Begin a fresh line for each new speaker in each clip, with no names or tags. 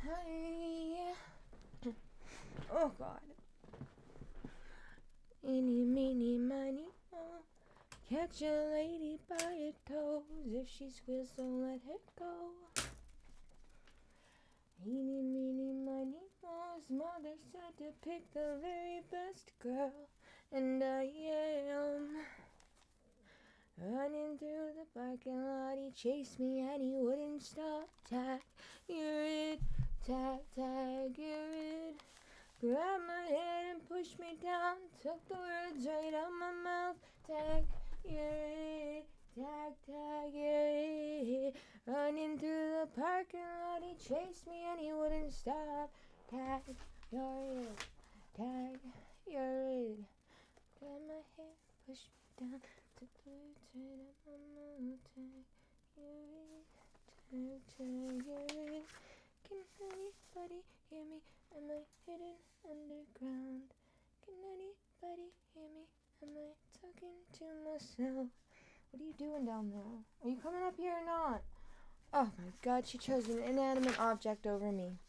Hi. Oh God. Eeny, meeny, miny, moe. Catch a lady by her toes. If she squeals, don't let her go. Eeny, meeny, miny, moe's mother said to pick the very best girl, and I am. Running through the parking lot, he chased me and he wouldn't stop. Tag, you're it. Tag, tag, you're it. Grabbed my head and pushed me down. Took the words right out my mouth. Tag, you're it. Tag, tag, you're it. Running through the parking lot, he chased me and he wouldn't stop. Tag, you're it. Tag, you're it. Grabbed my head, pushed me down. Took the words right out my mouth. Tag, you're it. Tag, tag, you're it. Can anybody hear me? Am I hidden underground? Can anybody hear me? Am I talking to myself? What are you doing down there? Are you coming up here or not? Oh my God, she chose an inanimate object over me.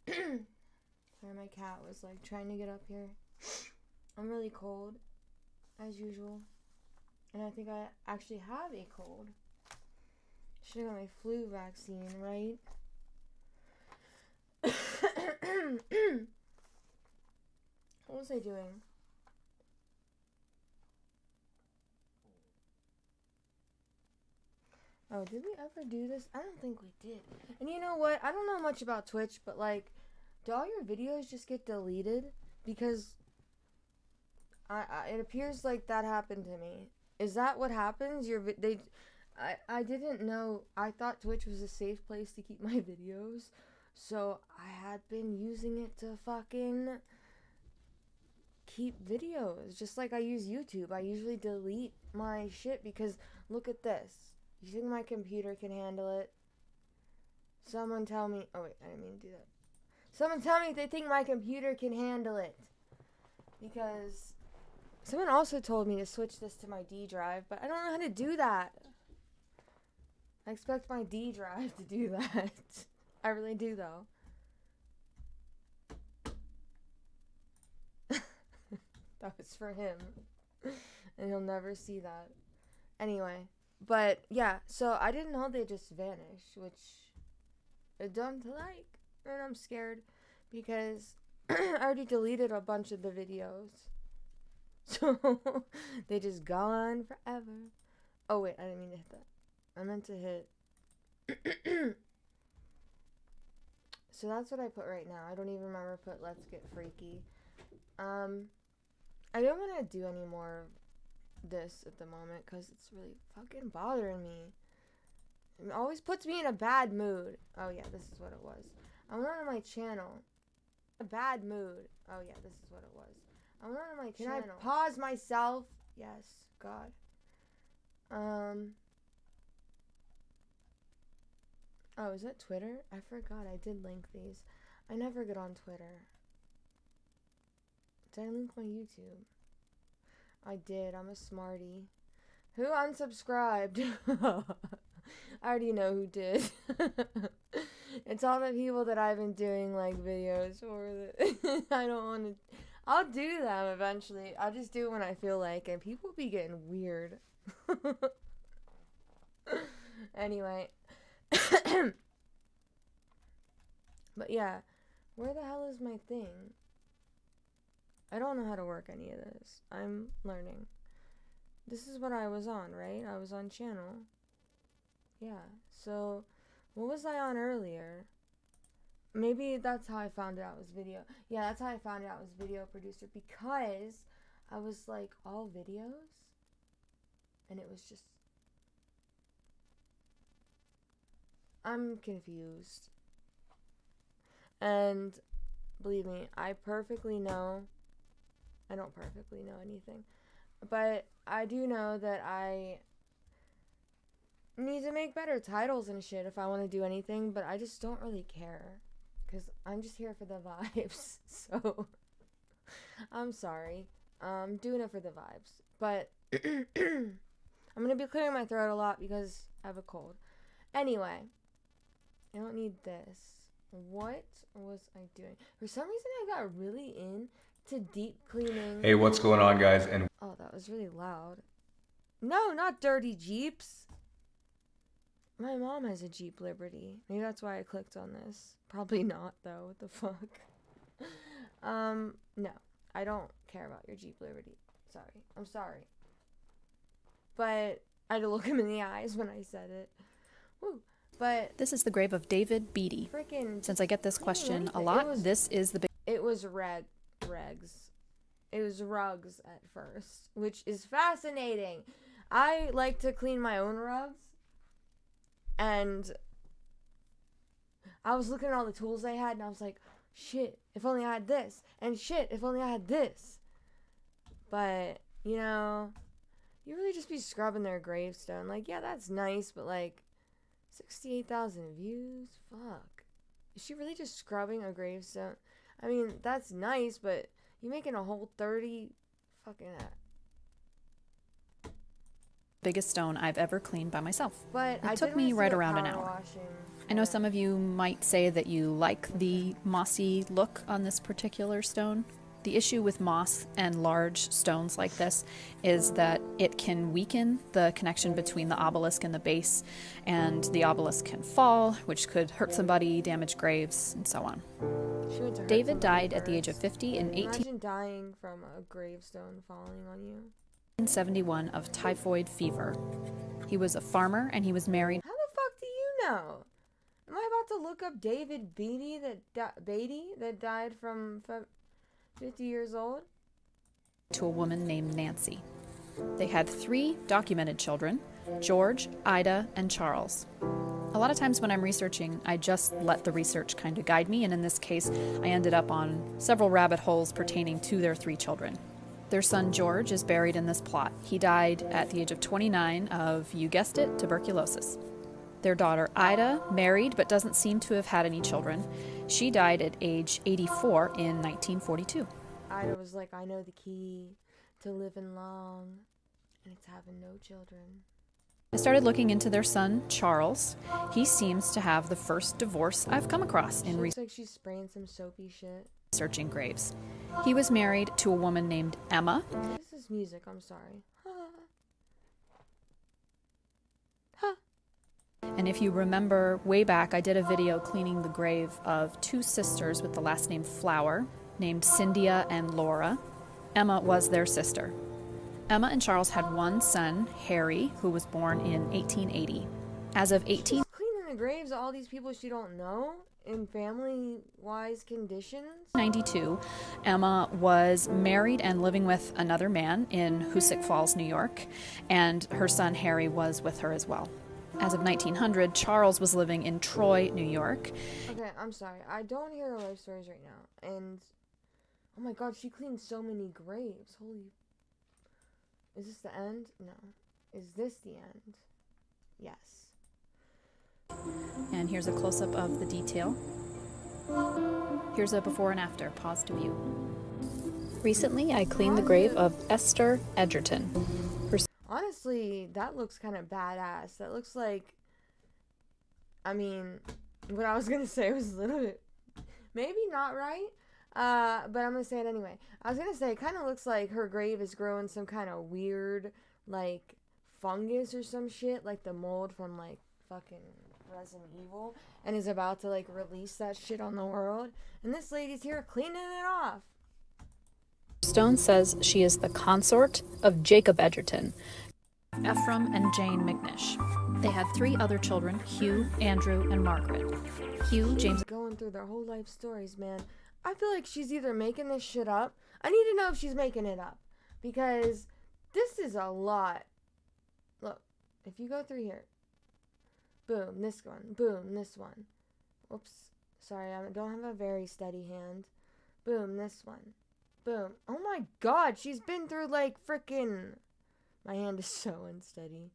Sorry, my cat was like trying to get up here. I'm really cold, as usual. And I think I actually have a cold. Should have got my flu vaccine, right? What was I doing? Oh, did we ever do this? I don't think we did. And you know what? I don't know much about Twitch, but like, do all your videos just get deleted? Because it appears like that happened to me. Is that what happens? I didn't know. I thought Twitch was a safe place to keep my videos. So I had been using it to fucking keep videos. Just like I use YouTube. I usually delete my shit because look at this. You think my computer can handle it? Someone tell me. Oh wait, I didn't mean to do that. Someone tell me if they think my computer can handle it. Because someone also told me to switch this to my D drive, but I don't know how to do that. I expect my D drive to do that. I really do, though. That was for him. And he'll never see that. Anyway. But, yeah. So, I didn't know they just vanished. Which I don't like. And I'm scared. Because I already deleted a bunch of the videos. So, they just gone forever. Oh, wait. I didn't mean to hit that. I meant to hit. So that's what I put right now. I don't even remember put let's get freaky. I don't want to do any more of this at the moment because it's really fucking bothering me. It always puts me in a bad mood. Oh yeah, this is what it was. I went on my channel. A bad mood. Oh yeah, this is what it was. I went on my channel. Can I pause myself? Yes, God. Oh, is that Twitter? I forgot I did link these. I never get on Twitter. Did I link my YouTube? I did. I'm a smarty. Who unsubscribed? I already know who did. It's all the people that I've been doing like videos for that I don't want to. I'll do them eventually. I'll just do it when I feel like, and people be getting weird. Anyway. But yeah, where the hell is my thing? I don't know how to work any of this. I'm learning. This is what I was on, right? I was on channel. Yeah, so what was I on earlier? Maybe that's how I found out it was video. Yeah, that's how I found out it was video producer because I was like all videos and it was just I'm confused. And believe me, I perfectly know. I don't perfectly know anything. But I do know that I need to make better titles and shit if I want to do anything. But I just don't really care. Because I'm just here for the vibes. So, I'm sorry. I'm doing it for the vibes. But I'm going to be clearing my throat a lot because I have a cold. Anyway, I don't need this. What was I doing? For some reason, I got really into deep cleaning.
Hey, what's going on, guys? And
oh, that was really loud. No, not dirty Jeeps. My mom has a Jeep Liberty. Maybe that's why I clicked on this. Probably not, though. What the fuck? No. I don't care about your Jeep Liberty. Sorry. I'm sorry. But I had to look him in the eyes when I said it. Woo. But
this is the grave of David Beatty. Since I get this question a lot, this is the big...
It was regs. It was rugs at first, which is fascinating. I like to clean my own rugs. And I was looking at all the tools I had, and I was like, shit, if only I had this. And shit, if only I had this. But, you know, you really just be scrubbing their gravestone. Like, yeah, that's nice, but, like, 68,000 views? Fuck. Is she really just scrubbing a gravestone? I mean, that's nice, but you making a whole 30? Fucking that.
Biggest stone I've ever cleaned by myself.
But
it took me right around an hour. I know some of you might say that you like the mossy look on this particular stone. The issue with moss and large stones like this is that it can weaken the connection between the obelisk and the base, and the obelisk can fall, which could hurt somebody, damage graves, and so on. David died at the age of 50 in
Imagine dying from a gravestone falling on you.
1971 of typhoid fever. He was a farmer and he was married.
How the fuck do you know? Am I about to look up David Beatty that died from 50 years old?
To a woman named Nancy. They had 3 documented children, George, Ida, and Charles. A lot of times when I'm researching, I just let the research kind of guide me, and in this case, I ended up on several rabbit holes pertaining to their 3 children. Their son George is buried in this plot. He died at the age of 29 of, you guessed it, tuberculosis. Their daughter Ida married but doesn't seem to have had any children. She died at age 84 in 1942.
Ida was like, I know the key to living long, and it's having no children.
I started looking into their son Charles. He seems to have the first divorce I've come across in
looks like she's spraying some soapy shit.
Researching graves. He was married to a woman named Emma.
This is music, I'm sorry.
And if you remember way back, I did a video cleaning the grave of 2 sisters with the last name Flower, named Cynthia and Laura. Emma was their sister. Emma and Charles had 1 son, Harry, who was born in 1880. As of 18...
She's cleaning the graves of all these people she don't know? In family-wise conditions?
92, Emma was married and living with another man in Hoosick Falls, New York, and her son Harry was with her as well. As of 1900, Charles was living in Troy, New York.
Okay, I'm sorry. I don't hear her life stories right now. And, oh my god, she cleaned so many graves. Holy... Is this the end? No. Is this the end? Yes.
And here's a close-up of the detail. Here's a before and after. Pause to view. Recently, I cleaned the grave of Esther Edgerton.
Honestly, that looks kind of badass. That looks like... I mean, what I was going to say was a little bit... Maybe not right. But I'm going to say it anyway. I was going to say, it kind of looks like her grave is growing some kind of weird, like, fungus or some shit. Like the mold from, like, fucking... Resident Evil, and is about to like release that shit on the world, and this lady's here cleaning it off.
Stone says she is the consort of Jacob Edgerton, Ephraim and Jane McNish. They had 3 other children, Hugh, Andrew, and Margaret. Hugh, James...
Going through their whole life stories, man. I feel like she's either making this shit up. I need to know if she's making it up, because this is a lot. Look, if you go through here, boom, this one. Boom, this one. Oops. Sorry, I don't have a very steady hand. Boom, this one. Boom. Oh my god, she's been through like frickin'... My hand is so unsteady.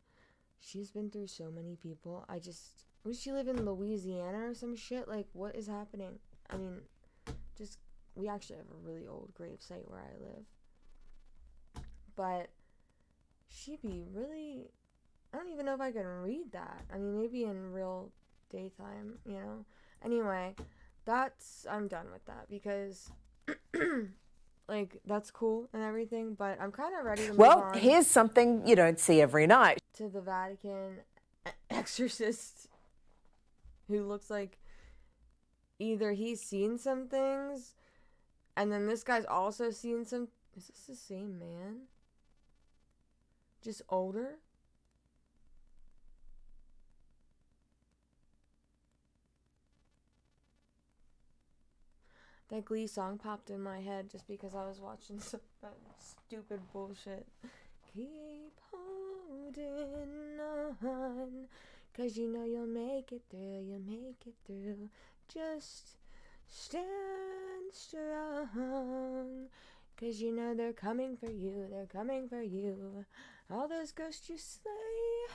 She's been through so many people. Would she live in Louisiana or some shit? Like, what is happening? I mean, we actually have a really old grave site where I live. But she be really I don't even know if I can read that. I mean, maybe in real daytime, you know. Anyway, I'm done with that because, like, that's cool and everything, but I'm kind of ready to move on.
Well, here's something you don't see every night.
To the Vatican exorcist who looks like either he's seen some things and then this guy's also seen some. Is this the same man? Just older? That Glee song popped in my head just because I was watching some that stupid bullshit. Keep holding on, 'cause you know you'll make it through, you'll make it through. Just stand strong, 'cause you know they're coming for you, they're coming for you. All those ghosts you slay,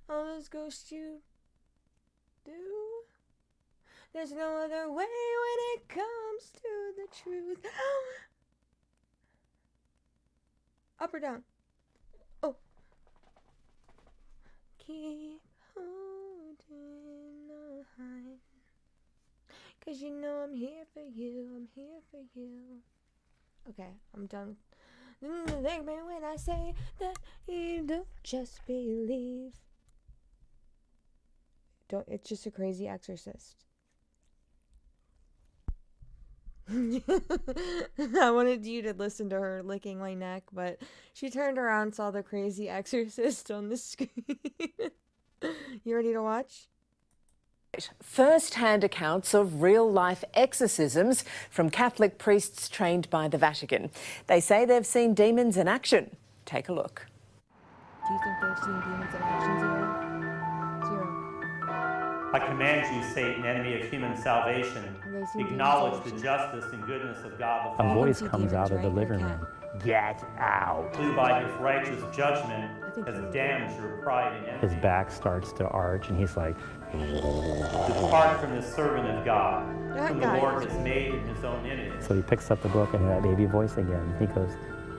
all those ghosts you do. There's no other way when it comes to the truth. Up or down? Oh. Keep holding on, 'cause you know I'm here for you, I'm here for you. Okay, I'm done. Think me when I say that you don't just believe. It's just a crazy exorcist. I wanted you to listen to her licking my neck, but she turned around and saw the crazy exorcist on the screen. You ready to watch?
First-hand accounts of real-life exorcisms from Catholic priests trained by the Vatican. They say they've seen demons in action. Take a look.
Do you think they've seen demons in action? Zero.
I command you, Satan, enemy of human salvation, acknowledge the justice and goodness of God the Father.
A voice comes out of the living room. Get out.
Who by his righteous judgment has damned your pride and envy.
His back starts to arch and he's like,
Depart from the servant of God, whom the Lord has made in his own image.
so he picks up the book and that baby voice again. He goes,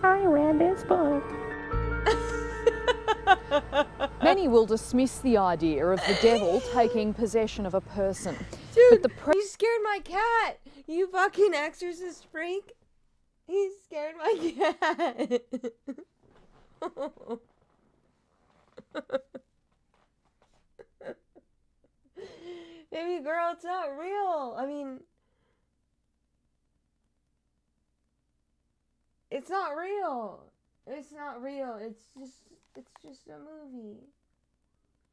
I read this book.
Many will dismiss the idea of the devil taking possession of a person.
Dude, you scared my cat! You fucking exorcist freak! He scared my cat! Baby girl, it's not real! I mean... It's not real! It's not real, it's just a movie.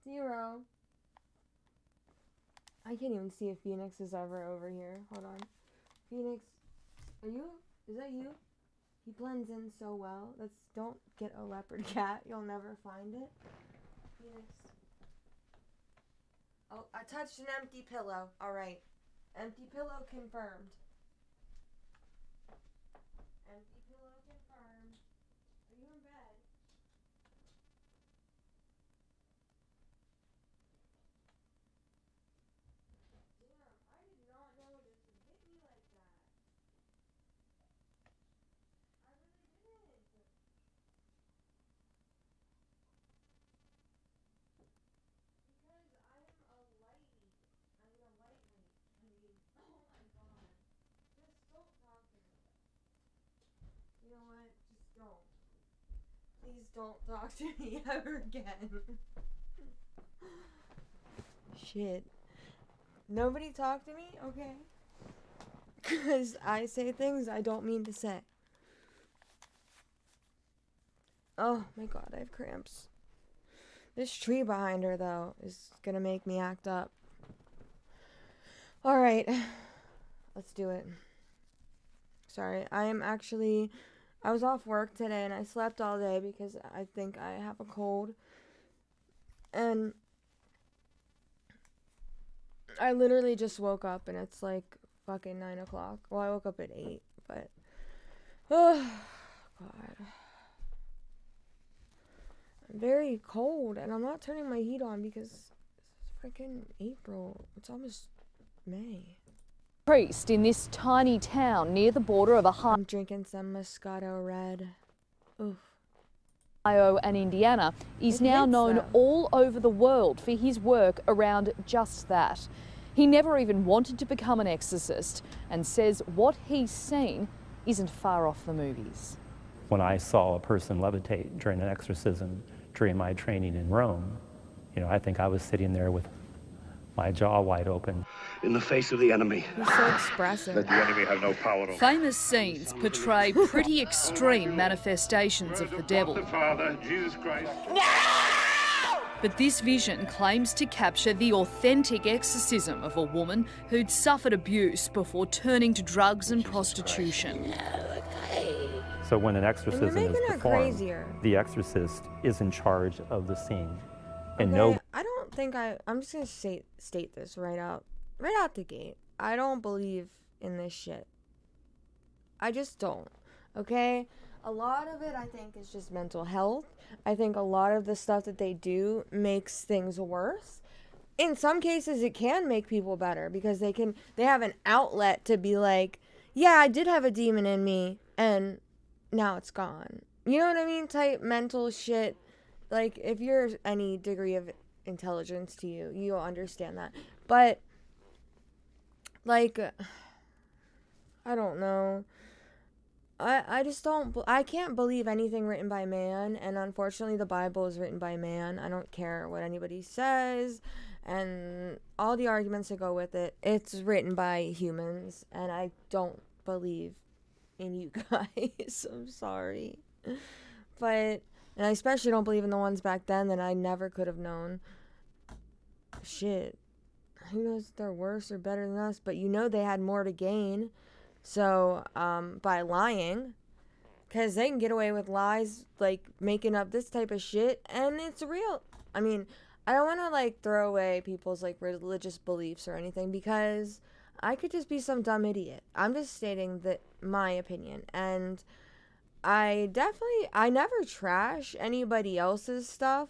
Zero. I can't even see if Phoenix is ever over here. Hold on. Phoenix, are you? Is that you? He blends in so well. Don't get a leopard cat. You'll never find it. Phoenix. Oh, I touched an empty pillow. Alright. Empty pillow confirmed. Empty pillow confirmed. Are you in bed? I did not know this would hit me like that. I really didn't. Because I am a lighty. I'm a lightweight. I mean, oh my god. Just don't talk to me. You know what? Just don't. Please don't talk to me ever again. Shit. Nobody talk to me? Okay. Because I say things I don't mean to say. Oh my god, I have cramps. This tree behind her, though, is gonna make me act up. Alright. Let's do it. Sorry, I was off work today and I slept all day because I think I have a cold. And I literally just woke up and it's like fucking 9 o'clock. Well, I woke up at 8, but... Oh, God. I'm very cold and I'm not turning my heat on because it's freaking April. It's almost May.
Priest in this tiny town near the border of a
I'm drinking some Moscato Red. Oof.
Ohio and Indiana, is now known all over the world for his work around just that. He never even wanted to become an exorcist and says what he's seen isn't far off the movies.
When I saw a person levitate during an exorcism during my training in Rome, I think I was sitting there with my jaw wide open.
In the face of the enemy.
He's so expressive.
Let the enemy have no power over.
Famous scenes portray pretty extreme manifestations of the devil.
The Father, Jesus Christ.
But this vision claims to capture the authentic exorcism of a woman who'd suffered abuse before turning to drugs and prostitution.
So when an exorcism is performed,
crazier.
the exorcist is in charge of the scene. And
I don't think I'm just gonna state this right out the gate. I don't believe in this shit. I just don't. Okay? A lot of it I think is just mental health. I think a lot of the stuff that they do makes things worse. In some cases it can make people better because they have an outlet to be like, yeah, I did have a demon in me and now it's gone. You know what I mean? Type mental shit. Like, if you're any degree of intelligence to you, you'll understand that. But, like, I don't know. I just don't, I can't believe anything written by man. And unfortunately, the Bible is written by man. I don't care what anybody says. And all the arguments that go with it, it's written by humans. And I don't believe in you guys. I'm sorry. But... and I especially don't believe in the ones back then that I never could have known. Shit. Who knows if they're worse or better than us, but they had more to gain. So, by lying, because they can get away with lies, like making up this type of shit, and it's real. I mean, I don't want to like throw away people's like religious beliefs or anything, because I could just be some dumb idiot. I'm just stating that my opinion, and I never trash anybody else's stuff,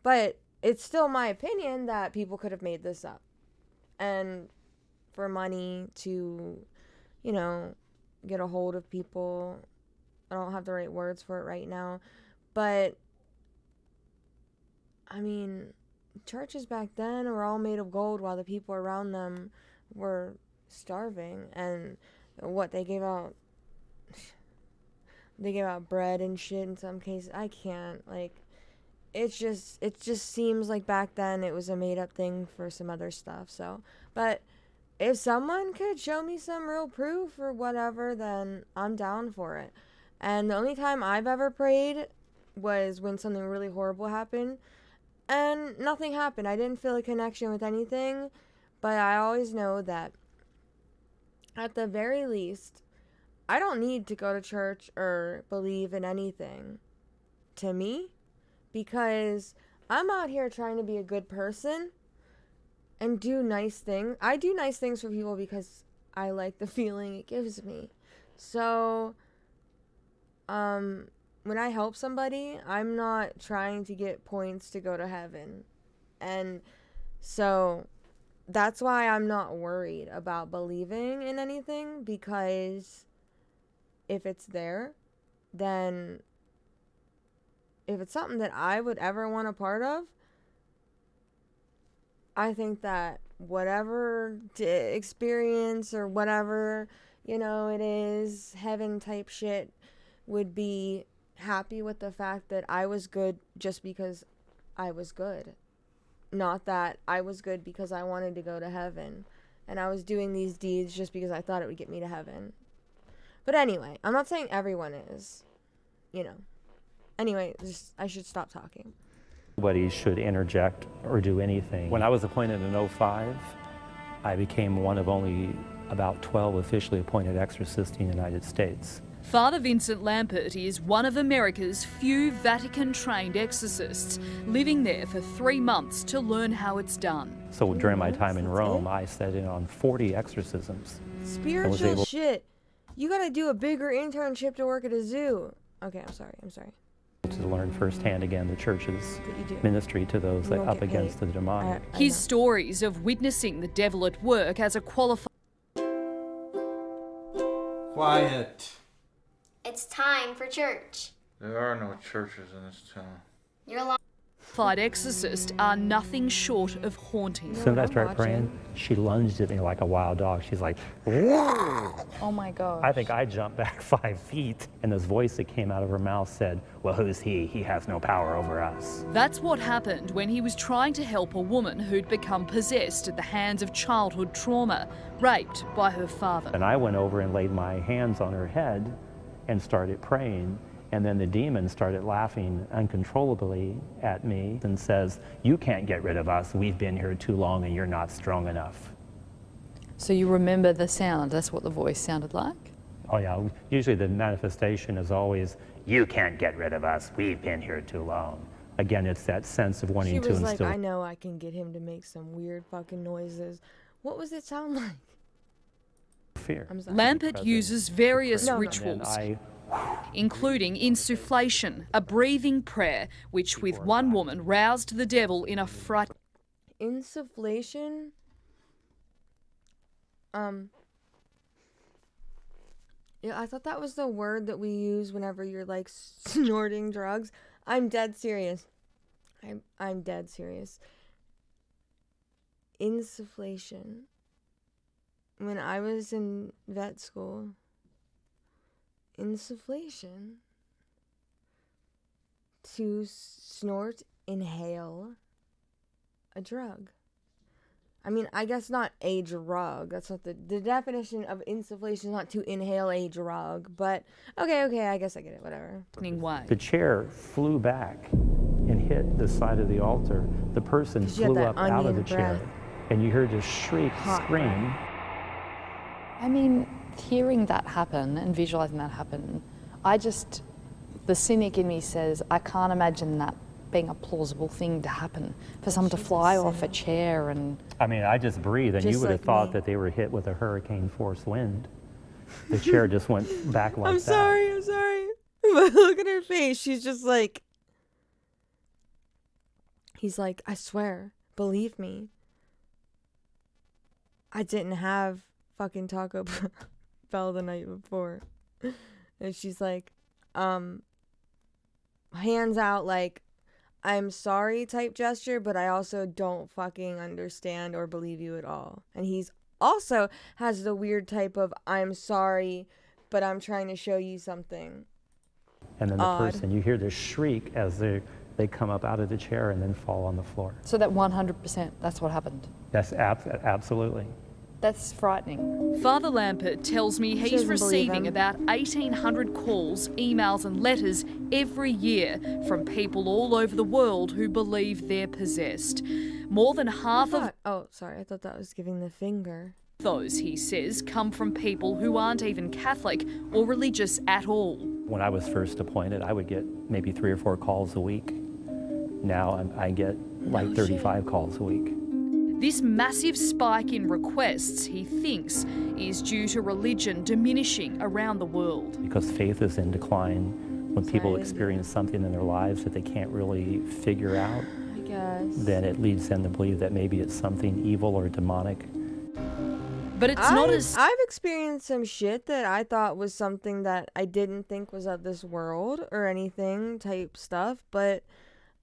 but it's still my opinion that people could have made this up. And for money to, get a hold of people. I don't have the right words for it right now. But, I mean, churches back then were all made of gold while the people around them were starving. And what they gave out... they give out bread and shit in some cases. I can't, it just seems like back then it was a made up thing for some other stuff. So, but if someone could show me some real proof or whatever, then I'm down for it. And the only time I've ever prayed was when something really horrible happened, and nothing happened. I didn't feel a connection with anything, but I always know that at the very least, I don't need to go to church or believe in anything to me, because I'm out here trying to be a good person and do nice things. I do nice things for people because I like the feeling it gives me. So, when I help somebody, I'm not trying to get points to go to heaven. And so that's why I'm not worried about believing in anything, because if it's there, then if it's something that I would ever want a part of, I think that whatever experience or whatever, it is, heaven type shit, would be happy with the fact that I was good just because I was good. Not that I was good because I wanted to go to heaven and I was doing these deeds just because I thought it would get me to heaven. But anyway, I'm not saying everyone is, Anyway, I should stop talking.
Nobody should interject or do anything. When I was appointed in 2005, I became one of only about 12 officially appointed exorcists in the United States.
Father Vincent Lampert is one of America's few Vatican-trained exorcists, living there for 3 months to learn how it's done.
So during my time in Rome, I sat in on 40 exorcisms.
Spiritual shit. You gotta do a bigger internship to work at a zoo. Okay, I'm sorry.
To learn firsthand again the church's ministry to those up against the demonic.
His stories of witnessing the devil at work as a qualified...
Quiet.
It's time for church.
There are no churches in this town.
You're a qualified exorcists are nothing short of haunting.
As soon as I started praying, she lunged at me like a wild dog. She's like, "Whoa!"
Oh my God.
I think I jumped back 5 feet, and this voice that came out of her mouth said, "Well, who's he? He has no power over us."
That's what happened when he was trying to help a woman who'd become possessed at the hands of childhood trauma, raped by her father.
And I went over and laid my hands on her head and started praying. And then the demon started laughing uncontrollably at me and says, "You can't get rid of us. We've been here too long and you're not strong enough."
So you remember the sound? That's what the voice sounded like?
Oh yeah, usually the manifestation is always, "You can't get rid of us. We've been here too long." Again, it's that sense of wanting to
She was
instill.
like, I know I can get him to make some weird fucking noises. What was it sound like?
Fear.
I'm sorry.
Lampert uses various rituals,
And
including insufflation, a breathing prayer, which with one woman roused the devil in a fright.
Insufflation? Yeah, I thought that was the word that we use whenever you're like snorting drugs. I'm dead serious. I'm dead serious. Insufflation. When I was in vet school, insufflation, to snort, inhale a drug. I mean, I guess not a drug. That's not the definition of insufflation is not to inhale a drug, but okay, I guess I get it, whatever.
the chair flew back and hit the side of the altar. The person flew up out of the chair, and you heard a shriek, scream.
I mean, hearing that happen and visualizing that happen, the cynic in me says, I can't imagine that being a plausible thing to happen, for someone to fly off a chair and...
I mean, I just breathed, and you would have thought that they were hit with a hurricane force wind. The chair just went back like that.
I'm sorry. But look at her face. She's just like... He's like, I swear, believe me. I didn't have fucking Taco Bell the night before. And she's like, hands out like, I'm sorry type gesture, but I also don't fucking understand or believe you at all. And he's also has the weird type of, I'm sorry, but I'm trying to show you something.
And then the person, you hear this shriek as they come up out of the chair and then fall on the floor.
So that 100%, that's what happened?
That's absolutely.
That's frightening.
Father Lampert tells me he's receiving about 1,800 calls, emails and letters every year from people all over the world who believe they're possessed. More than half of...
Oh, sorry, I thought that was giving the finger.
Those, he says, come from people who aren't even Catholic or religious at all.
When I was first appointed, I would get maybe 3 or 4 calls a week. Now I get like 35 calls a week.
This massive spike in requests, he thinks, is due to religion diminishing around the world.
Because faith is in decline when people experience something in their lives that they can't really figure out,
I guess.
then it leads them to believe that maybe it's something evil or demonic.
But it's not as...
I've experienced some shit that I thought was something that I didn't think was of this world or anything type stuff, but...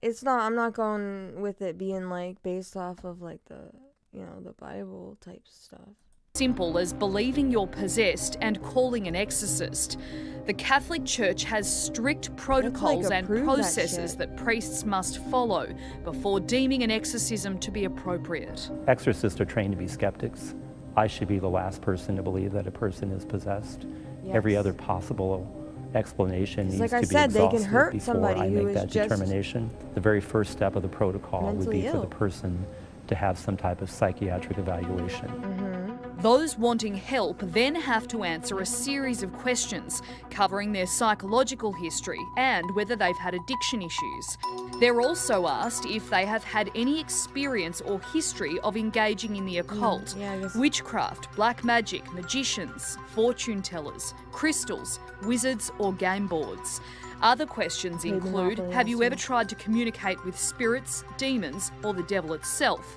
It's not, I'm not going with it being like based off of like the, the Bible type stuff.
Simple as believing you're possessed and calling an exorcist. The Catholic Church has strict protocols and processes that priests must follow before deeming an exorcism to be appropriate.
Exorcists are trained to be skeptics. I should be the last person to believe that a person is possessed.
Yes.
Every other possible explanation needs
like I
to be
said, they can
exhausted
hurt
before
somebody
I
who
make
is
that
just
determination. The very first step of the protocol would be for the person to have some type of psychiatric evaluation.
Those wanting help then have to answer a series of questions covering their psychological history and whether they've had addiction issues. They're also asked if they have had any experience or history of engaging in the occult, witchcraft, black magic, magicians, fortune tellers, crystals, wizards or game boards. Other questions include, have you ever tried to communicate with spirits, demons or the devil itself?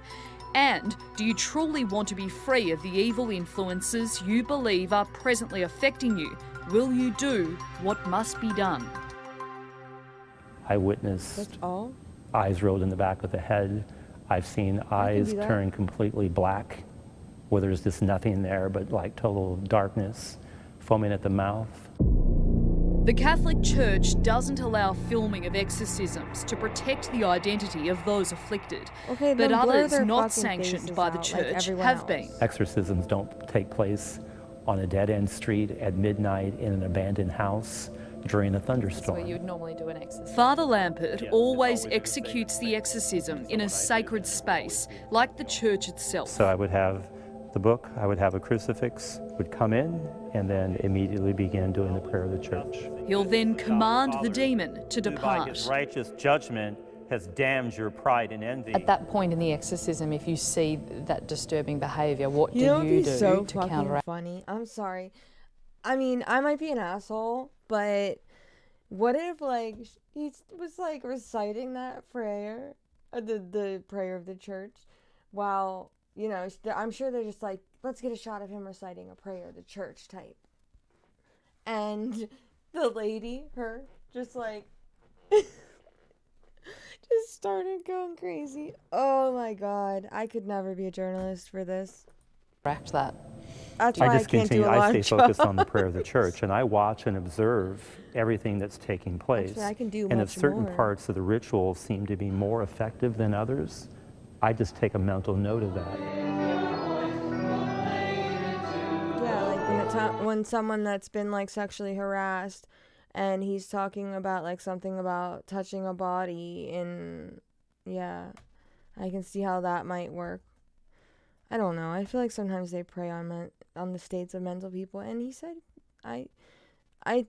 And do you truly want to be free of the evil influences you believe are presently affecting you? Will you do what must be done?
I witnessed
That's all?
eyes rolled in the back of the head. I've seen eyes turn completely black, where there's just nothing there but like total darkness, foaming at the mouth.
The Catholic Church doesn't allow filming of exorcisms to protect the identity of those afflicted, but others not sanctioned by the church have been.
Exorcisms don't take place on a dead-end street at midnight in an abandoned house during a thunderstorm.
That's where you would normally do an exorcism.
Father Lampert always executes the exorcism in a sacred space, like the church itself.
So I would have the book, I would have a crucifix, would come in, and then immediately begin doing the prayer of the church.
He'll then command the demon to
By
depart.
his righteous judgment has damned your pride and envy.
At that point in the exorcism, if you see that disturbing behaviour, what do
It'd
you
be
do
so
to
fucking
counteract?
funny. I'm sorry. I mean, I might be an asshole, but what if like he was like reciting that prayer, the prayer of the church, while you know I'm sure they're just like, let's get a shot of him reciting a prayer of the church type, and the lady, her, just like. Just started going crazy. Oh my god, I could never be a journalist for this.
That.
That's why I
just
can't do
continue,
a
I
live
stay focused on the prayer of the church, and I watch and observe everything that's taking place.
Actually, I can do
and
much
if certain
more.
parts of the ritual seem to be more effective than others, I just take a mental note of that.
Yeah, like when someone that's been like sexually harassed, and he's talking about like something about touching a body, and yeah, I can see how that might work. I don't know. I feel like sometimes they prey on the states of mental people, and he said, I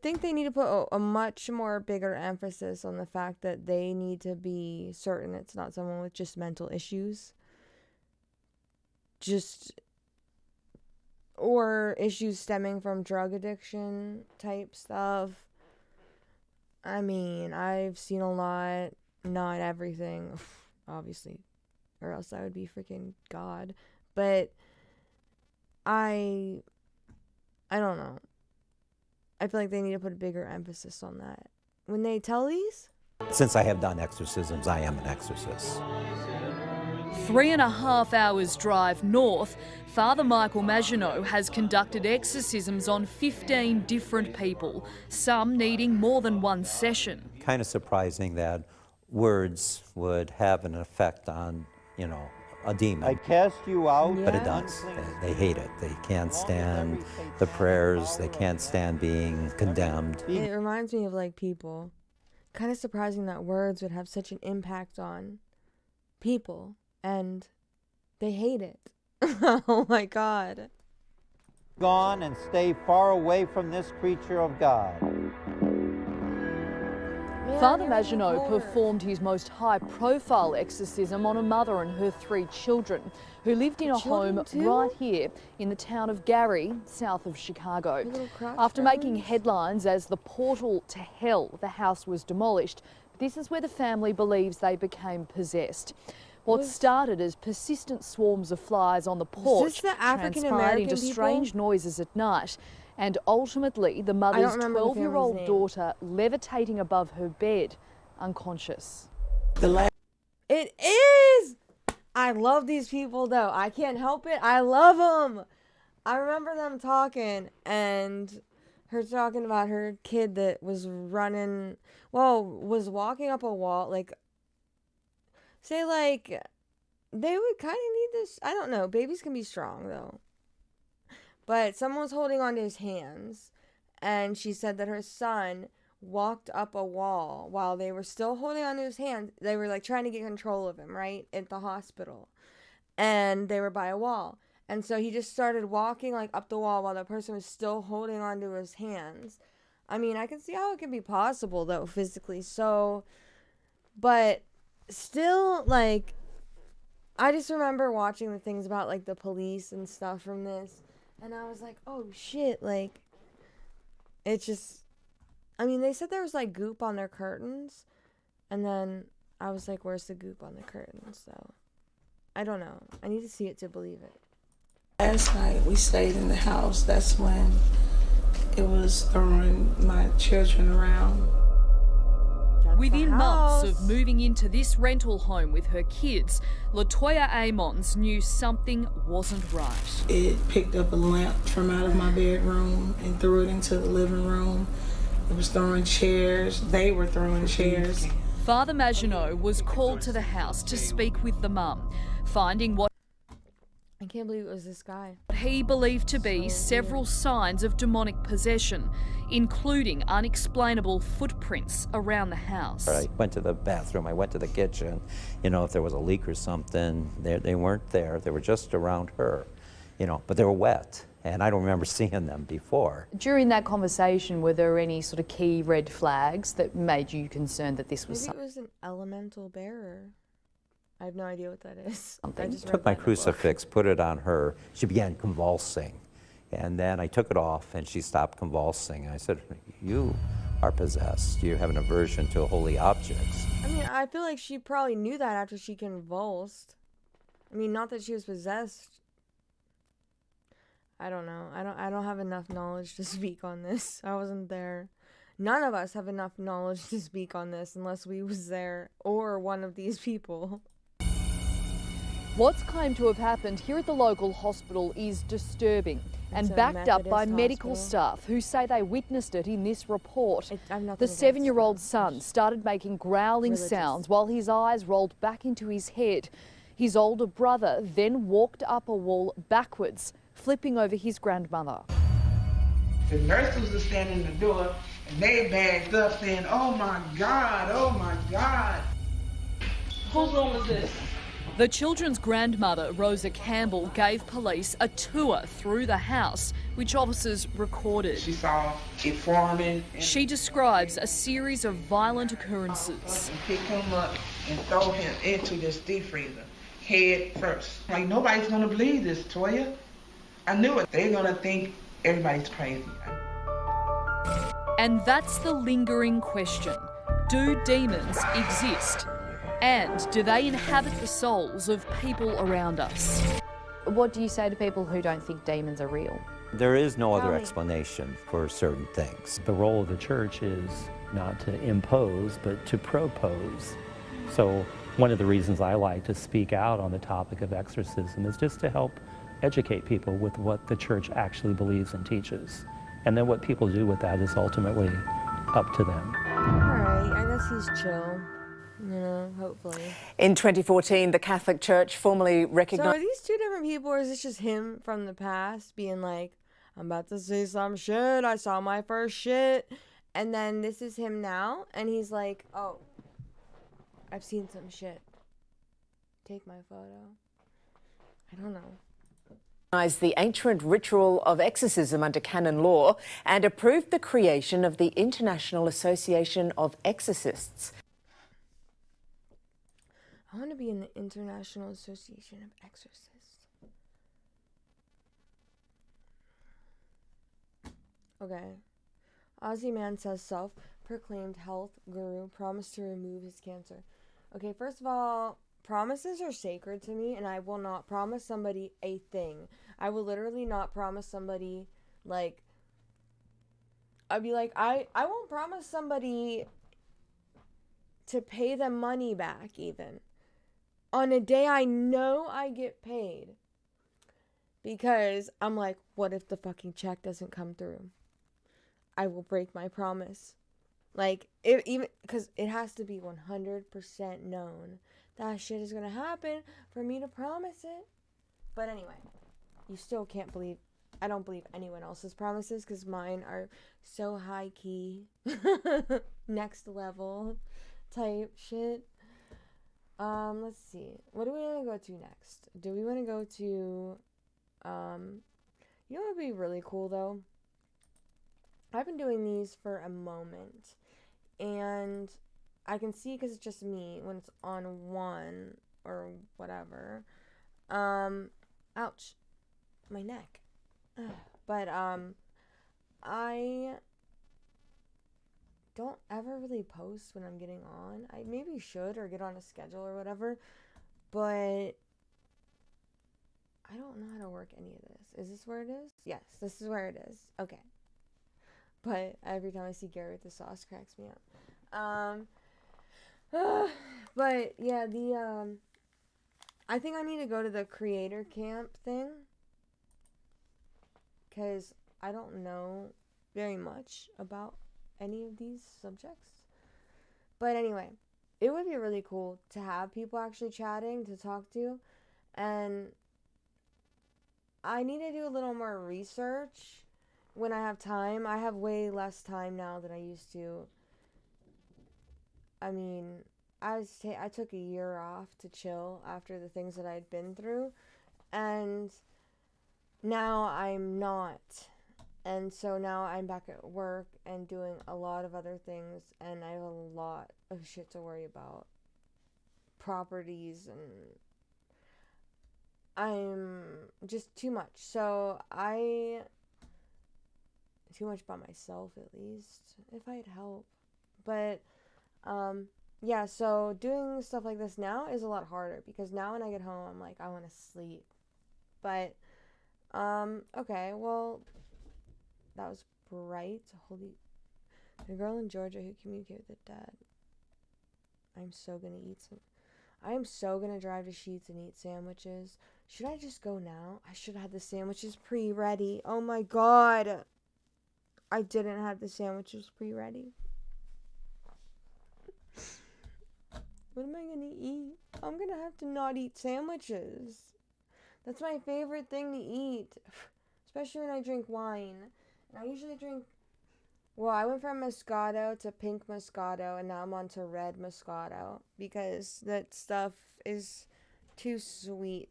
think they need to put a much more bigger emphasis on the fact that they need to be certain it's not someone with just mental issues, or issues stemming from drug addiction type stuff. I mean, I've seen a lot, not everything, obviously, or else I would be freaking God. But I don't know. I feel like they need to put a bigger emphasis on that. When they tell these?
Since I have done exorcisms, I am an exorcist.
3.5 hours drive north, Father Michael Maginot has conducted exorcisms on 15 different people, some needing more than one session.
Kind of surprising that words would have an effect on, you know, a demon.
I cast you out.
But it does. They hate it. They can't stand the prayers. They can't stand being condemned.
It reminds me of like people. Kind of surprising that words would have such an impact on people, and they hate it. Oh my God.
Gone and stay far away from this creature of God.
Father Maginot performed his most high-profile exorcism on a mother and her 3 children who lived in a home right here in the town of Gary, south of Chicago. After making headlines as the portal to hell, the house was demolished. This is where the family believes they became possessed. What started as persistent swarms of flies on the porch transpired into strange noises at night. And ultimately, the mother's 12-year-old daughter levitating above her bed, unconscious.
It is! I love these people, though. I can't help it. I love them. I remember them talking, and her talking about her kid that was was walking up a wall, like, say, like, they would kind of need this. I don't know. Babies can be strong, though. But someone was holding onto his hands, and she said that her son walked up a wall while they were still holding onto his hand. They were like trying to get control of him, right, at the hospital, and they were by a wall. And so he just started walking like up the wall while the person was still holding onto his hands. I mean, I can see how it can be possible though, physically. So, but still, like, I just remember watching the things about like the police and stuff from this. And I was like, oh shit, like, it's just, I mean, they said there was like goop on their curtains. And then I was like, where's the goop on the curtains? So, I don't know. I need to see it to believe it.
Last night we stayed in the house. That's when it was throwing my children around.
Within months of moving into this rental home with her kids, Latoya Amons knew something wasn't right.
It picked up a lamp from out of my bedroom and threw it into the living room. It was throwing chairs. They were throwing chairs.
Father Maginot was called to the house to speak with the mum, finding what
I can't believe it was this guy.
He believed to be several signs of demonic possession, including unexplainable footprints around the house.
I went to the bathroom, I went to the kitchen, you know, if there was a leak or something, they weren't there. They were just around her, you know, but they were wet, and I don't remember seeing them before.
During that conversation, were there any sort of key red flags that made you concerned that this was
Maybe it was an elemental bearer. I have no idea what that is.
I took my crucifix, put it on her. She began convulsing. And then I took it off and she stopped convulsing. I said, you are possessed. You have an aversion to holy objects.
I mean, I feel like she probably knew that after she convulsed. I mean, not that she was possessed. I don't know. I don't have enough knowledge to speak on this. I wasn't there. None of us have enough knowledge to speak on this unless we was there or one of these people.
What's claimed to have happened here at the local hospital is disturbing and backed up by medical staff who say they witnessed it in this report. The 7-year-old son started making growling sounds while his eyes rolled back into his head. His older brother then walked up a wall backwards, flipping over his grandmother.
The nurses were standing in the door and they bagged up saying, "Oh my God, oh my God." Whose room is this?
The children's grandmother, Rosa Campbell, gave police a tour through the house, which officers recorded.
She saw it forming.
She describes a series of violent occurrences.
And pick him up and throw him into this deep freezer, head first. Like, nobody's gonna believe this, Toya. I knew it. They're gonna think everybody's crazy.
And that's the lingering question. Do demons exist? And do they inhabit the souls of people around us?
What do you say to people who don't think demons are real?
There is no other explanation for certain things.
The role of the church is not to impose, but to propose. So one of the reasons I like to speak out on the topic of exorcism is just to help educate people with what the church actually believes and teaches. And then what people do with that is ultimately up to them.
Alright, I guess he's chill. You know, hopefully.
In 2014, the Catholic Church formally recognized...
So are these two different people, or is this just him from the past being like, I'm about to see some shit, I saw my first shit, and then this is him now, and he's like, oh, I've seen some shit. Take my photo. I don't know.
The ancient ritual of exorcism under canon law and approved the creation of the International Association of Exorcists.
I want to be in the International Association of Exorcists. Okay. Aussie man says self-proclaimed health guru promised to remove his cancer. Okay, first of all, promises are sacred to me, and I will not promise somebody a thing. I will literally not promise somebody, like, I'd be like, I won't promise somebody to pay them money back, even. On a day I know I get paid. Because I'm like, what if the fucking check doesn't come through? I will break my promise. Like, because it has to be 100% known that shit is gonna happen for me to promise it. But anyway, you still can't believe, I don't believe anyone else's promises because mine are so high key, next level type shit. Let's see. What do we want to go to next? Do we want to go to, you know what would be really cool though? I've been doing these for a moment, and I can see because it's just me when it's on one or whatever. Ouch. My neck. But, I don't ever really post when I'm getting on. I maybe should, or get on a schedule or whatever, but I don't know how to work any of this. Is this where it is? Yes, this is where it is. Okay. But every time I see Gary with the sauce, cracks me up. But yeah, I think I need to go to the creator camp thing, because I don't know very much about any of these subjects. But anyway, it would be really cool to have people actually chatting to talk to, and I need to do a little more research when I have time. I have way less time now than I used to. I mean, I took a year off to chill after the things that I'd been through, and now I'm not. And so now I'm back at work and doing a lot of other things, and I have a lot of shit to worry about. Properties, and I'm just too much. So too much by myself, at least, if I had help. But yeah, so doing stuff like this now is a lot harder, because now when I get home, I'm like, I want to sleep. But okay, well, that was bright. Holy, the girl in Georgia who communicated with the dead. I am so gonna drive to Sheetz and eat sandwiches. Should I just go now? I should have had the sandwiches pre-ready. Oh my god, I didn't have the sandwiches pre-ready. What am I gonna eat? I'm gonna have to not eat sandwiches. That's my favorite thing to eat, especially when I drink wine. And I usually drink, well, I went from Moscato to pink Moscato, and now I'm on to red Moscato, because that stuff is too sweet.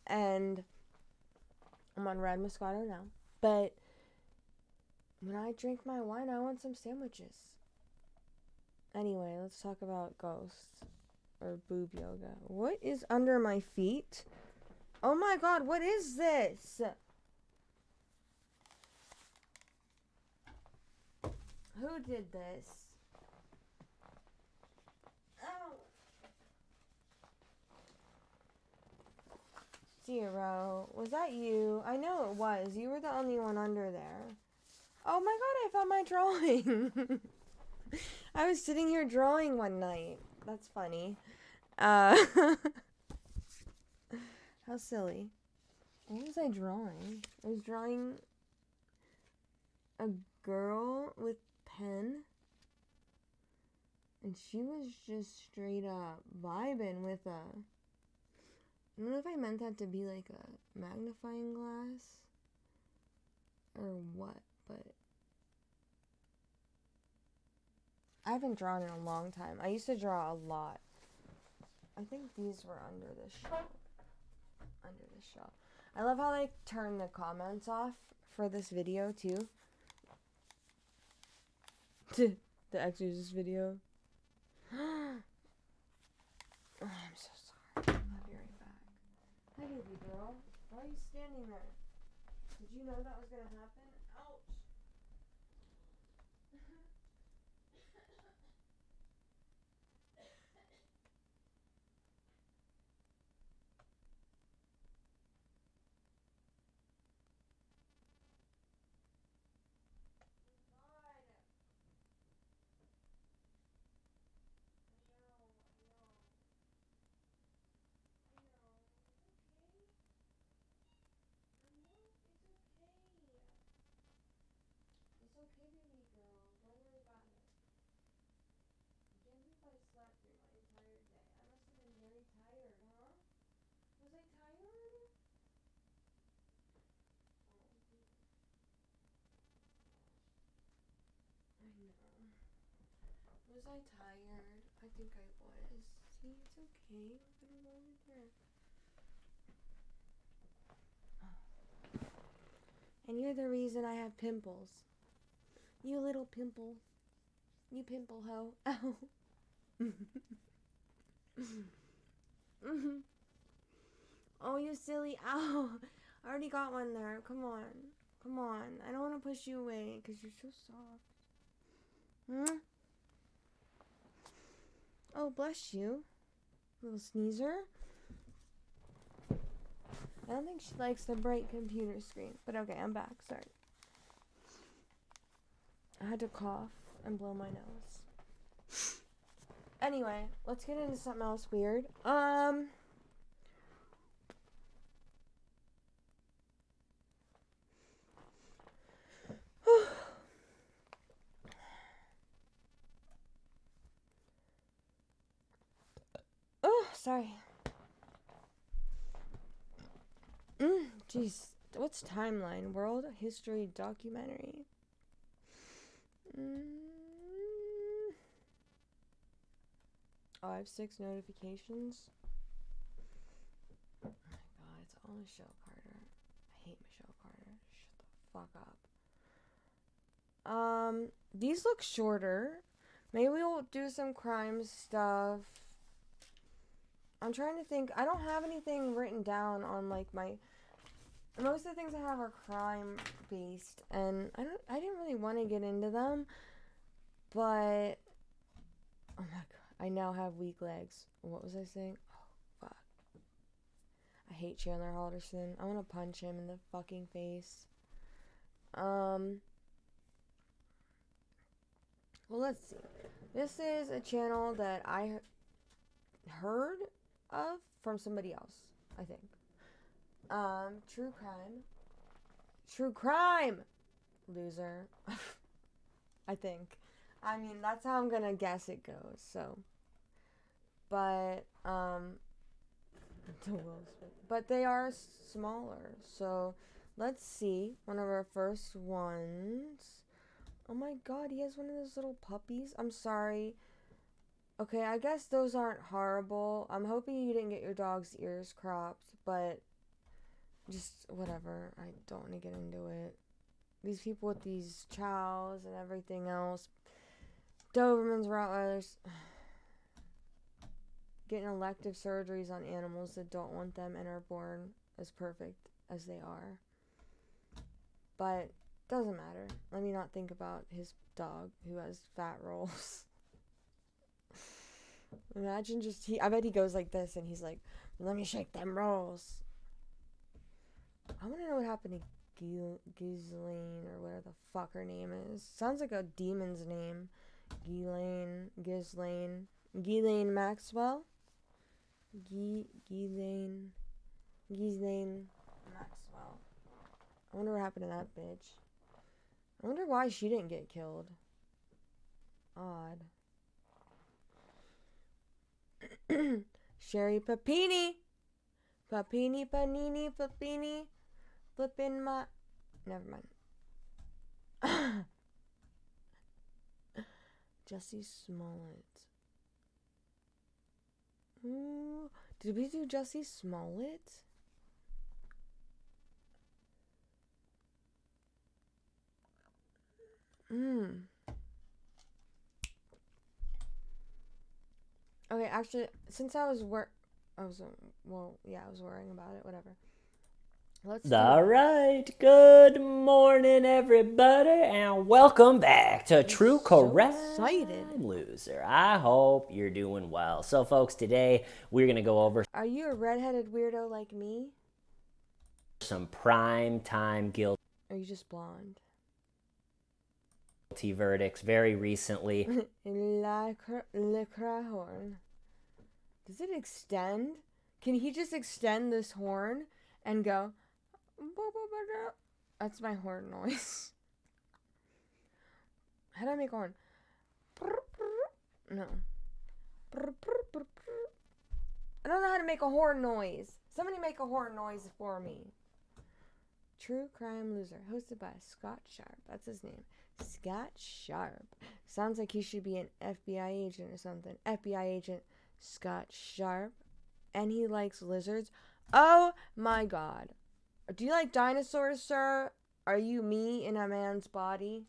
And I'm on red Moscato now. But when I drink my wine, I want some sandwiches. Anyway, let's talk about ghosts or boob yoga. What is under my feet? Oh my god, what is this? Who did this? Oh. 0. Was that you? I know it was. You were the only one under there. Oh my god, I found my drawing. I was sitting here drawing one night. That's funny. How silly. What was I drawing? I was drawing a girl with pen, and she was just straight up vibing with a, I don't know if I meant that to be like a magnifying glass or what, but I haven't drawn in a long time. I used to draw a lot. I think these were under this shelf. Under this shelf. I love how they turn the comments off for this video too. The Exorcist video. Oh, I'm so sorry. I'll be right back. Hi, baby girl. Why are you standing there? Did you know that was gonna happen? Ouch. Okay, baby girl. Don't worry about it. I can't believe I slept through my entire day. I must have been very tired, huh? Was I tired? Oh, dear. I know. Was I tired? I think I was. See, it's okay. I'm gonna go over there. And you're the reason I have pimples. You little pimple. You pimple hoe. Ow. Oh, you silly. Ow. I already got one there. Come on. Come on. I don't want to push you away because you're so soft. Oh, bless you. Little sneezer. I don't think she likes the bright computer screen. But okay, I'm back. Sorry. I had to cough and blow my nose. Anyway, let's get into something else weird. Oh, sorry. Jeez. What's timeline? World history documentary. Oh, I have 6 notifications. Oh my god, it's all Michelle Carter. I hate Michelle Carter. Shut the fuck up. These look shorter. Maybe we'll do some crime stuff. I'm trying to think. I don't have anything written down on like my... Most of the things I have are crime based, and I didn't really want to get into them, but oh my god, I now have weak legs. What was I saying? Oh fuck. I hate Chandler Halderson. I want to punch him in the fucking face. Well, let's see. This is a channel that I heard of from somebody else, I think. True crime loser. I think. I mean, that's how I'm gonna guess it goes, so. But, but they are smaller, so let's see. One of our first ones. Oh my god, he has one of those little puppies. I'm sorry. Okay, I guess those aren't horrible. I'm hoping you didn't get your dog's ears cropped, but just whatever. I don't want to get into it. These people with these chows and everything else. Dobermans, Rottweilers. Getting elective surgeries on animals that don't want them and are born as perfect as they are. But doesn't matter. Let me not think about his dog who has fat rolls. Imagine just I bet he goes like this and he's like, let me shake them rolls. I want to know what happened to Ghislaine or whatever the fuck her name is. Sounds like a demon's name. Ghislaine Maxwell. Ghislaine Maxwell. I wonder what happened to that bitch. I wonder why she didn't get killed. Odd. Sherry Papini. Panini, flipping my... Never mind. Jussie Smollett. Ooh, did we do Jussie Smollett? Okay, actually, since I was worrying about it, whatever.
All right, good morning, everybody, and welcome back to True Crime Loser. I hope you're doing well. So, folks, today we're going to go over...
Are you a redheaded weirdo like me?
Some prime time guilty...
Or are you just blonde?
Verdicts very recently.
Le horn. Does it extend? Can he just extend this horn and go... That's my horn noise. How do I make a horn? No. I don't know how to make a horn noise. Somebody make a horn noise for me. True Crime Loser, hosted by Scott Sharp. That's his name. Scott Sharp. Sounds like he should be an FBI agent or something. FBI agent Scott Sharp. And he likes lizards. Oh my god. Do you like dinosaurs, sir? Are you me in a man's body?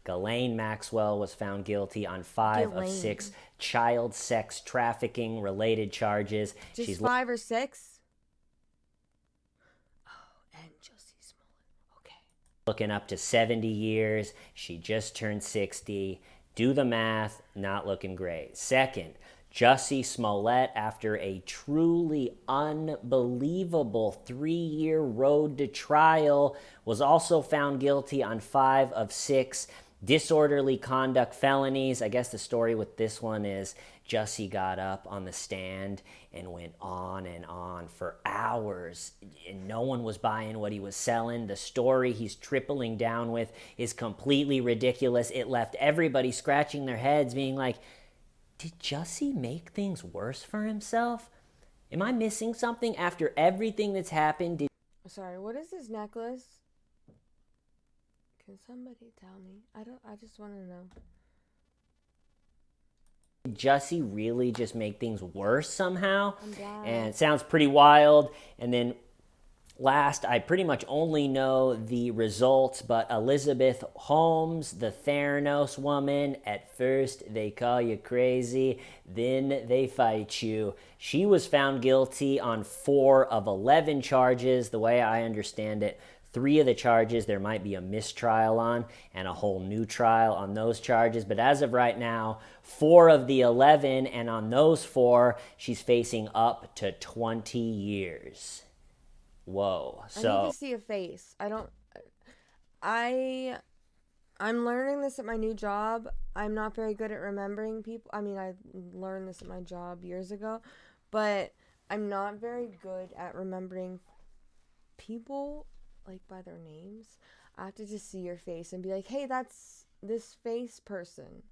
Ghislaine Maxwell was found guilty on 5 of 6 child sex trafficking related charges.
She's 5 or 6? Oh, and Jussie Smollett. Okay.
Looking up to 70 years. She just turned 60. Do the math, not looking great. Second, Jussie Smollett, after a truly unbelievable 3-year road to trial, was also found guilty on 5 of 6 disorderly conduct felonies. I guess the story with this one is Jussie got up on the stand and went on and on for hours, and no one was buying what he was selling. The story he's tripling down with is completely ridiculous. It left everybody scratching their heads, being like, did Jussie make things worse for himself? Am I missing something after everything that's happened?
Sorry, what is this necklace? Can somebody tell me? I just want to know.
Did Jussie really just make things worse somehow?
I'm glad.
And it sounds pretty wild. And then last, I pretty much only know the results, but Elizabeth Holmes, the Theranos woman, at first they call you crazy, then they fight you. She was found guilty on 4 of 11 charges. The way I understand it, 3 of the charges there might be a mistrial on and a whole new trial on those charges. But as of right now, 4 of the 11, and on those 4, she's facing up to 20 years. Whoa.
I need to see a face. I'm learning this at my new job. I'm not very good at remembering people. I mean, I learned this at my job years ago, but I'm not very good at remembering people like by their names. I have to just see your face and be like, hey, that's this face person.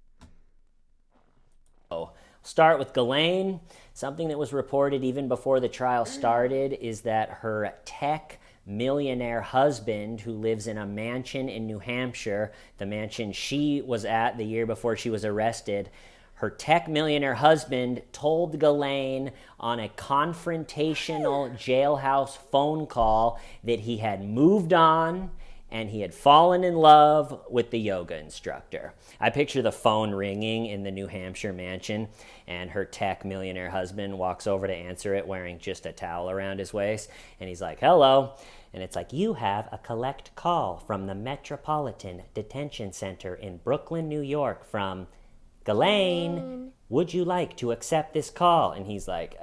Start with Ghislaine. Something that was reported even before the trial started is that her tech millionaire husband, who lives in a mansion in New Hampshire, the mansion she was at the year before she was arrested, her tech millionaire husband told Ghislaine on a confrontational jailhouse phone call that he had moved on and he had fallen in love with the yoga instructor. I picture the phone ringing in the New Hampshire mansion, and her tech millionaire husband walks over to answer it wearing just a towel around his waist, and he's like, hello. And it's like, you have a collect call from the Metropolitan Detention Center in Brooklyn, New York from Ghislaine. Would you like to accept this call? And he's like,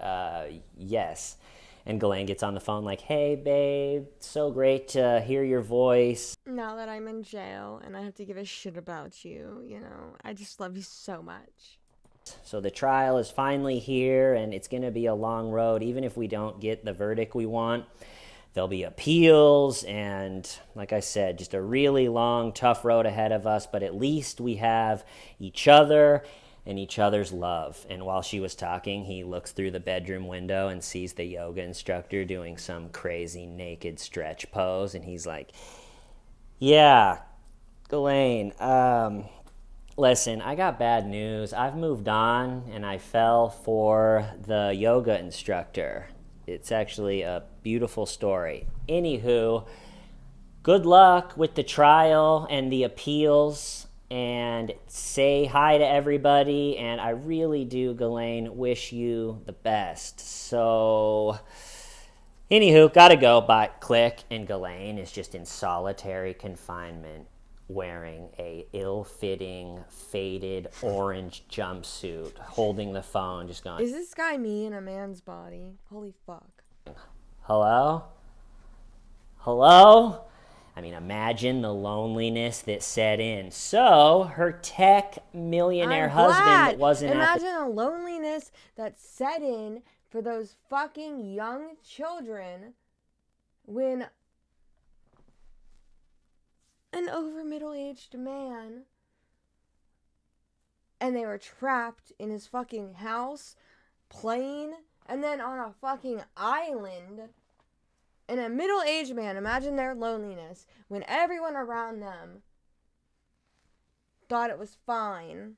yes. And Ghislaine gets on the phone like, hey, babe, so great to hear your voice.
Now that I'm in jail and I have to give a shit about you, you know, I just love you so much.
So the trial is finally here, and it's going to be a long road. Even if we don't get the verdict we want, there'll be appeals, and like I said, just a really long, tough road ahead of us, but at least we have each other and each other's love. And while she was talking, he looks through the bedroom window and sees the yoga instructor doing some crazy naked stretch pose, and he's like, yeah, Ghislaine, listen, I got bad news. I've moved on, and I fell for the yoga instructor. It's actually a beautiful story. Anywho, good luck with the trial and the appeals, and say hi to everybody, and I really do, Ghislaine, wish you the best. So, anywho, gotta go, but click, and Ghislaine is just in solitary confinement wearing a ill-fitting, faded orange jumpsuit, holding the phone, just going,
is this guy me in a man's body? Holy fuck.
hello? Hello? I mean, imagine the loneliness that set in. So, her tech millionaire husband that wasn't
Imagine the loneliness that set in for those fucking young children when an over middle-aged man, and they were trapped in his fucking house, plane, and then on a fucking island. And a middle-aged man, imagine their loneliness when everyone around them thought it was fine,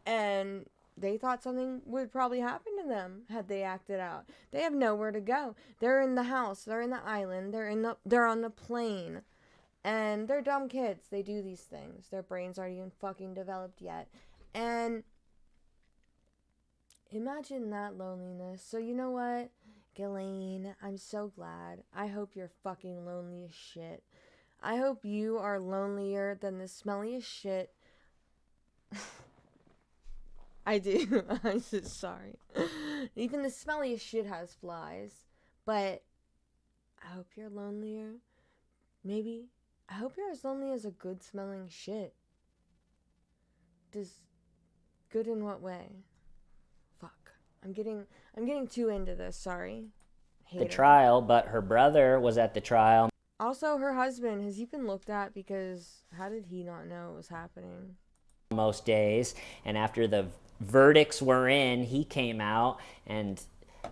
and they thought something would probably happen to them had they acted out. They have nowhere to go. They're in the house, they're in the island, they're on the plane, and they're dumb kids. They do these things. Their brains aren't even fucking developed yet. And imagine that loneliness. So you know what? Ghislaine, I'm so glad. I hope you're fucking lonely as shit. I hope you are lonelier than the smelliest shit. I do. I'm so sorry. Even the smelliest shit has flies. But I hope you're lonelier. Maybe. I hope you're as lonely as a good smelling shit. Good in what way? Fuck. I'm getting too into this, sorry.
The trial, but her brother was at the trial.
Also, her husband, has he been looked at? Because how did he not know it was happening?
Most days, and after the verdicts were in, he came out, and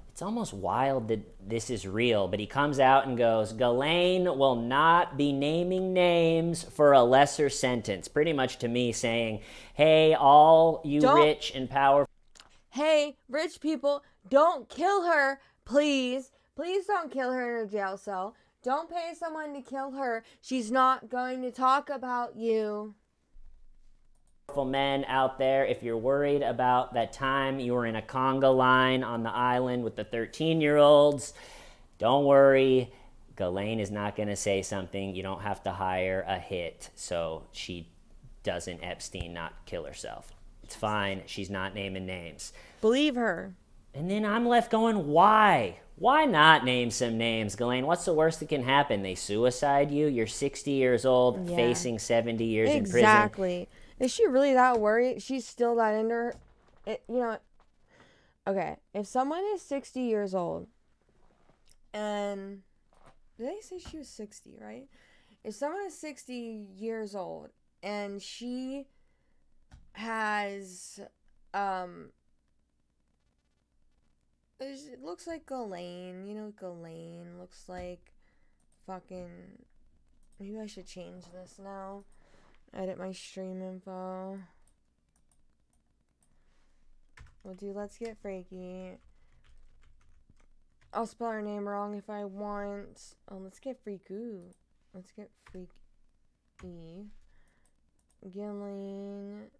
it's almost wild that this is real, but he comes out and goes, Ghislaine will not be naming names for a lesser sentence. Pretty much to me saying, hey, all you rich and powerful.
Hey, rich people, don't kill her, please. Please don't kill her in her jail cell. Don't pay someone to kill her. She's not going to talk about you.
Men out there, if you're worried about that time you were in a conga line on the island with the 13-year-olds, don't worry. Ghislaine is not going to say something. You don't have to hire a hit so she doesn't Epstein not kill herself. It's fine. She's not naming names.
Believe her.
And then I'm left going, why? Why not name some names, Ghislaine? What's the worst that can happen? They suicide you? You're 60 years old, facing 70 years in prison.
Exactly. Is she really that worried? She's still that into her. You know, okay, if someone is 60 years old, and did they say she was 60, right? If someone is 60 years old, and she has, it looks like Ghislaine, you know, Ghislaine looks like fucking, maybe I should change this now. Edit my stream info. We'll do Let's Get Freaky. I'll spell her name wrong if I want. Oh, let's get freaky. Let's get freaky. Ghislaine.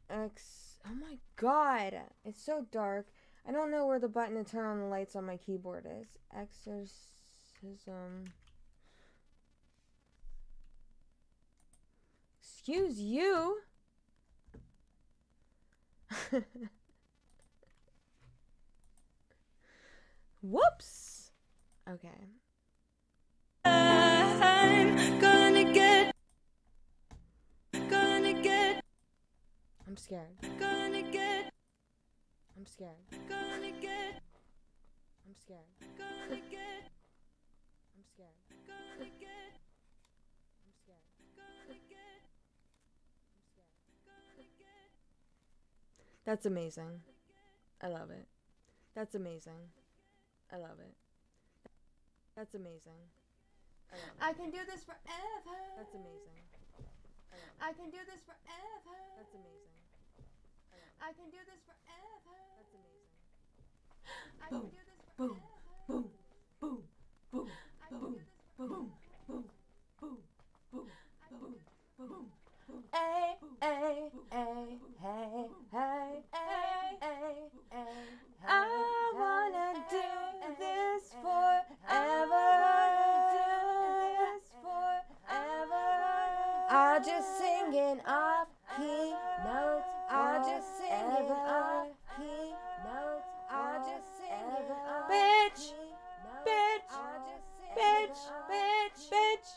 X. Oh my god. It's so dark. I don't know where the button to turn on the lights on my keyboard is. Exorcism. Excuse you. Whoops. Okay. I'm scared. I'm scared. I'm scared. That's amazing. I love it. That's amazing. I love it. That's amazing. I can do this forever. That's amazing. I can do this forever. That's amazing. I can do this forever. That's amazing. I can do this forever. Boom, boom, boom, boom, boom, boom, boom, boom, boom, boom, boom. Ay, ay, ay, hey, hey, ay, ay, ay. I wanna do this forever. I just singing off key notes. I just singing off key notes. I just singing off. Bitch, bitch, bitch, bitch, bitch, bitch,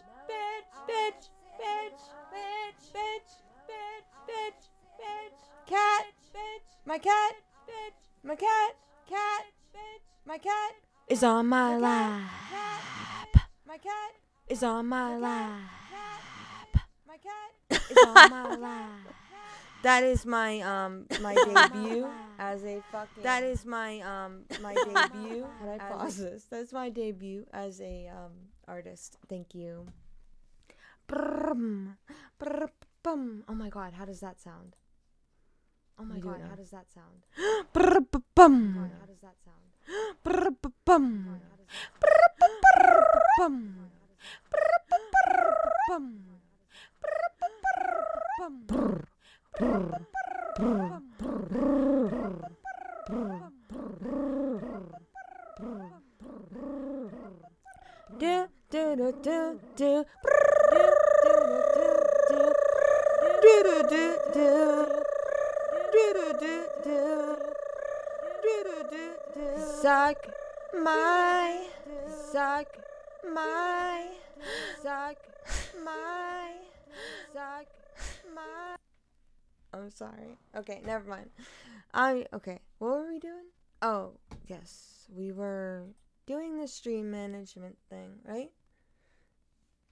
bitch, bitch, bitch, bitch, bitch, bitch, bitch. Cat, my cat, my cat, my cat is on my lap. My cat is on my lap. My cat is on my lap. That is my my debut as a fucking. That is my my debut. How do I pause this? That's my debut as a artist. Thank you. Oh my god, how does that sound? Oh my god, how does that sound? How does that do do do do do suck my Suck my... I'm sorry. Okay, never mind. Okay, what were we doing? Oh, yes. We were doing the stream management thing, right?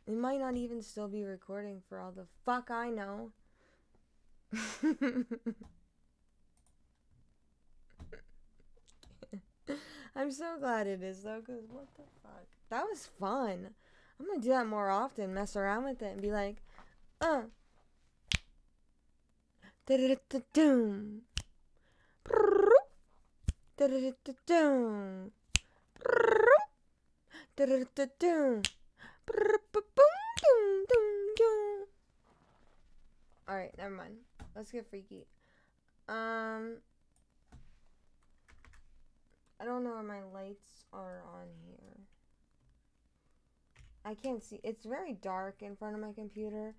We might not even still be recording for all the fuck I know. I'm so glad it is, though, because what the fuck? That was fun. I'm gonna do that more often, mess around with it, and be like, da-da-da-da-doom. Da-da-da-da-doom. Da-da-da-da-doom. Alright, never mind. Let's get freaky. I don't know where my lights are on here. I can't see. It's very dark in front of my computer.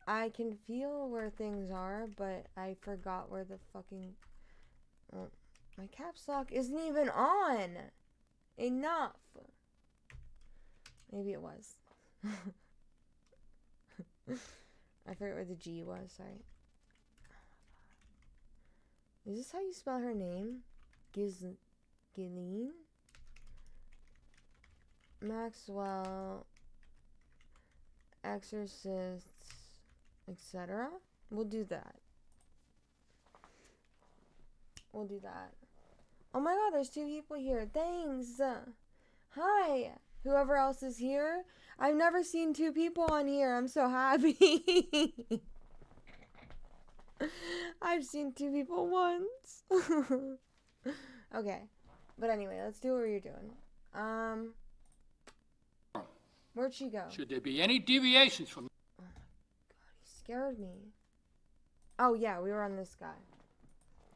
I can feel where things are, but I forgot where the fucking... Oh, my caps lock isn't even on. Enough. Maybe it was. I forget where the G was, sorry. Is this how you spell her name? Ghislaine Maxwell, exorcists, etc. We'll do that. We'll do that. Oh my god, there's 2 people here. Thanks. Hi. Whoever else is here. I've never seen 2 people on here. I'm so happy. I've seen 2 people once. Okay. But anyway, let's do what you're doing. Where'd she go?
Should there be any deviations from...
Oh my god, he scared me. Oh yeah, we were on this guy.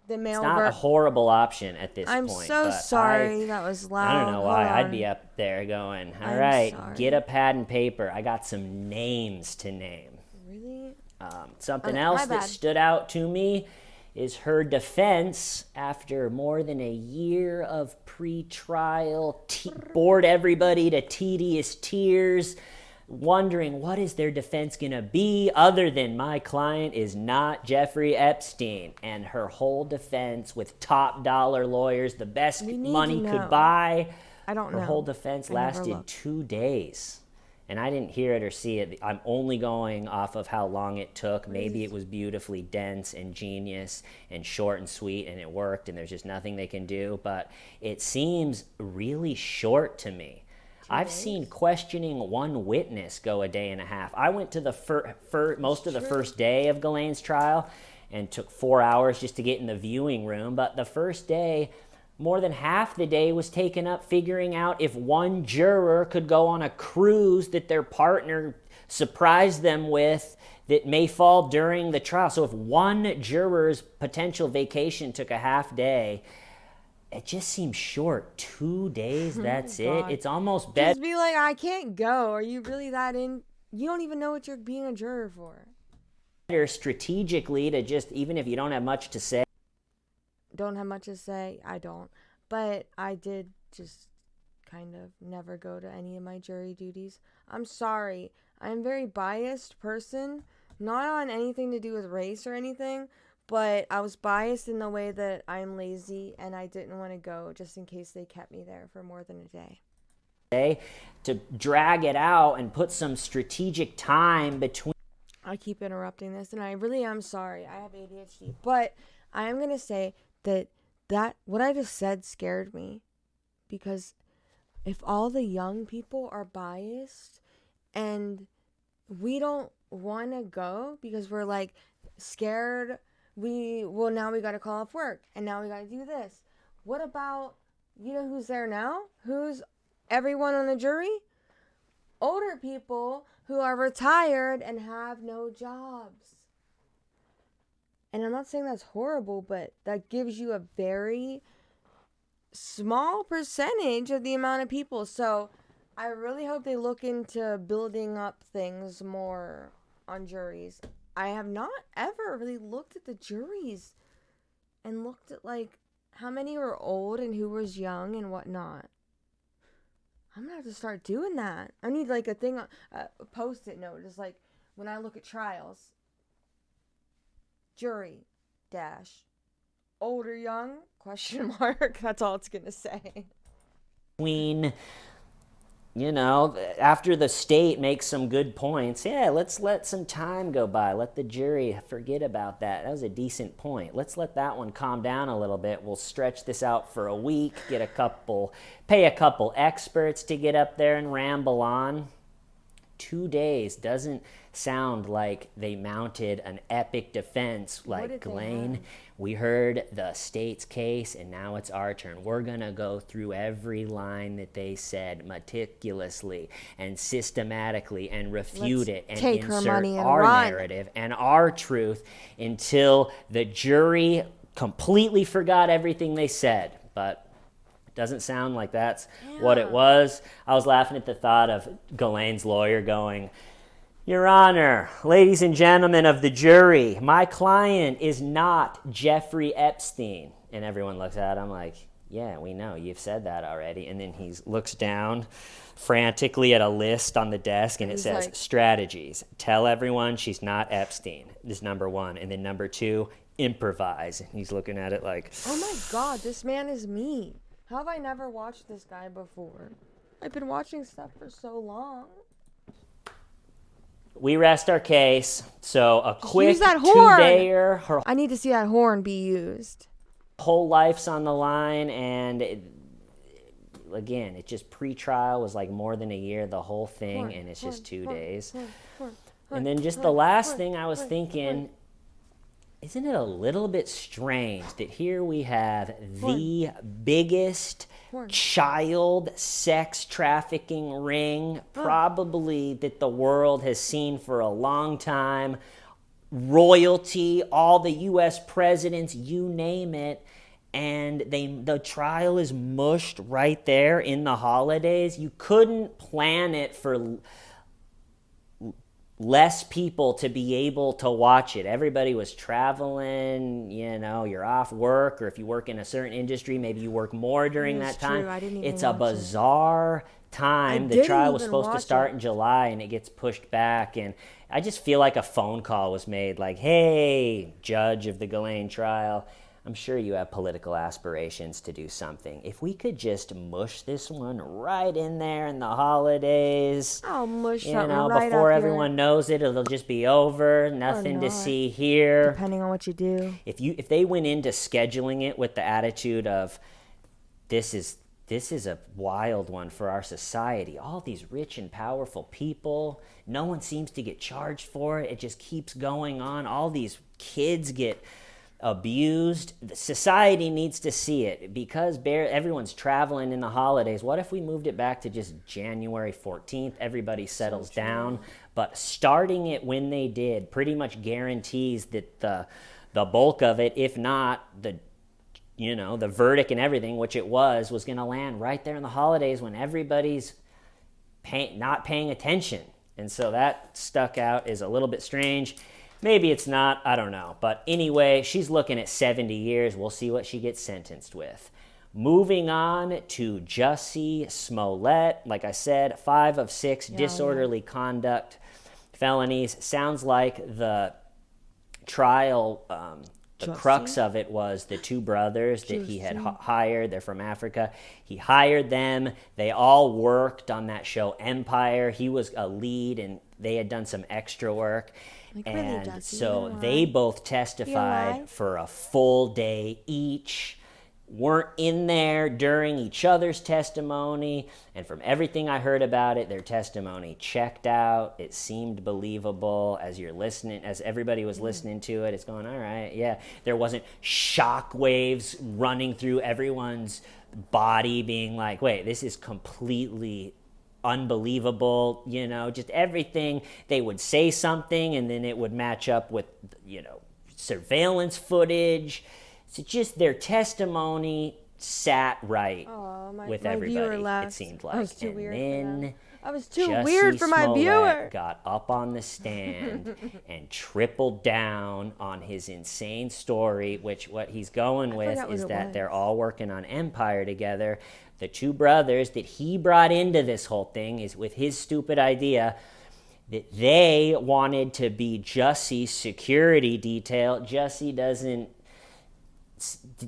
The male.
It's not a horrible option at this
I'm
point.
so sorry that was loud.
I don't know why. I'd be up there going, all right, get a pad and paper. I got some names to name.
Really?
Something else that stood out to me is her defense after more than a year of pre-trial, bored everybody to tedious tears, wondering what is their defense going to be other than my client is not Jeffrey Epstein. And her whole defense with top dollar lawyers, the best money could buy.
I don't know.
Her whole defense lasted 2 days. And I didn't hear it or see it. I'm only going off of how long it took. Maybe it was beautifully dense and genius and short and sweet and it worked and there's just nothing they can do. But it seems really short to me. I've seen questioning one witness go a day and a half. I went to the most of the first day of Ghislaine's trial and took 4 hours just to get in the viewing room. But the first day, more than half the day was taken up figuring out if one juror could go on a cruise that their partner surprised them with that may fall during the trial. So if one juror's potential vacation took a half day, it just seems short. 2 days, that's it. It's almost better.
Just be like, I can't go. Are you really that in? You don't even know what you're being a juror for.
Strategically to just, even if you don't have much to say.
Don't have much to say. I don't. But I did just kind of never go to any of my jury duties. I'm sorry. I'm a very biased person. Not on anything to do with race or anything. But I was biased in the way that I'm lazy and I didn't want to go just in case they kept me there for more than a day.
To drag it out and put some strategic time between.
I keep interrupting this and I really am sorry. I have ADHD. But I am going to say that what I just said scared me. Because if all the young people are biased and we don't want to go because we're like scared... now we got to call off work and now we got to do this. What about, you know who's there now? Who's everyone on the jury? Older people who are retired and have no jobs. And I'm not saying that's horrible, but that gives you a very small percentage of the amount of people. So I really hope they look into building up things more on juries. I have not ever really looked at the juries and looked at like how many were old and who was young and whatnot. I'm gonna have to start doing that. I need like a thing, a post-it note, just like when I look at trials, jury, dash, old or young, question mark, that's all it's going to say.
Queen, you know, after the state makes some good points, yeah, let's let some time go by. Let the jury forget about that. That was a decent point. Let's let that one calm down a little bit. We'll stretch this out for a week, pay a couple experts to get up there and ramble on. 2 days doesn't sound like they mounted an epic defense like Ghislaine. We heard the state's case, and now it's our turn. We're going to go through every line that they said meticulously and systematically and refute it and insert our narrative and our truth until the jury completely forgot everything they said. But doesn't sound like that's what it was. I was laughing at the thought of Ghislaine's lawyer going, Your Honor, ladies and gentlemen of the jury, my client is not Jeffrey Epstein. And everyone looks at him like, yeah, we know, you've said that already. And then he looks down frantically at a list on the desk, and it says, like, strategies. Tell everyone she's not Epstein. This is number 1. And then number 2, improvise. And he's looking at it like,
oh my God, this man is me. How have I never watched this guy before? I've been watching stuff for so long.
We rest our case. So a quick
use that horn.
2-dayer. Her
I need to see that horn be used.
whole life's on the line, and again, it just pre-trial was like more than a year, the whole thing, and it's just 2 days. And then just the last thing I was thinking, isn't it a little bit strange that here we have the biggest child sex trafficking ring probably that the world has seen for a long time, royalty, all the U.S. presidents, you name it, and the trial is mushed right there in the holidays. You couldn't plan it for less people to be able to watch it. Everybody was traveling, you know, you're off work, or if you work in a certain industry, maybe you work more during that time.
True. I didn't even
It's a bizarre time. The trial was supposed to start in July, and it gets pushed back, and I just feel like a phone call was made like, hey, judge of the Ghislaine trial, I'm sure you have political aspirations to do something. If we could just mush this one right in there in the holidays,
I'll mush
you
something
know,
right
before
up
everyone knows it, it'll just be over. Nothing to see here.
Depending on what you do.
If they went into scheduling it with the attitude of this is a wild one for our society. All these rich and powerful people, no one seems to get charged for it. It just keeps going on. All these kids get abused. The society needs to see it because everyone's traveling in the holidays. What if we moved it back to just January 14th? Everybody settles down. But starting it when they did pretty much guarantees that the bulk of it, if not the verdict and everything, which it was going to land right there in the holidays when everybody's not paying attention. And so that stuck out as a little bit strange. Maybe it's not, I don't know. But anyway, she's looking at 70 years. We'll see what she gets sentenced with. Moving on to Jussie Smollett. Like I said, 5 of 6 disorderly conduct felonies. Sounds like the trial, the crux of it was the 2 brothers that he had hired. They're from Africa. He hired them. They all worked on that show Empire. He was a lead, and they had done some extra work. And so they both testified for a full day each, weren't in there during each other's testimony, and from everything I heard about it, their testimony checked out. It seemed believable as you're listening, as everybody was listening to it. It's going, all right, yeah. There wasn't shock waves running through everyone's body being like, wait, this is completely unbelievable, just everything. They would say something and then it would match up with, surveillance footage. So just their testimony sat right with everybody, it seemed like.
I was too weird for them. I was too
Jussie
weird for my
Smollett
viewer.
Got up on the stand and tripled down on his insane story, which what he's going with is that they're all working on Empire together. The 2 brothers that he brought into this whole thing is with his stupid idea. that they wanted to be Jussie's security detail. Jussie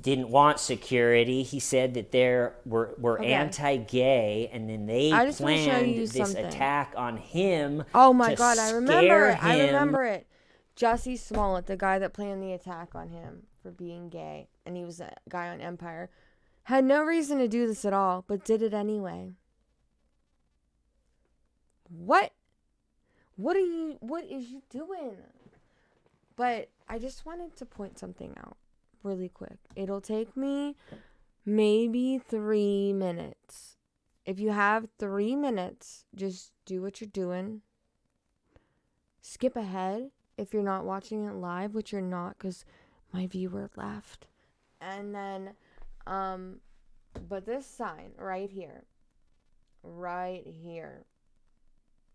didn't want security. He said that they were anti-gay, and then they planned this attack on him.
Oh my God, I remember it. I remember it. Jussie Smollett, the guy that planned the attack on him for being gay, and he was a guy on Empire, had no reason to do this at all, but did it anyway. What is you doing? But I just wanted to point something out really quick. It'll take me maybe 3 minutes. If you have 3 minutes, just do what you're doing. Skip ahead if you're not watching it live, which you're not because my viewer left. And then, but this sign right here,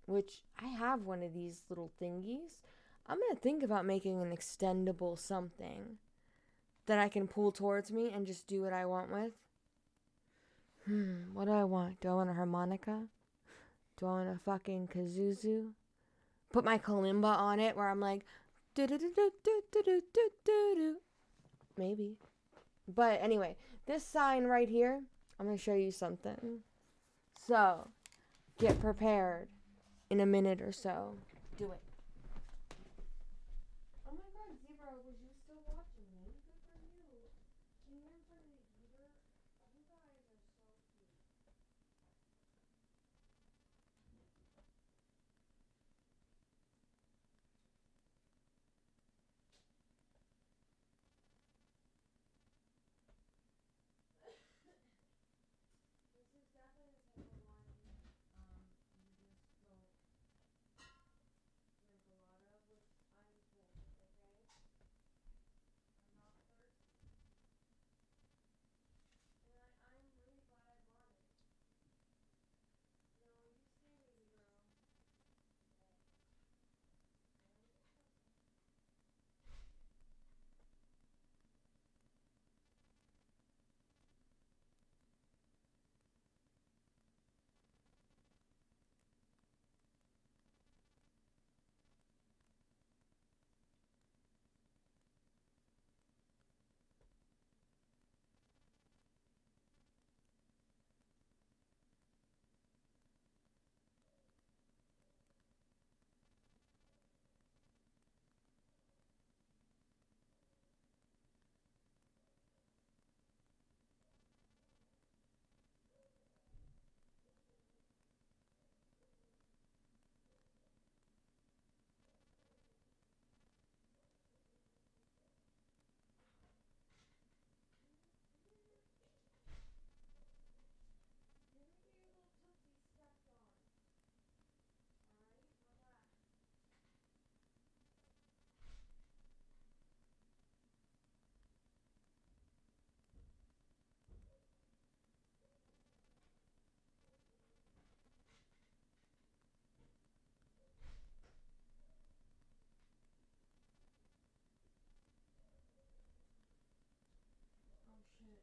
which I have one of these little thingies. I'm going to think about making an extendable something that I can pull towards me and just do what I want with. What do I want? Do I want a harmonica? Do I want a fucking kazoo? Put my kalimba on it where I'm like, do-do-do-do-do-do-do-do-do. Maybe. But anyway, this sign right here, I'm going to show you something. So, get prepared. In a minute or so. Do it. Oh my God, Zebra, was you still watching me? Good for you. Can you in front of the heater? You guys are so cute. This is definitely the type of wine you just don't drink a lot of, which I'm cool with, okay? I'm not thirsty. And I'm really glad I bought it. No, you stay with me,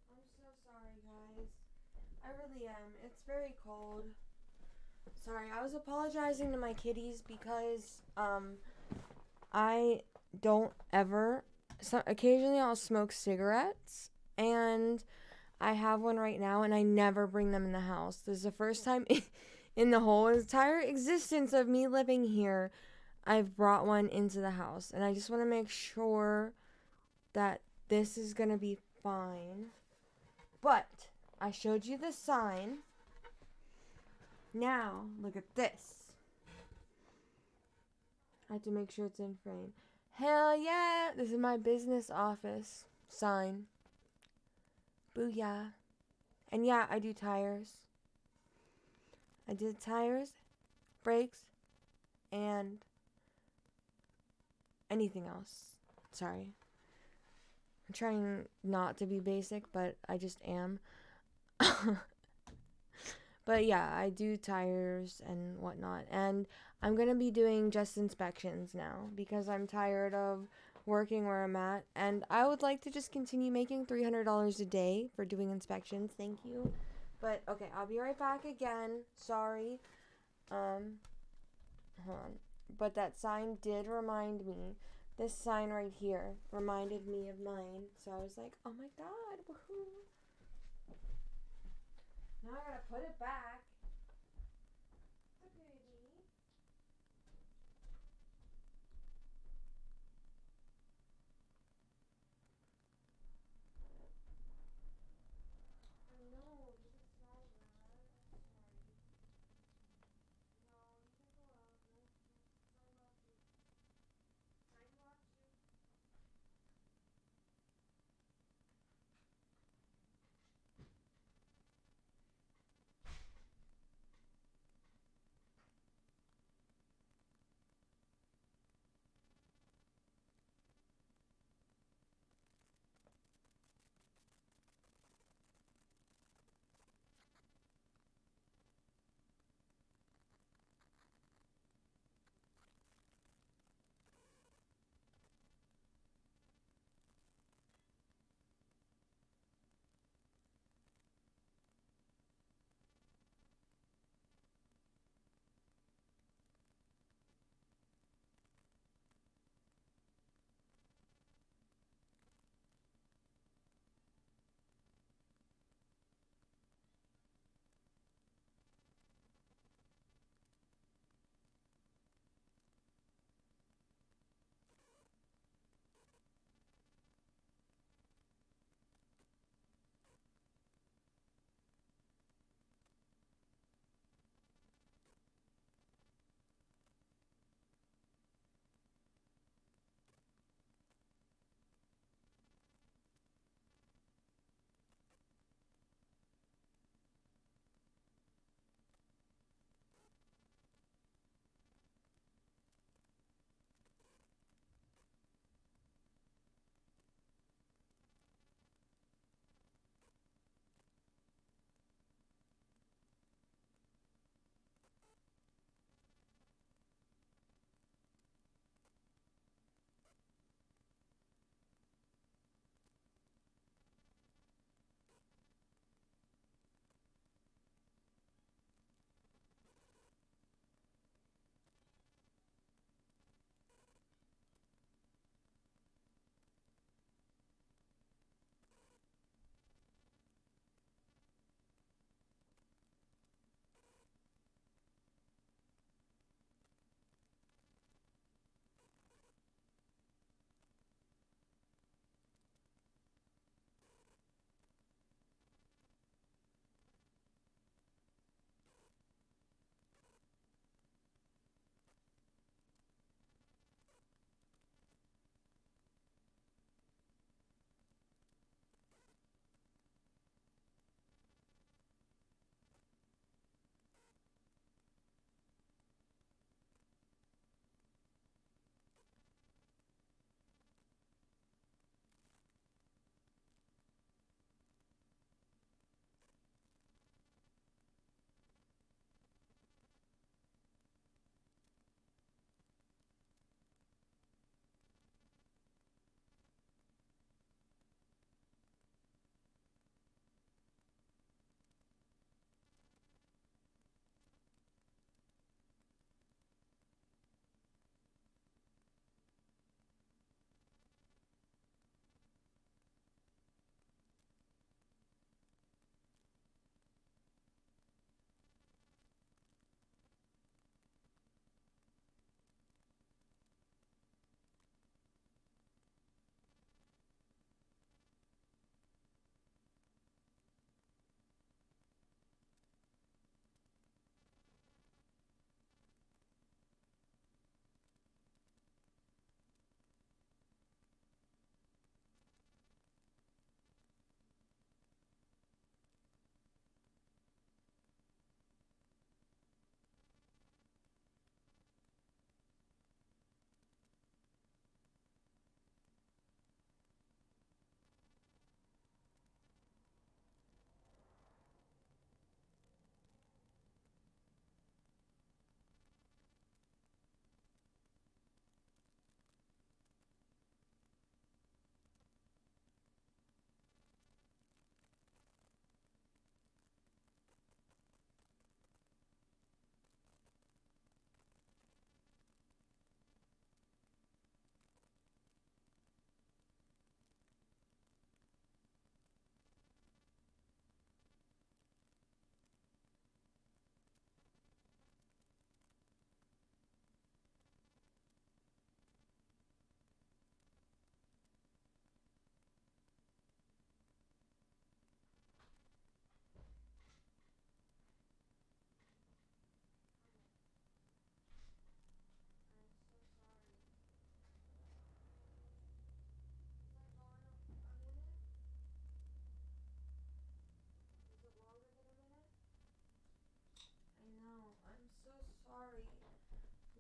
girl. I'm so sorry, guys. I really am. It's very cold. Sorry, I was apologizing to my kitties because I don't ever. So occasionally I'll smoke cigarettes, and I have one right now, and I never bring them in the house. This is the first time in the whole entire existence of me living here I've brought one into the house, and I just want to make sure that this is gonna be fine. But I showed you the sign. Now look at this. I have to make sure it's in frame. Hell yeah! This is my business office sign. Booyah. And yeah, I do tires. I did tires, brakes, and anything else. Sorry. I'm trying not to be basic, but I just am. But yeah, I do tires and whatnot. And I'm going to be doing just inspections now because I'm tired of working where I'm at. And I would like to just continue making $300 a day for doing inspections. Thank you. But okay, I'll be right back again. Sorry. Hold on. But that sign did remind me. This sign right here reminded me of mine. So I was like, oh my god, woohoo. Now I gotta put it back. It's okay, baby. I know, this is sad, man. I'm sorry. No, you can go out. No, I love you. I love you.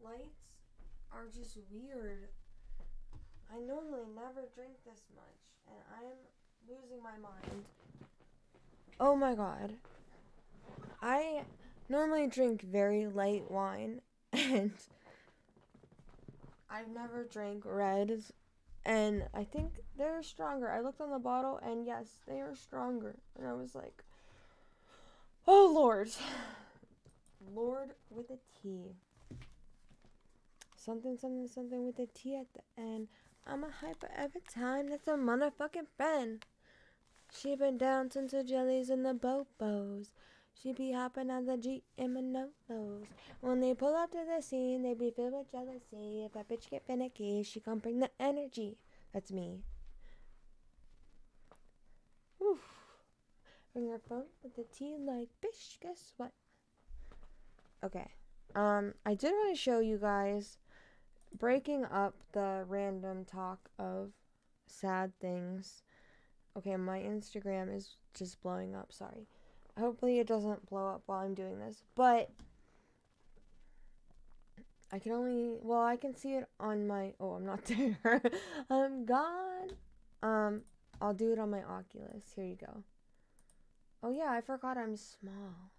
lights are just weird. I normally never drink this much, and I'm losing my mind. Oh my god. I normally drink very light wine, and I've never drank reds, and I think they're stronger. I looked on the bottle, and yes, they are stronger. And I was like, oh Lord. Lord with a T. Something, something, something with a T at the end. I'm a hyper every time. That's a motherfucking friend. She been down since the jellies and the bobos. She be hopping on the G and Manolos. When they pull up to the scene, they be filled with jealousy. If a bitch get finicky, she gon' bring the energy. That's me. Oof. Bring her phone with the T like, bitch, guess what? Okay. I did want to show you guys breaking up the random talk of sad things. Okay, my Instagram is just blowing up, sorry. Hopefully it doesn't blow up while I'm doing this, but I can see it on my, oh, I'm not there. I'm gone. I'll do it on my Oculus. Here you go. Oh yeah, I forgot I'm small.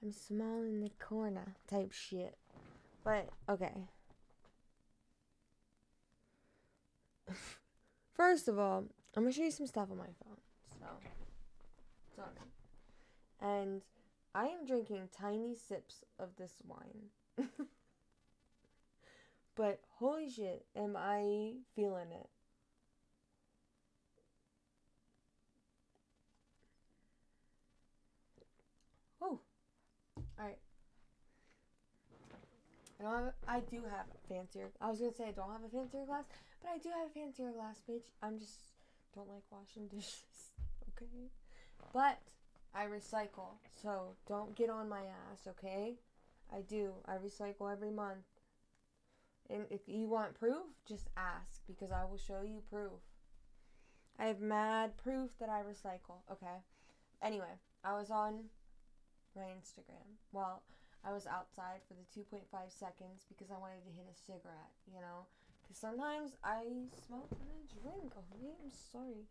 I'm small in the corner type shit. But, okay. First of all, I'm going to show you some stuff on my phone. So, sorry. And I am drinking tiny sips of this wine. But, holy shit, am I feeling it. Oh. Alright. I do have a fancier. I was gonna say I don't have a fancier glass, but I do have a fancier glass, bitch. I'm just don't like washing dishes. Okay? But I recycle, so don't get on my ass, okay? I do. I recycle every month. And if you want proof, just ask, because I will show you proof. I have mad proof that I recycle. Okay? Anyway, I was on my Instagram. Well, I was outside for the 2.5 seconds because I wanted to hit a cigarette, you know? Because sometimes I smoke and I drink. Oh, man, I'm sorry.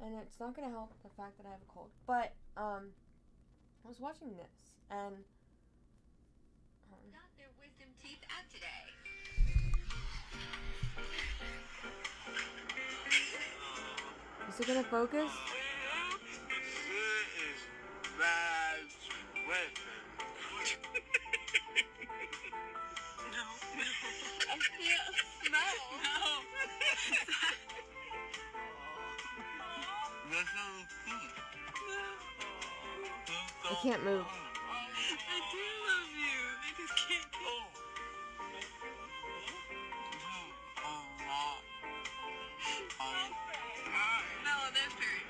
And it's not going to help the fact that I have a cold. But, I was watching this, and
Got their wisdom teeth out today.
is it going to focus? I can't move.
I do love you. I just can't. No, that's Perry.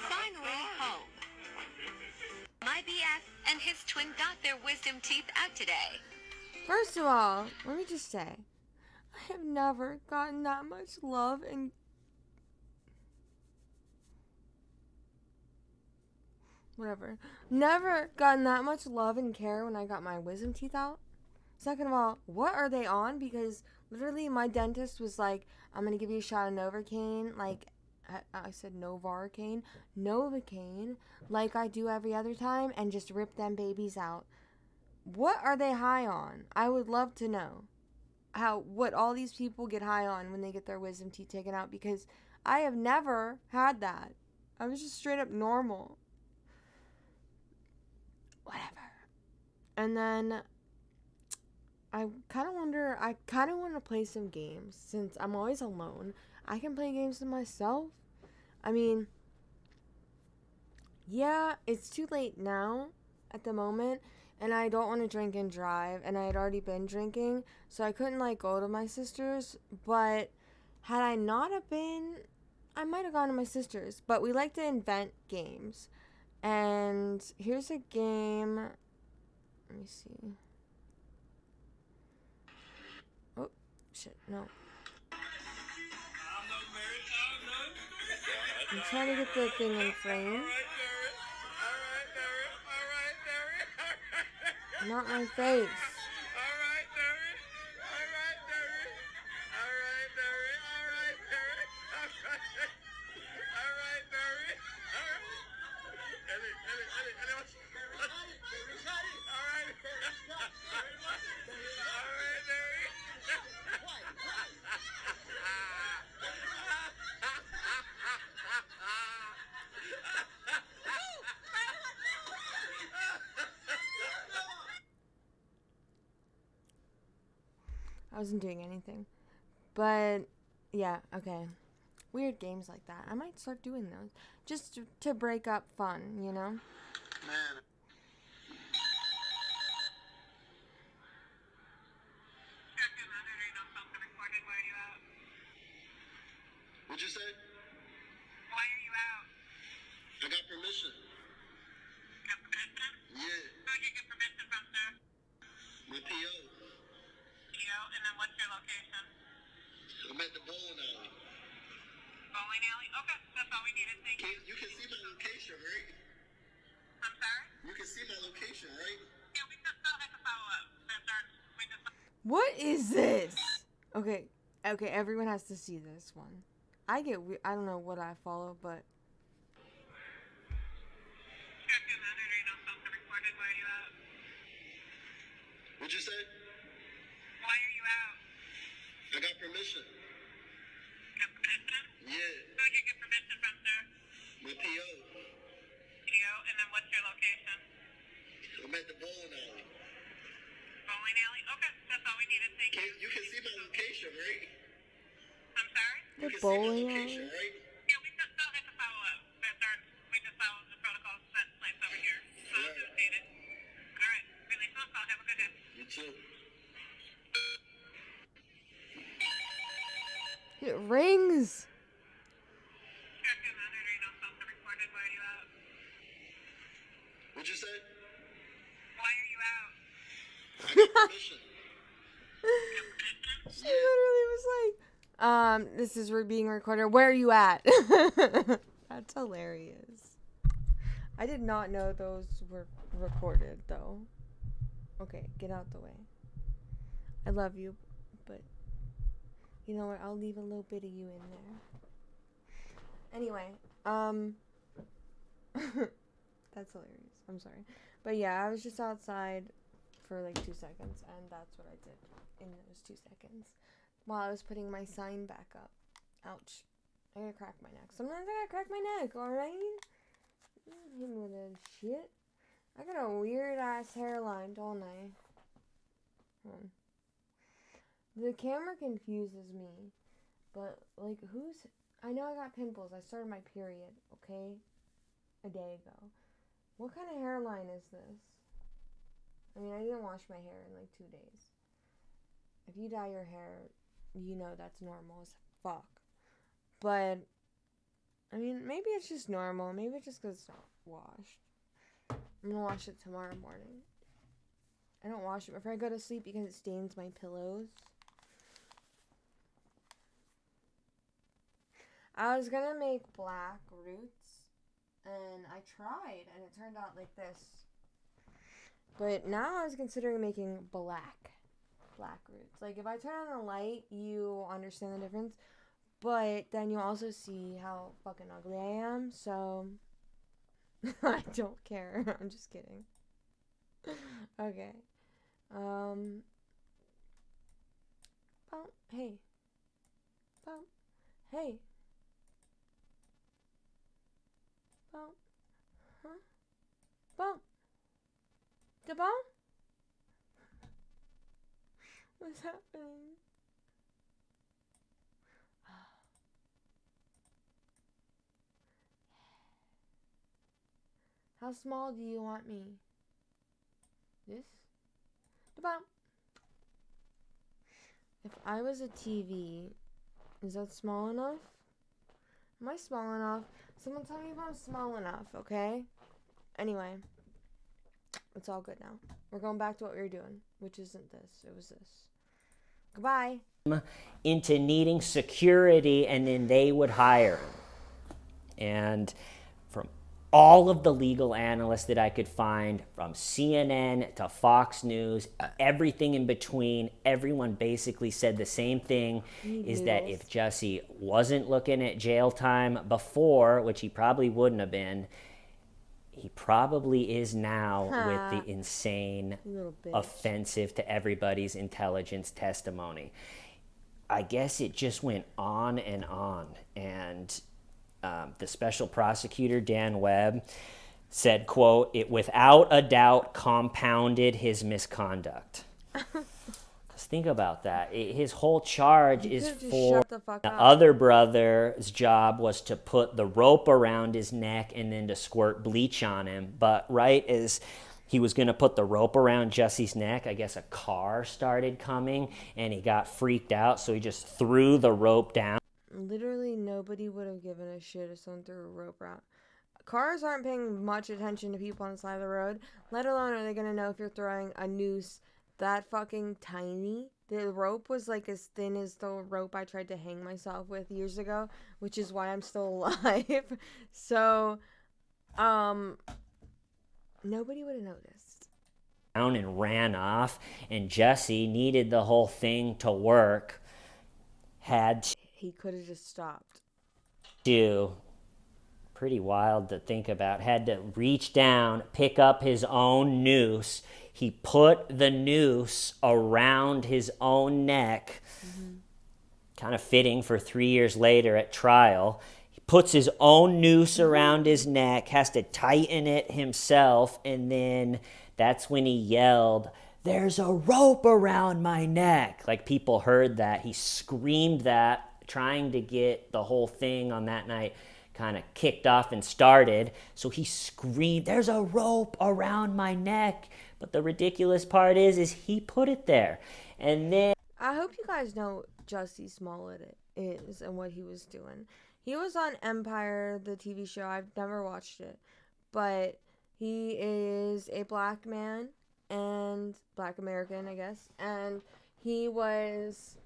Finally home. My BF and his twin got their wisdom teeth out today.
First of all, let me just say, I have never gotten that much love and whatever. Never gotten that much love and care when I got my wisdom teeth out. Second of all, what are they on? Because literally my dentist was like, I'm going to give you a shot of Novocaine. Like, I said Novocaine. Novocaine. Like I do every other time. And just rip them babies out. What are they high on? I would love to know. What all these people get high on when they get their wisdom teeth taken out. Because I have never had that. I was just straight up normal. Whatever. And then I kind of want to play some games since I'm always alone. I can play games with myself. I mean, yeah, it's too late now at the moment, and I don't want to drink and drive, and I had already been drinking, so I couldn't like go to my sister's, but had I not have been, I might have gone to my sister's, but we like to invent games. And here's a game. Let me see. Shit, no. I'm trying to get the thing in frame. Not my face. I wasn't doing anything. But, yeah, okay. Weird games like that. I might start doing those. Just to break up fun, you know?
Man. What'd you say? Why are you out? I got permission. Got permission? Yeah. Who'd you get permission from, sir? My PO. PO? And then what's your location? I'm at the bowling alley. Bowling alley? Okay, that's all we needed. Thank you. You can see my location, right? I'm sorry? You can see my location, right? Yeah, we just still have to follow up.
What is this? Okay, everyone has to see this one. I don't know what I follow, but...
What'd you say? Why are you out? I got permission. Got permission? Yeah. Who'd you get permission from, sir? My PO. PO? And then what's your location? I'm at the bowling alley. Bowling alley? Okay, that's all we needed. Thank you. You can see my location, right? I'm sorry?
The bowling alley?
Right? Yeah, we just still have to follow up. We just follow the protocol set in place over here. So I'll just need it. All right. Really phone call. Have a good day. You too.
It rings.
What'd you say? Why are you out? I got permission.
She literally was like, this is being recorded. Where are you at? That's hilarious. I did not know those were recorded, though. Okay, get out the way. I love you, but you know what? I'll leave a little bit of you in there. Anyway, that's hilarious. I'm sorry. But yeah, I was just outside for like 2 seconds, and that's what I did in those 2 seconds while I was putting my sign back up. Ouch. I gotta crack my neck. Sometimes I gotta crack my neck, alright? Hit me with that shit. I got a weird ass hairline, don't I? The camera confuses me. But, like, I know I got pimples. I started my period, okay? A day ago. What kind of hairline is this? I mean, I didn't wash my hair in, like, 2 days. If you dye your hair, you know that's normal as fuck. But, I mean, maybe it's just normal. Maybe it's just because it's not washed. I'm gonna wash it tomorrow morning. I don't wash it before I go to sleep because it stains my pillows. I was gonna make black roots, and I tried, and it turned out like this. But now I was considering making black roots. Like, if I turn on the light, you understand the difference, but then you also see how fucking ugly I am, so I don't care. I'm just kidding. Okay. Hey. Hey. Huh? Bump. The bump? What's happening? How small do you want me? This? The bump. If I was a TV, is that small enough? Am I small enough? Someone tell me if I'm small enough, okay? Anyway, it's all good now. We're going back to what we were doing, which isn't this. It was this. Goodbye.
into needing security, and then they would hire him. And from all of the legal analysts that I could find, from CNN to Fox News, everything in between, everyone basically said the same thing, is that if Jussie wasn't looking at jail time before, which he probably wouldn't have been, he probably is now with the insane, offensive to everybody's intelligence testimony. I guess it just went on, and the special prosecutor, Dan Webb, said, quote, "It without a doubt compounded his misconduct." Because think about that. His whole charge is for the other brother's job was to put the rope around his neck and then to squirt bleach on him. But right as he was going to put the rope around Jussie's neck, I guess a car started coming and he got freaked out, so he just threw the rope down.
Literally nobody would have given a shit if someone threw a rope around. Cars aren't paying much attention to people on the side of the road, let alone are they going to know if you're throwing a noose that fucking tiny. The rope was like as thin as the rope I tried to hang myself with years ago, which is why I'm still alive. So, nobody would have noticed.
And ran off, and Jussie needed the whole thing to work.
He could have just stopped.
Pretty wild to think about. Had to reach down, pick up his own noose. He put the noose around his own neck. Kind of fitting for 3 years later at trial. He puts his own noose around his neck, has to tighten it himself, and then that's when he yelled, "There's a rope around my neck." Like people heard that. He screamed that, trying to get the whole thing on that night kind of kicked off and started. So he screamed, "There's a rope around my neck." But the ridiculous part is he put it there. And then
I hope you guys know Jussie Smollett is and what he was doing. He was on Empire, the TV show. I've never watched it. But he is a black man and black American, I guess. And he was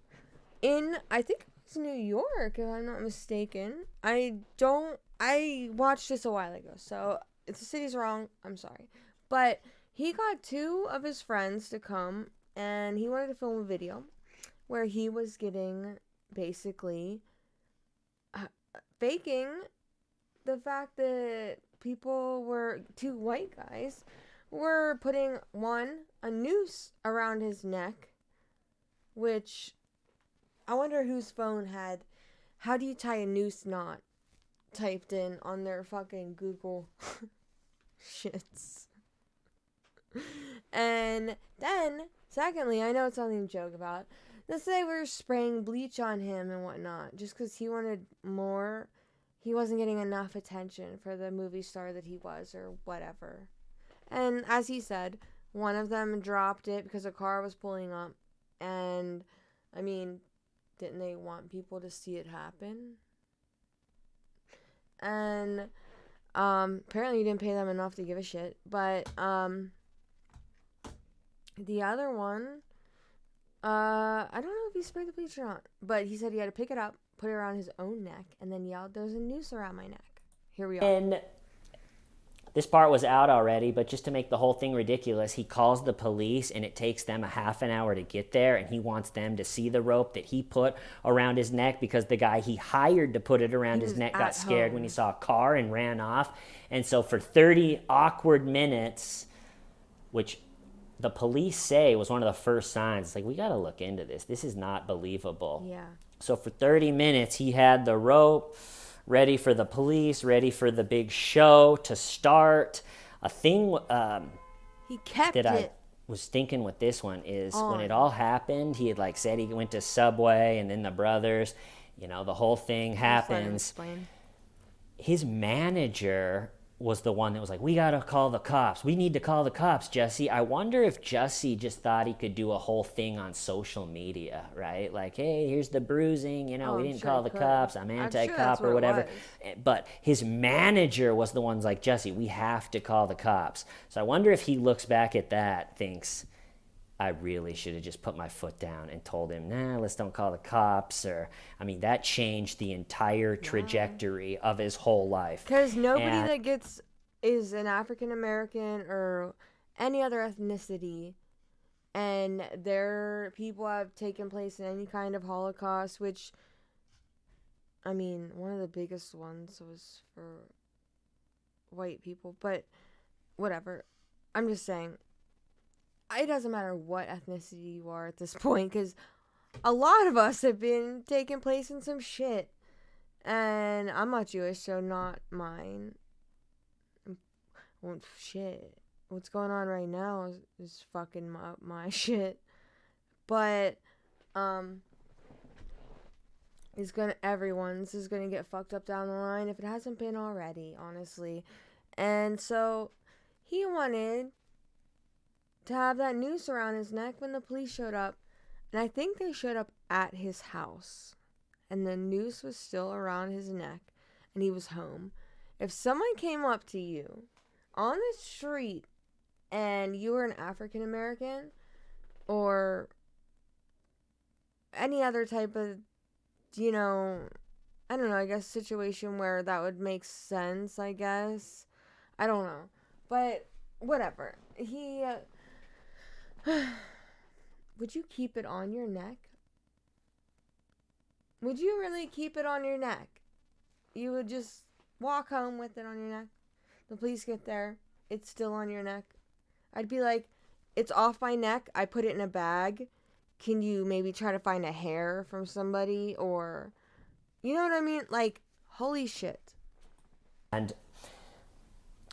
in, I think it was New York, if I'm not mistaken. I watched this a while ago, so if the city's wrong, I'm sorry. But he got 2 of his friends to come, and he wanted to film a video where he was getting, basically, faking the fact that 2 white guys were putting, a noose around his neck, which I wonder whose phone had, "How do you tie a noose knot?" typed in on their fucking Google shits. And then, secondly, I know it's something to joke about. Let's say we were spraying bleach on him and whatnot, just because he wanted more. He wasn't getting enough attention for the movie star that he was, or whatever. And as he said, one of them dropped it because a car was pulling up. And, I mean, didn't they want people to see it happen? And, apparently you didn't pay them enough to give a shit. But, the other one, I don't know if he sprayed the bleach or not, but he said he had to pick it up, put it around his own neck, and then yelled, "There's a noose around my neck." Here we are.
And this part was out already, but just to make the whole thing ridiculous, he calls the police, and it takes them a half an hour to get there, and he wants them to see the rope that he put around his neck because the guy he hired to put it around his neck got scared when he saw a car and ran off. And so for 30 awkward minutes, which the police say was one of the first signs, it's like, we got to look into this. This is not believable.
Yeah.
So for 30 minutes, he had the rope ready for the police, ready for the big show to start. A thing
he kept
that
it.
I was thinking with this one is when it all happened, he had like said he went to Subway and then the brothers, the whole thing happens. His manager was the one that was like, "We gotta call the cops. We need to call the cops, Jussie." I wonder if Jussie just thought he could do a whole thing on social media, right? Like, "Hey, here's the bruising, we didn't call the cops. I'm anti-cop," or whatever. But his manager was the one's like, "Jussie, we have to call the cops." So I wonder if he looks back at that, thinks, I really should have just put my foot down and told him, nah, let's don't call the cops. Or, I mean, that changed the entire trajectory of his whole life.
Because nobody that gets is an African American or any other ethnicity, and their people have taken place in any kind of Holocaust, which, I mean, one of the biggest ones was for white people, but whatever. I'm just saying, it doesn't matter what ethnicity you are at this point, because a lot of us have been taking place in some shit. And I'm not Jewish, so not mine. Well, shit. What's going on right now is fucking my shit. But, everyone's is gonna get fucked up down the line if it hasn't been already, honestly. And so, he wanted to have that noose around his neck when the police showed up. And I think they showed up at his house. And the noose was still around his neck. And he was home. If someone came up to you on the street and you were an African American or any other type of, I don't know, I guess situation where that would make sense, I guess. I don't know. But whatever. He... Would you keep it on your neck? Would you really keep it on your neck? You would just walk home with it on your neck. The police get there. It's still on your neck. I'd be like, it's off my neck. I put it in a bag. Can you maybe try to find a hair from somebody? Or, you know what I mean? Like, holy shit.
And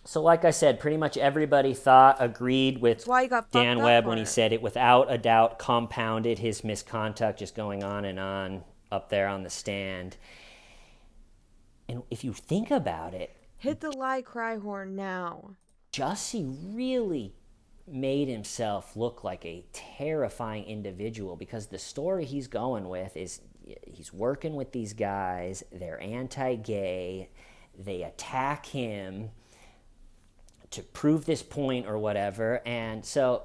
so like I said, pretty much everybody agreed with Dan Webb when he said it without a doubt compounded his misconduct, just going on and on up there on the stand. And if you think about it...
Hit the lie cry horn now.
Jussie really made himself look like a terrifying individual, because the story he's going with is he's working with these guys, they're anti-gay, they attack him to prove this point or whatever. And so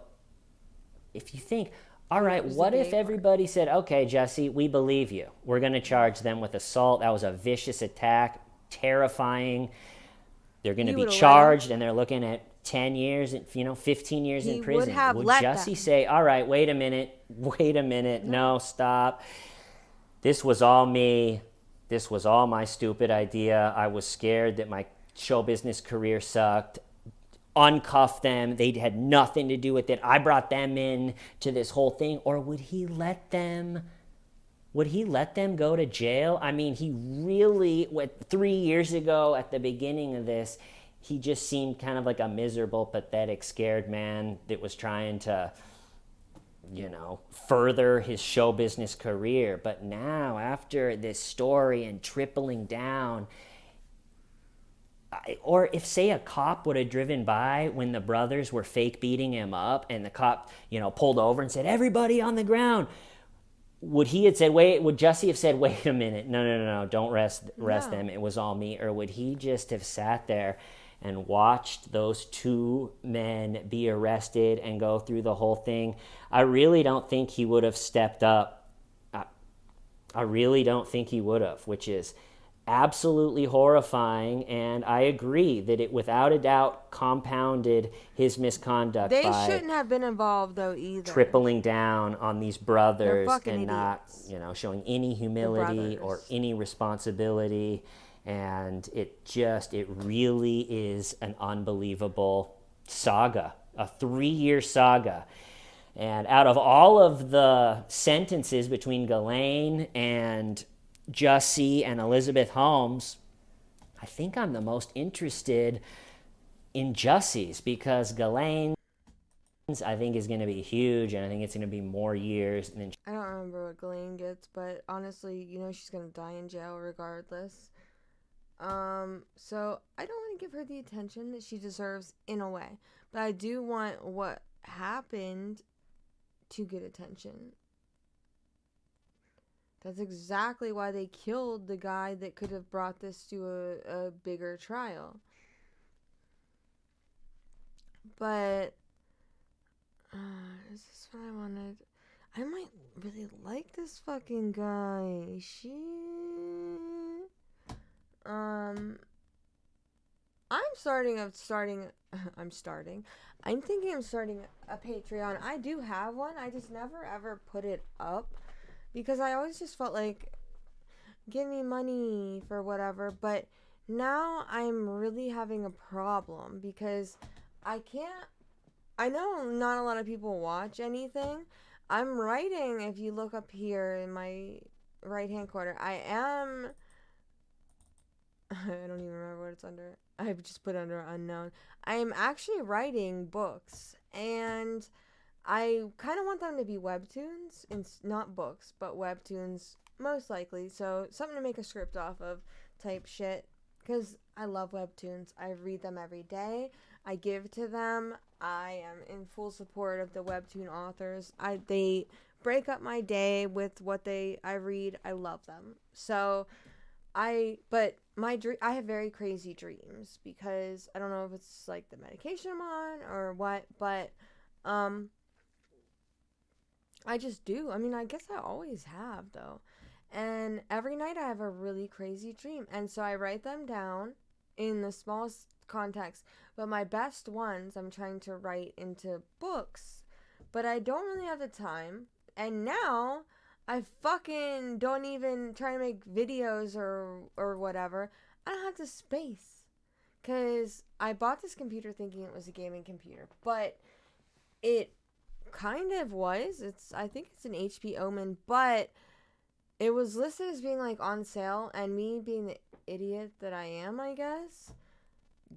if you think, all right, what if everybody said, okay, Jussie, we believe you. We're going to charge them with assault. That was a vicious attack, terrifying. They're going to be charged, and they're looking at 10 years, 15 years in prison. Would Jussie say, all right, wait a minute, no, stop. This was all me. This was all my stupid idea. I was scared that my show business career sucked. Uncuff them. They had nothing to do with it. I brought them in to this whole thing. Or would he let them go to jail? I mean, he really, 3 years ago at the beginning of this, he just seemed kind of like a miserable, pathetic, scared man that was trying to, further his show business career. But now, after this story and tripling down, or if, say, a cop would have driven by when the brothers were fake beating him up, and the cop, pulled over and said, everybody on the ground, would Jussie have said, wait a minute, no, don't arrest them, it was all me? Or would he just have sat there and watched those two men be arrested and go through the whole thing? I really don't think he would have stepped up. I really don't think he would have, which is absolutely horrifying. And I agree that it without a doubt compounded his misconduct.
They shouldn't have been involved, though, either.
Tripling down on these brothers and not, showing any humility or any responsibility. And it really is an unbelievable saga, a 3-year saga. And out of all of the sentences between Ghislaine and Jussie and Elizabeth Holmes, I think I'm the most interested in Jussie's, because Ghislaine's, I think, is going to be huge, and I think it's going to be more years. Than
I don't remember what Ghislaine gets, but honestly, she's going to die in jail regardless. So I don't want to give her the attention that she deserves in a way, but I do want what happened to get attention. That's exactly why they killed the guy that could have brought this to a bigger trial. But Is this what I wanted? I might really like this fucking guy. Shit. I'm thinking of starting a Patreon. I do have one. I just never ever put it up because I always just felt like, give me money for whatever. But now I'm really having a problem because I know not a lot of people watch anything. I'm writing, if you look up here in my right hand corner, I don't even remember what it's under. I just put under unknown. I am actually writing books, and I kind of want them to be webtoons, not books, but webtoons, most likely. So something to make a script off of type shit, because I love webtoons. I read them every day. I give to them. I am in full support of the webtoon authors. They break up my day with what I read. I love them. So I have very crazy dreams because I don't know if it's like the medication I'm on or what, but I just do. I mean, I guess I always have though. And every night I have a really crazy dream, and so I write them down in the smallest context. But my best ones I'm trying to write into books, but I don't really have the time. And now I fucking don't even try to make videos or whatever. I don't have the space, because I bought this computer thinking it was a gaming computer, but it kind of was. I think it's an HP Omen, but it was listed as being like on sale, and me being the idiot that I am, I guess,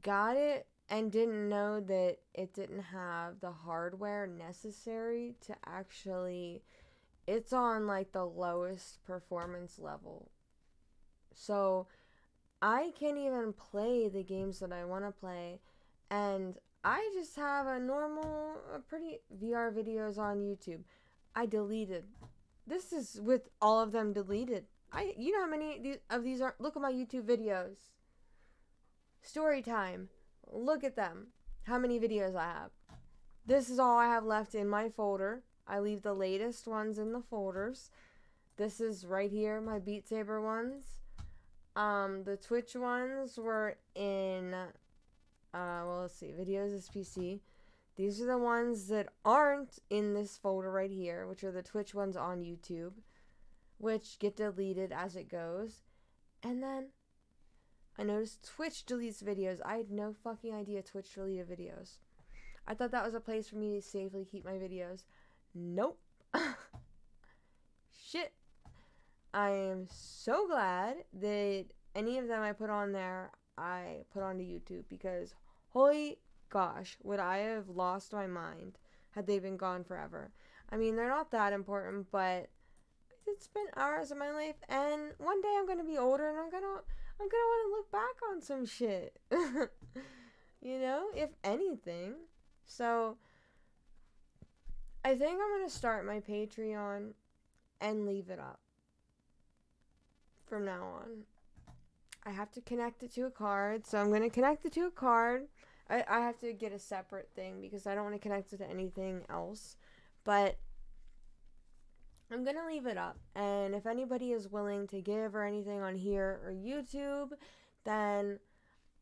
got it and didn't know that it didn't have the hardware necessary to actually, it's on like the lowest performance level. So I can't even play the games that I want to play, and I just have pretty VR videos on YouTube. I deleted. This is with all of them deleted. You know how many of these are? Look at my YouTube videos. StooryThyme. Look at them. How many videos I have. This is all I have left in my folder. I leave the latest ones in the folders. This is right here, my Beat Saber ones. The Twitch ones were in, let's see, videos is PC. These are the ones that aren't in this folder right here, which are the Twitch ones on YouTube, which get deleted as it goes. And then I noticed Twitch deletes videos. I had no fucking idea Twitch deleted videos. I thought that was a place for me to safely keep my videos. Nope. Shit. I am so glad that any of them I put on there, I put onto YouTube, because holy gosh, would I have lost my mind had they been gone forever. I mean, they're not that important, but it's been hours of my life, and one day I'm gonna be older, and I'm gonna want to look back on some shit. You know, if anything. So I think I'm gonna start my Patreon and leave it up from now on. I have to connect it to a card, so I'm going to connect it to a card. I have to get a separate thing because I don't want to connect it to anything else, but I'm going to leave it up. And if anybody is willing to give or anything on here or YouTube, then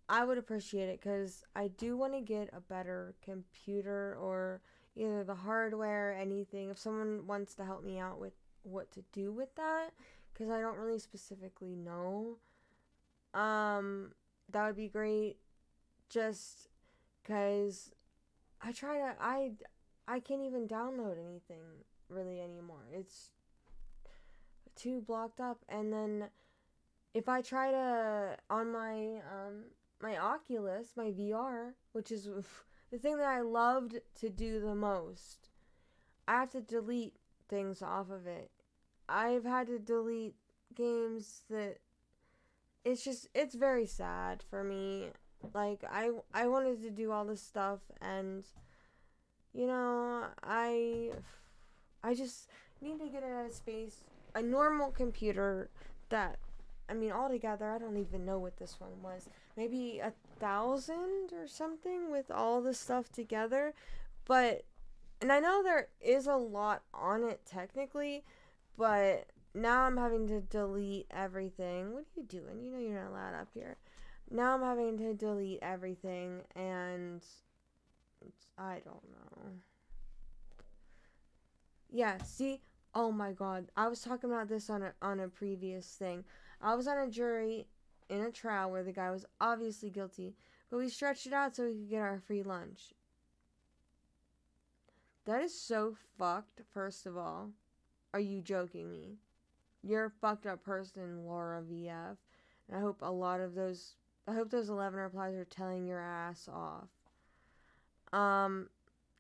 I would appreciate it, because I do want to get a better computer, or either the hardware, anything. If someone wants to help me out with what to do with that, because I don't really specifically know, that would be great. Just because I can't even download anything really anymore. It's too blocked up. And then if I try to, on my my Oculus, my VR, which is the thing that I loved to do the most, I have to delete things off of it. I've had to delete games that it's very sad for me. Like, I wanted to do all this stuff, and you know, I just need to get a normal computer that, I mean, altogether, I don't even know what this one was. Maybe 1,000 or something with all the stuff together. But And I know there is a lot on it technically, but now I'm having to delete everything. What are you doing? You know you're not allowed up here. Now I'm having to delete everything, and I don't know. Yeah, see? Oh my god. I was talking about this on a previous thing. I was on a jury in a trial where the guy was obviously guilty, but we stretched it out so we could get our free lunch. That is so fucked, first of all. Are you joking me? You're a fucked up person, Laura VF. And I hope those 11 replies are telling your ass off.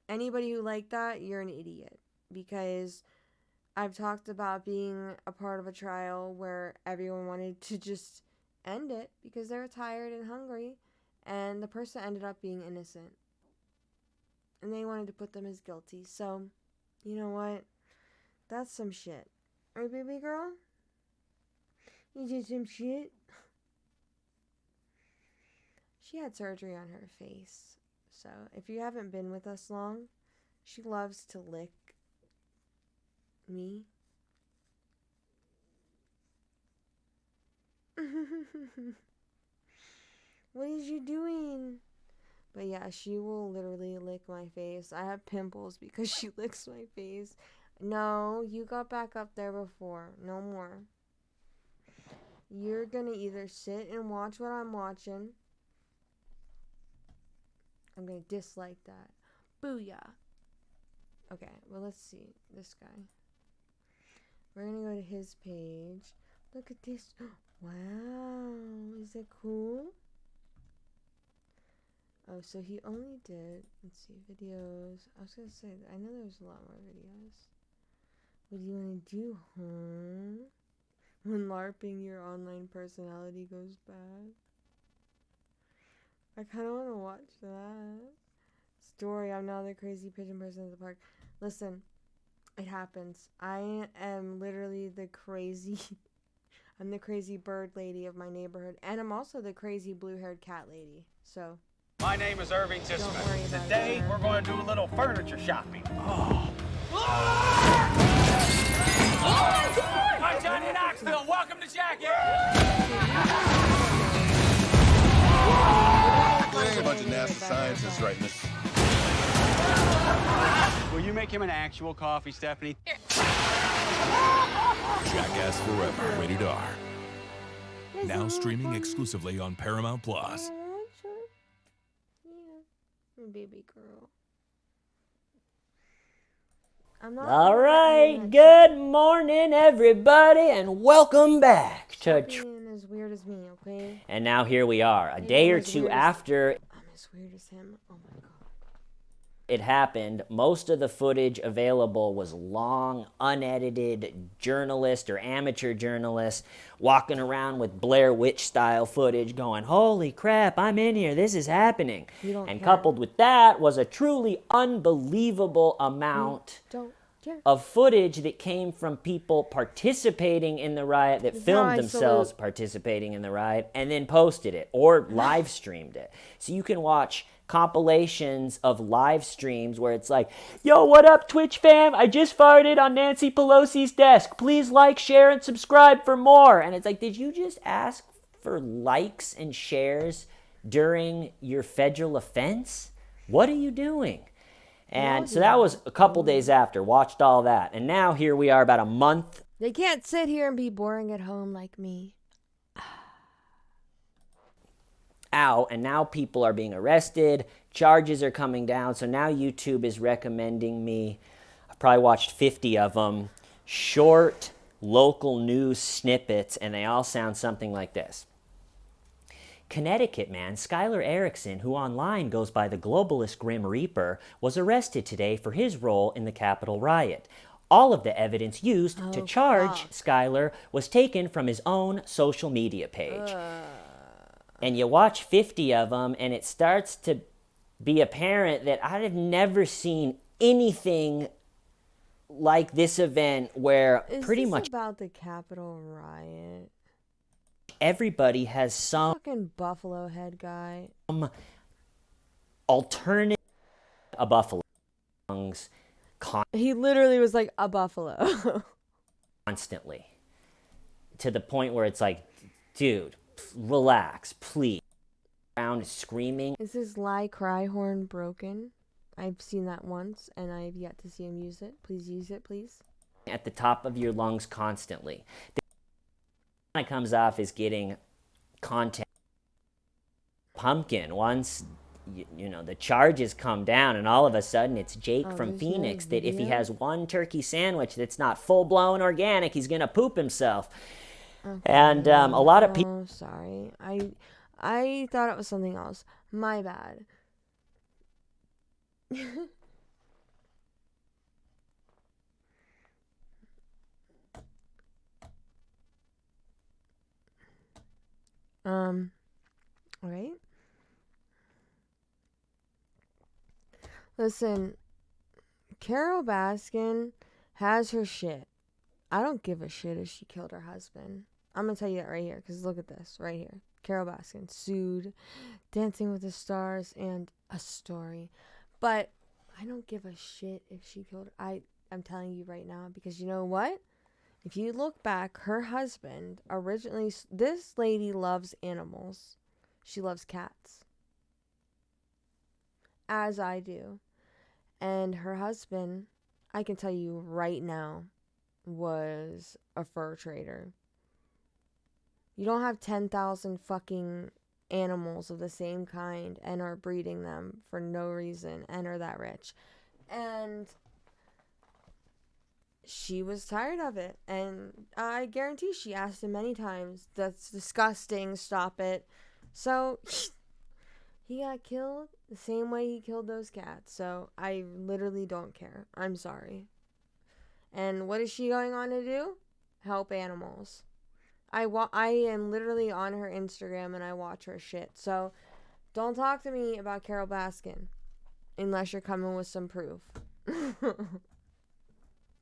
Anybody who liked that, you're an idiot. Because I've talked about being a part of a trial where everyone wanted to just end it because they were tired and hungry, and the person ended up being innocent. And they wanted to put them as guilty. So, you know what? That's some shit. Right, baby girl? You did some shit? She had surgery on her face. So, if you haven't been with us long, she loves to lick me. What is you doing? But yeah, she will literally lick my face. I have pimples because she licks my face. No, you got back up there before. No more. You're gonna either sit and watch what I'm watching. I'm gonna dislike that. Booyah. Okay, well, let's see. This guy. We're gonna go to his page. Look at this. Wow. Is it cool? Oh, so he only did, let's see, videos. I was gonna say, I know there was a lot more videos. What do you want to do, huh? When LARPing, your online personality goes bad. I kind of want to watch that. Story, I'm now the crazy pigeon person at the park. Listen, it happens. I am literally the crazy, I'm the crazy bird lady of my neighborhood. And I'm also the crazy blue-haired cat lady, so.
My name is Irving Tisman. Today, we're going to do a little furniture shopping. Oh. I'm Johnny Knoxville. Welcome to Jackass.
There's a bunch of NASA scientists writing this.
Will you make him an actual coffee, Stephanie?
Jackass Forever, rated R. Now streaming exclusively on Paramount Plus.
Baby girl. I'm not.
All right, good morning, everybody, and welcome back to.
Being as weird as me, okay?
And now here we are, a day or two after.
I'm as weird as him. Oh my god.
It happened. Most of the footage available was long, unedited journalist or amateur journalists walking around with Blair Witch style footage going, holy crap, I'm in here, this is happening. And coupled with that was a truly unbelievable amount of footage that came from people participating in the riot, that filmed themselves participating in the riot, and then posted it or live streamed it. So you can watch compilations of live streams where it's like, yo, what up, Twitch fam? I just farted on Nancy Pelosi's desk. Please like, share, and subscribe for more. And it's like, did you just ask for likes and shares during your federal offense? What are you doing? And so that was a couple days after. Watched all that. And now here we are about a month.
They can't sit here and be boring at home like me.
Out, and now people are being arrested, charges are coming down, so now YouTube is recommending me, I probably watched 50 of them, short local news snippets, and they all sound something like this. Connecticut man Skylar Erickson, who online goes by the globalist Grim Reaper, was arrested today for his role in the Capitol riot. All of the evidence used to charge Skylar was taken from his own social media page. And you watch 50 of them, and it starts to be apparent that I have never seen anything like this event where pretty much
about the Capitol riot.
Everybody has some
fucking buffalo head guy.
Alternative, a buffalo lungs,
He literally was like a buffalo.
Constantly. To the point where it's like, dude, relax, please. Around screaming.
Is his lie cry horn broken? I've seen that once, and I've yet to see him use it. Please use it, please.
At the top of your lungs constantly. The that comes off is getting content. Pumpkin, once you know the charges come down, and all of a sudden it's Jake from Phoenix that if he has one turkey sandwich that's not full-blown organic, he's gonna poop himself. Okay. And a lot of people.
Oh, sorry. I thought it was something else. My bad. All right. Listen, Carol Baskin has her shit. I don't give a shit if she killed her husband. I'm gonna tell you that right here, because look at this right here. Carol Baskin sued Dancing with the Stars and A Story. But I don't give a shit if she killed her. I'm telling you right now, because you know what? If you look back, her husband originally, this lady loves animals. She loves cats. As I do. And her husband, I can tell you right now, was a fur trader. You don't have 10,000 fucking animals of the same kind and are breeding them for no reason and are that rich. And she was tired of it. And I guarantee she asked him many times, that's disgusting, stop it. So he got killed the same way he killed those cats. So I literally don't care. I'm sorry. And what is she going on to do? Help animals. I am literally on her Instagram and I watch her shit. So don't talk to me about Carol Baskin unless you're coming with some proof.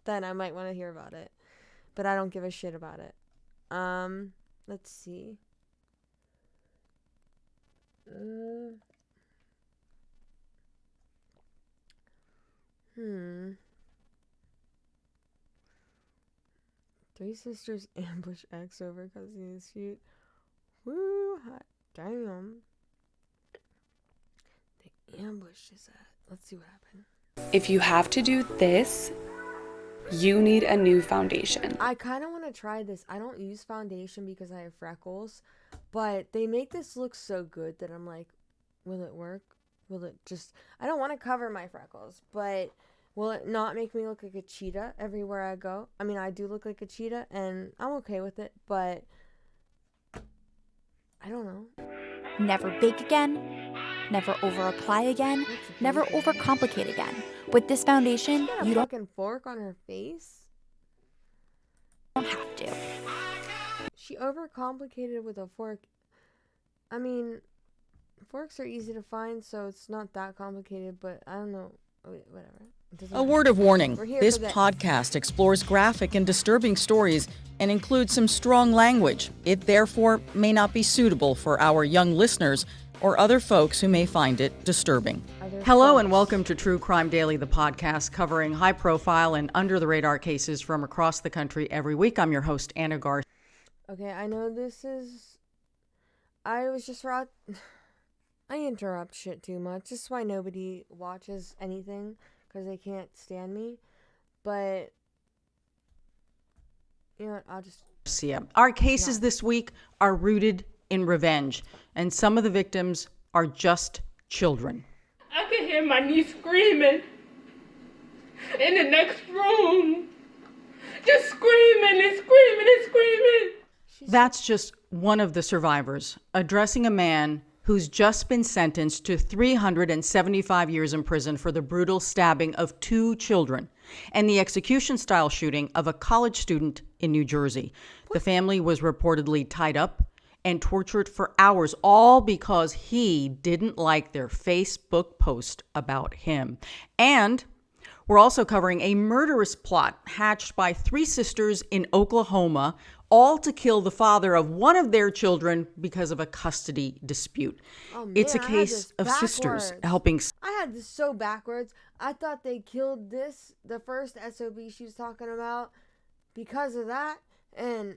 Then I might want to hear about it. But I don't give a shit about it. Let's see. Three sisters ambush ex over cousin dispute. Woo, hot damn. They ambushed his ass. Let's see what happened.
If you have to do this, you need a new foundation.
I kind of want to try this. I don't use foundation because I have freckles, but they make this look so good that I'm like, will it work? Will it just... I don't want to cover my freckles, but will it not make me look like a cheetah everywhere I go? I mean, I do look like a cheetah, and I'm okay with it, but I don't know.
Never bake again. Never over-apply again. Never overcomplicate again. With this foundation,
you don't... fucking fork on her face?
Don't have to.
She overcomplicated with a fork. I mean, forks are easy to find, so it's not that complicated, but I don't know. Whatever.
A word of warning. This podcast explores graphic and disturbing stories and includes some strong language. It therefore may not be suitable for our young listeners or other folks who may find it disturbing.
Hello and welcome to True Crime Daily, the podcast covering high-profile and under-the-radar cases from across the country every week. I'm your host, Anna Garth.
Okay, I know this is... I was just... I interrupt shit too much. This is why nobody watches anything, because they can't stand me. But... you know what, I'll just...
Our cases this week are rooted in revenge, and some of the victims are just children.
I could hear my niece screaming in the next room. Just screaming and screaming and screaming.
That's just one of the survivors addressing a man who's just been sentenced to 375 years in prison for the brutal stabbing of 2 children and the execution-style shooting of a college student in New Jersey. The family was reportedly tied up and tortured for hours, all because he didn't like their Facebook post about him. And we're also covering a murderous plot hatched by 3 sisters in Oklahoma, all to kill the father of one of their children because of a custody dispute.
Oh, man,
it's a case of sisters helping.
I had this so backwards. I thought they killed the first SOB she was talking about, because of that, and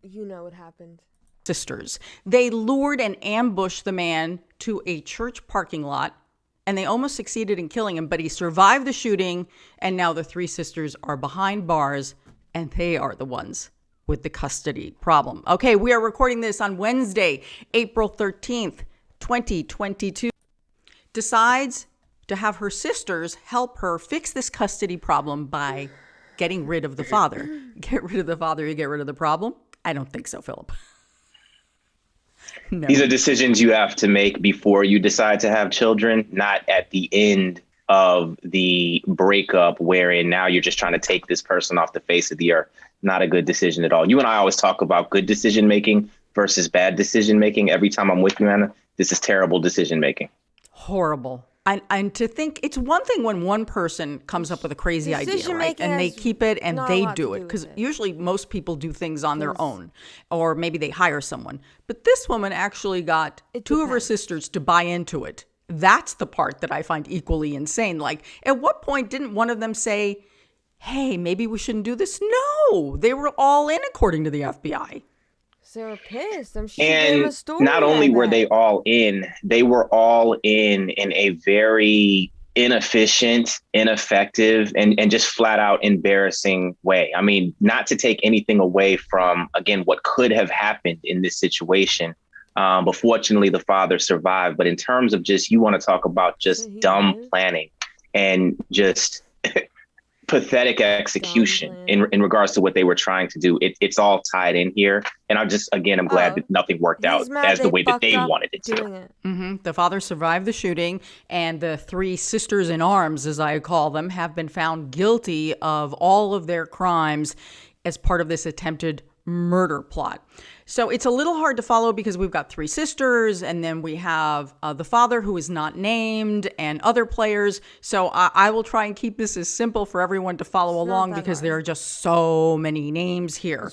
you know what happened.
Sisters. They lured and ambushed the man to a church parking lot, and they almost succeeded in killing him, but he survived the shooting, and now the 3 sisters are behind bars, and they are the ones with the custody problem. Okay, we are recording this on Wednesday, April 13th, 2022. Decides to have her sisters help her fix this custody problem by getting rid of the father. Get rid of the father, you get rid of the problem? I don't think so, Philip. No.
These are decisions you have to make before you decide to have children, not at the end of the breakup, wherein now you're just trying to take this person off the face of the earth. Not a good decision at all. You and I always talk about good decision making versus bad decision making. Every time I'm with you, Anna, this is terrible decision making.
Horrible. And to think, it's one thing when one person comes up with a crazy idea, right? And they keep it and they do it. Because usually most people do things on their own, or maybe they hire someone. But this woman actually got 2 of her sisters to buy into it. That's the part that I find equally insane. Like, at what point didn't one of them say, hey, maybe we shouldn't do this? No, they were all in, according to the FBI.
So they're pissed. I'm sure
And not only were they all in, they were all in a very inefficient, ineffective, and just flat out embarrassing way. I mean, not to take anything away from, again, what could have happened in this situation. But fortunately, the father survived. But in terms of just, you want to talk about just dumb planning and just pathetic execution in regards to what they were trying to do. It's all tied in here. And I'm glad that nothing worked out as the way that they wanted it to.
Mm-hmm. The father survived the shooting, and the 3 sisters in arms, as I call them, have been found guilty of all of their crimes as part of this attempted murder plot. So it's a little hard to follow because we've got 3 sisters, and then we have the father who is not named, and other players. So I will try and keep this as simple for everyone to follow along because there are just so many names here.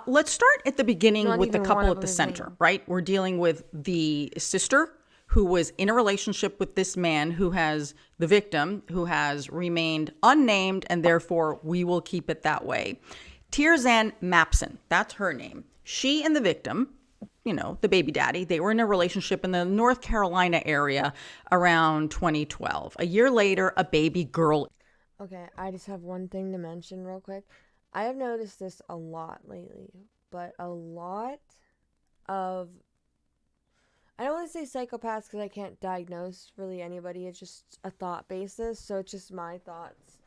Let's start at the beginning with the couple at the center, right? We're dealing with the sister who was in a relationship with this man who has the victim who has remained unnamed, and therefore we will keep it that way. Ghislaine Maxwell, that's her name. She and the victim, the baby daddy, they were in a relationship in the North Carolina area around 2012. A year later, a baby girl.
Okay, I just have one thing to mention real quick. I have noticed this a lot lately, but a lot of, I don't want to say psychopaths because I can't diagnose really anybody. It's just a thought basis, so it's just my thoughts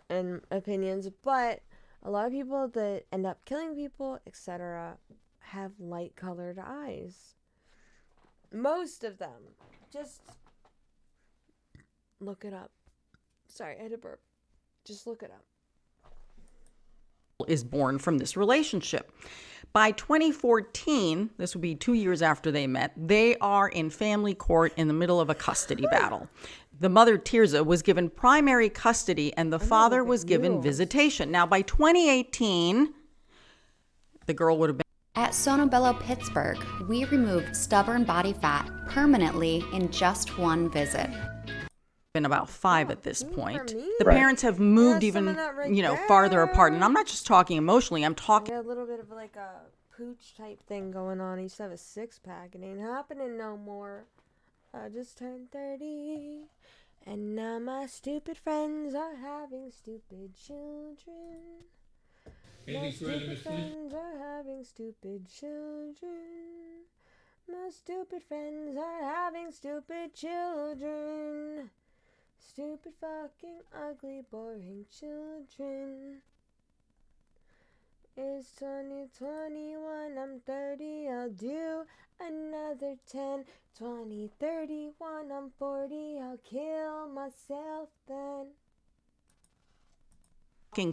and opinions, but a lot of people that end up killing people, etc., have light-colored eyes. Most of them. Just look it up. Sorry, I had a burp. Just look it up.
Is born from this relationship. By 2014, this would be 2 years after they met, they are in family court in the middle of a custody battle. The mother, Tirza, was given primary custody and the father was given visitation. Now, by 2018, the girl would have been.
At Sonobello Pittsburgh, we removed stubborn body fat permanently in just one visit.
Been about 5 at this point. The parents have moved even, farther apart. And I'm not just talking emotionally, I'm talking.
A little bit of like a pooch type thing going on. He used to have a 6-pack. It ain't happening no more. I just turned 30. And now my stupid friends are having stupid children. My stupid friends are having stupid children. My stupid friends are having stupid children. Stupid fucking ugly boring children. It's 2021, I'm 30, I'll do another 10. 2031, I'm 40, I'll kill myself then.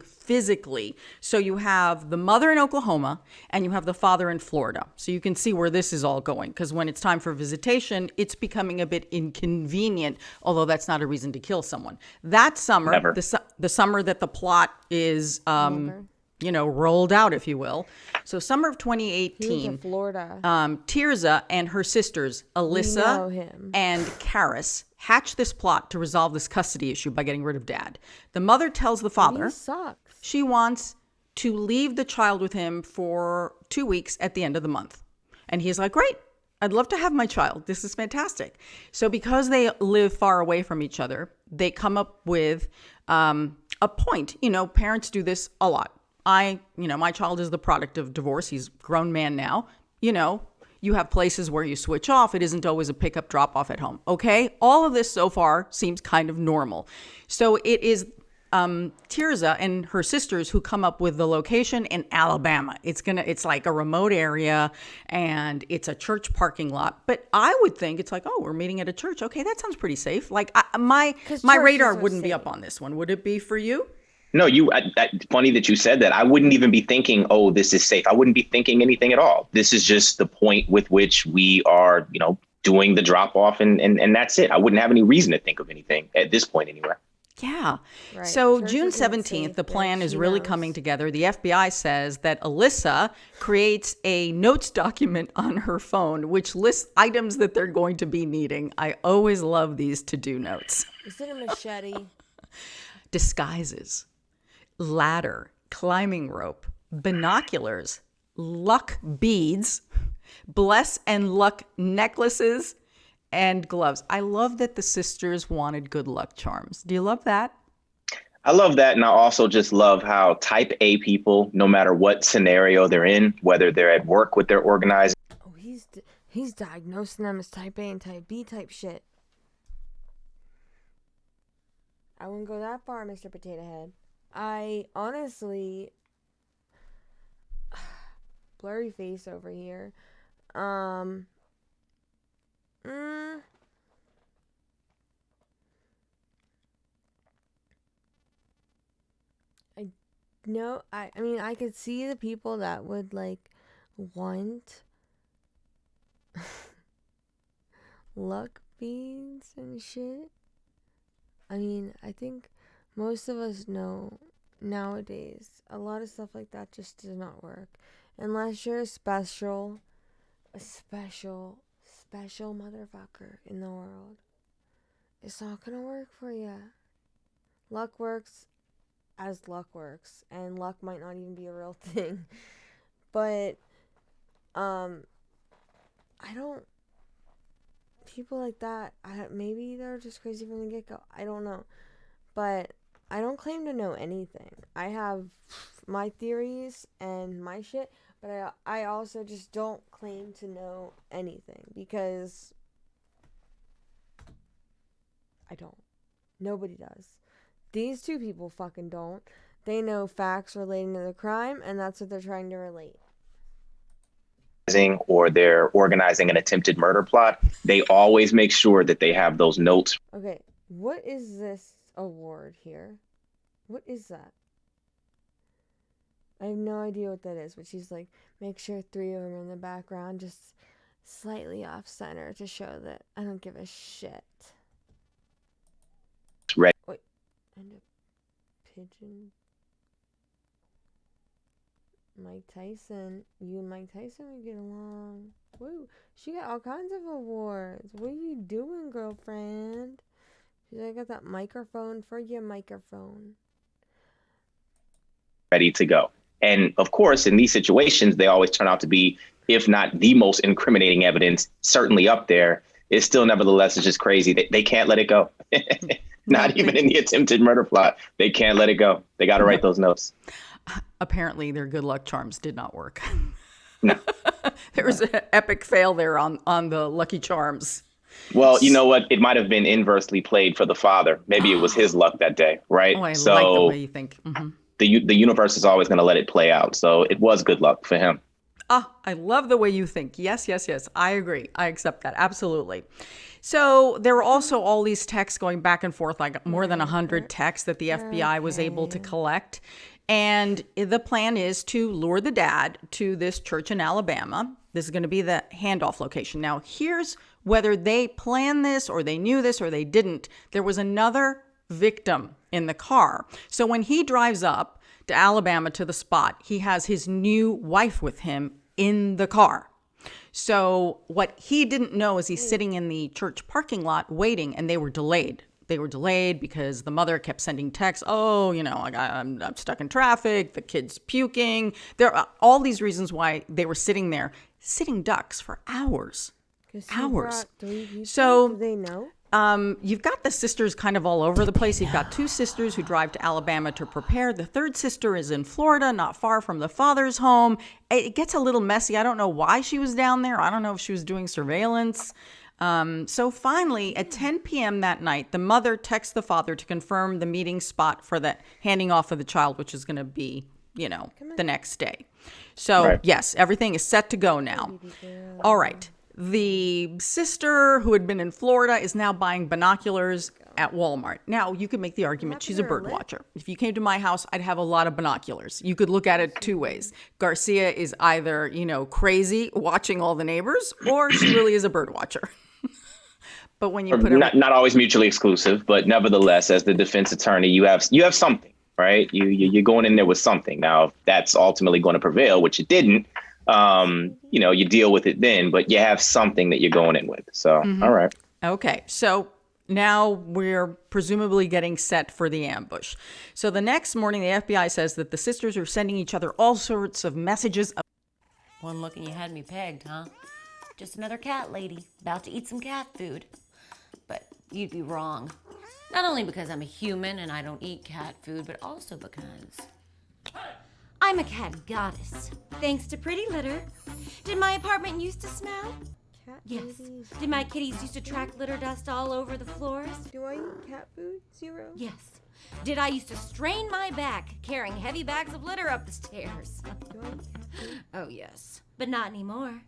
Physically. So you have the mother in Oklahoma and you have the father in Florida. So you can see where this is all going, because when it's time for visitation, it's becoming a bit inconvenient, although that's not a reason to kill someone. That summer, the summer that the plot is rolled out, if you will. So summer of 2018,
He went to Florida.
Tirza and her sisters, Alyssa and Karis, hatched this plot to resolve this custody issue by getting rid of dad. The mother tells the father she wants to leave the child with him for 2 weeks at the end of the month. And he's like, great, I'd love to have my child. This is fantastic. So because they live far away from each other, they come up with a point. Parents do this a lot. My child is the product of divorce. He's a grown man now. You have places where you switch off. It isn't always a pickup drop off at home. Okay. All of this so far seems kind of normal. So it is Tirza and her sisters who come up with the location in Alabama. It's like a remote area and it's a church parking lot. But I would think it's like, oh, we're meeting at a church. Okay. That sounds pretty safe. Like my radar wouldn't be up on this one. Would it be for you?
No, funny that you said that. I wouldn't even be thinking, oh, this is safe. I wouldn't be thinking anything at all. This is just the point with which we are, doing the drop off and that's it. I wouldn't have any reason to think of anything at this point anyway.
Yeah.
Right.
So June 17th, the plan is really coming together. The FBI says that Alyssa creates a notes document on her phone, which lists items that they're going to be needing. I always love these to-do notes.
Is it a machete?
Disguises. Ladder, climbing rope, binoculars, luck beads, bless and luck necklaces, and gloves. I love that the sisters wanted good luck charms. Do you love that?
I love that. And I also just love how type A people, no matter what scenario they're in, whether they're at work with their organizing.
Oh, he's diagnosing them as type A and type B type shit. I wouldn't go that far, Mr. Potato Head. I honestly, blurry face over here. I mean, I could see the people that would want luck beads and shit. I mean, I think most of us know nowadays a lot of stuff like that just does not work unless you're a special motherfucker in the world. It's not gonna work for you. Luck works as luck works, and luck might not even be a real thing. But people like that, maybe they're just crazy from the get-go. I don't know. But I don't claim to know anything. I have my theories and my shit, but I also just don't claim to know anything because I don't. Nobody does. These two people fucking don't. They know facts relating to the crime, and that's what they're trying to relate.
Or they're organizing an attempted murder plot, they always make sure that they have those notes.
Okay, what is this award here? What is that? I have no idea what that is, but she's like, make sure 3 of them are in the background, just slightly off center to show that I don't give a shit.
Right.
Wait, and a pigeon. Mike Tyson. You and Mike Tyson would get along. Woo, she got all kinds of awards. What are you doing, girlfriend? She's like, I got that microphone for your microphone.
Ready to go. And of course, in these situations, they always turn out to be, if not the most incriminating evidence, certainly up there. It's still, nevertheless, it's just crazy. They can't let it go. Not even in the attempted murder plot. They can't let it go. They got to write those notes.
Apparently, their good luck charms did not work.
No.
There was an epic fail there on the Lucky Charms.
Well, you know what? It might have been inversely played for the father. Maybe it was his luck that day, right?
Oh, I like the way you think. Mm-hmm.
The universe is always going to let it play out. So it was good luck for him.
I love the way you think. Yes. I agree. I accept that. Absolutely. So there were also all these texts going back and forth, like more than 100 texts that the FBI was able to collect. And the plan is to lure the dad to this church in Alabama. This is going to be the handoff location. Now, here's whether they planned this or they knew this or they didn't. There was another victim in the car. So when he drives up to Alabama to the spot. He has his new wife with him in the car. So what he didn't know is he's sitting in the church parking lot waiting, and they were delayed. They were delayed because the mother kept sending texts. Oh, I'm stuck in traffic. The kid's puking. There are all these reasons why they were sitting there, sitting ducks for hours. Hours. So
do they know?
You've got the sisters kind of all over the place. You've got 2 sisters who drive to Alabama to prepare. The 3rd sister is in Florida, not far from the father's home. It gets a little messy. I don't know why she was down there. I don't know if she was doing surveillance. So finally, at 10 p.m. that night, the mother texts the father to confirm the meeting spot for the handing off of the child, which is going to be, the next day. So, Yes, everything is set to go now. All right. The sister who had been in Florida is now buying binoculars at Walmart. Now, you could make the argument she's a bird watcher. If you came to my house, I'd have a lot of binoculars. You could look at it 2 ways. Garcia is either, crazy watching all the neighbors, or she really is a bird watcher. But when you put
not always mutually exclusive, but nevertheless, as the defense attorney, you have something, right? You're going in there with something. Now, if that's ultimately going to prevail, which it didn't, you deal with it then, but you have something that you're going in with. So, All right.
Okay. So now we're presumably getting set for the ambush. So the next morning, the FBI says that the sisters are sending each other all sorts of messages.
One look and you had me pegged, huh? Just another cat lady, about to eat some cat food. But you'd be wrong. Not only because I'm a human and I don't eat cat food, but also because I'm a cat goddess. Thanks to Pretty Litter. Did my apartment used to smell? Yes. Did my kitties used to track litter dust all over the floors?
Do I eat cat food? 0?
Yes. Did I used to strain my back carrying heavy bags of litter up the stairs?
Do I eat cat food?
Oh, yes. But not anymore.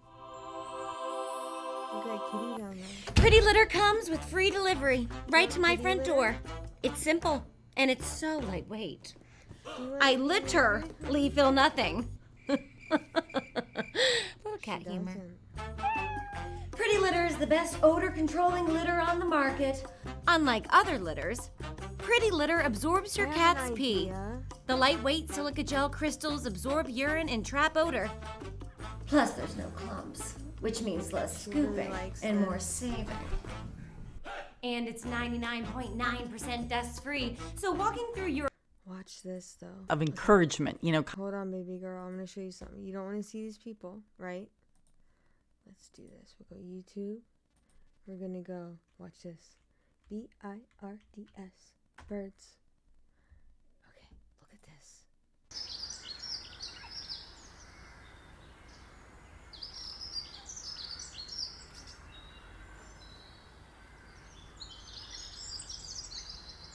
Okay, kitty down there.
Pretty Litter comes with free delivery right to my front door. It's simple and it's so lightweight. I literally feel nothing. Little cat humor. Pretty Litter is the best odor-controlling litter on the market. Unlike other litters, Pretty Litter absorbs your cat's pee. The lightweight silica gel crystals absorb urine and trap odor. Plus, there's no clumps, which means less scooping and more saving. And it's 99.9% dust-free, so walking through your...
Watch this, though.
Of encouragement,
Hold on, baby girl. I'm going to show you something. You don't want to see these people, right? Let's do this. We'll go YouTube. We're going to go, watch this. BIRDS. Birds. Okay, look at this.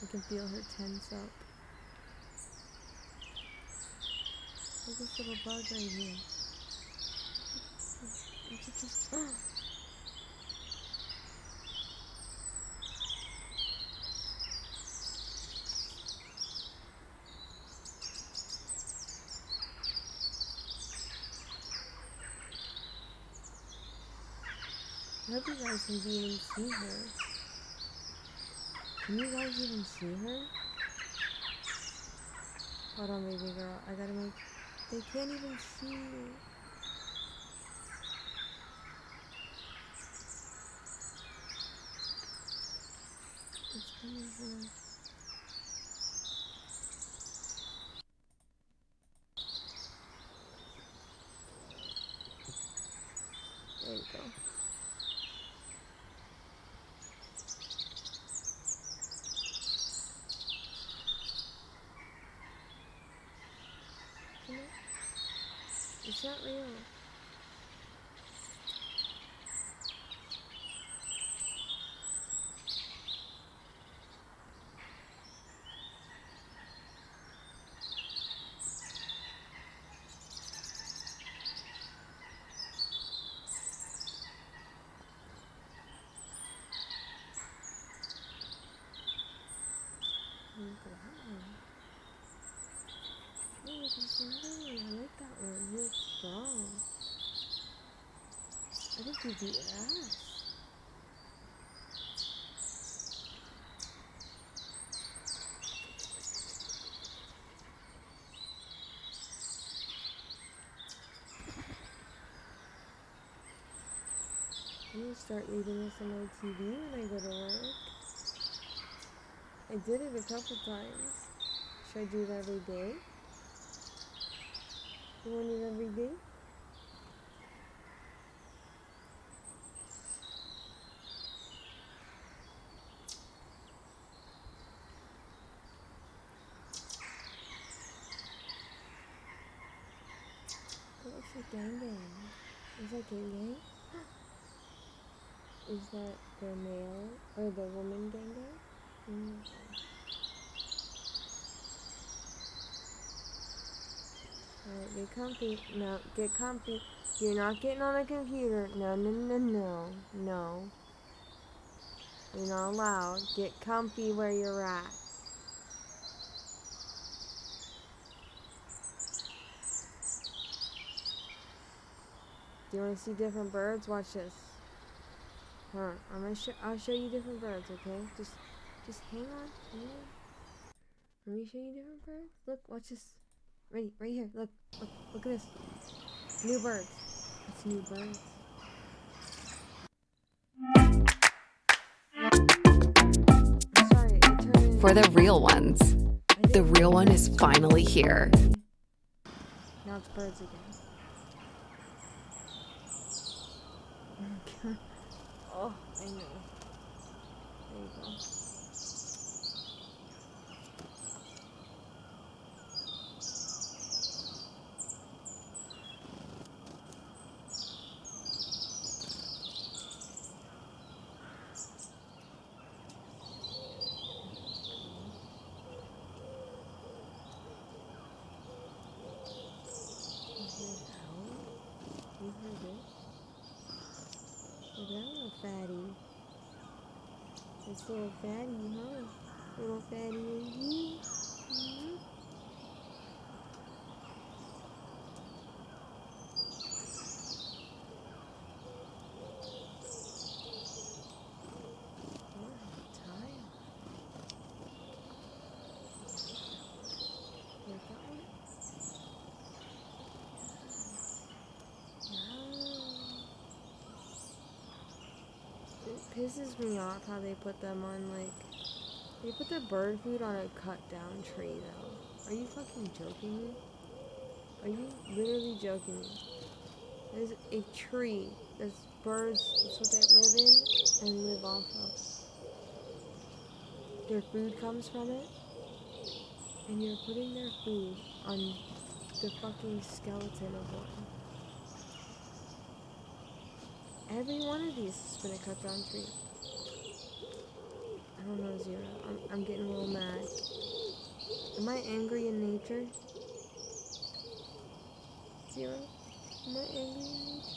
I can feel her tense up. Look at this little bug right here. Look at this. Oh. I hope you guys can even see her. Can you guys even see her? Hold on, baby girl. I gotta make... They can't even see you. It's coming from... There you go. It's not real. I like that one. He looks strong. I think he beat ass. gonna start reading this on my TV when I go to work. I did it a couple times. Should I do it every day? You want it every day? It looks like Gang Gang. Is that Gang Gang? Is that the male or the woman Gang Gang? Alright, get comfy. No, get comfy. You're not getting on the computer. No, no, no, no. No. You're not allowed. Get comfy where you're at. Do you want to see different birds? Watch this. Hold on. I'll show you different birds, okay? Just hang on. Hang on. Let me show you different birds. Look, watch this. Ready, right here. Look at this. New birds. It's new birds. I'm sorry, it turned
For the real ones. The real one is finally here.
Now it's birds again. Oh, I know. There you go. You heard it. Look at that little fatty. This little fatty, huh? Little fatty and you. It pisses me off how they put them on, like, they put the bird food on a cut down tree though. Are you fucking joking me? Are you literally joking me? There's a tree. There's birds, that's what they live in and live off of. Their food comes from it, and you're putting their food on the fucking skeleton of one. Every one of these has been a cut down tree. I don't know, Zero. I'm getting a little mad. Am I angry in nature? Zero? Am I angry in nature?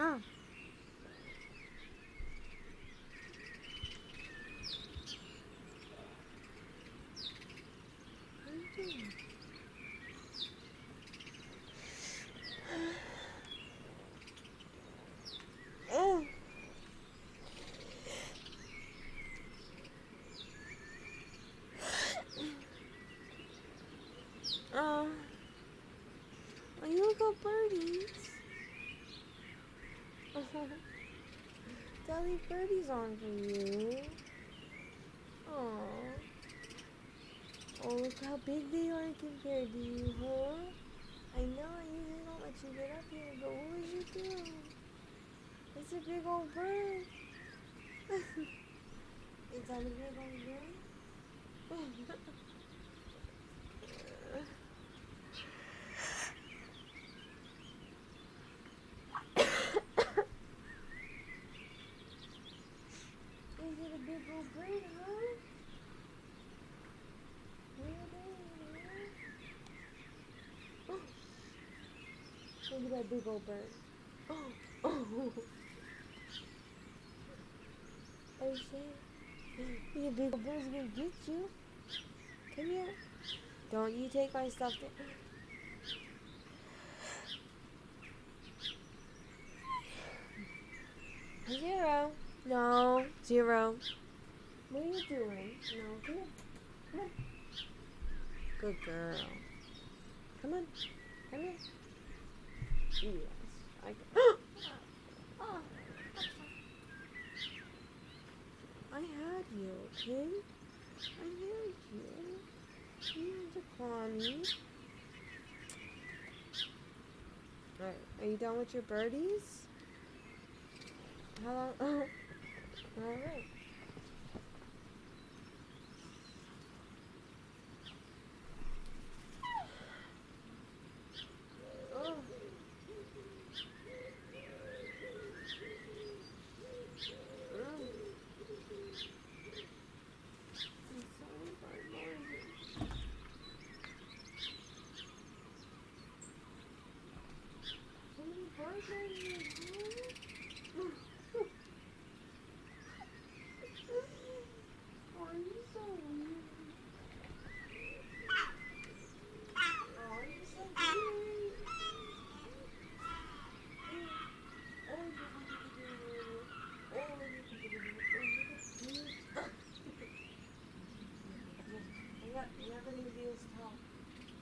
Ah. What are you doing? Oh. Oh, you look at birdies. Dolly, birdies on for you. Aww. Oh, look how big they are compared to you, huh? I know I usually don't let you get up here, but what would you do? It's a big old bird. Is that a big old bird? Is it a big old bird, huh? Look at that big old bird. Oh. I say, the big old bird's gonna get you. Come here. Don't you take my stuff. 0. No. 0. What are you doing? No, come here. Come on. Good girl. Come on. Come here. Yes. I had you, okay? I had you. You had to claw me. Alright, are you done with your birdies? How long? Alright. Oh.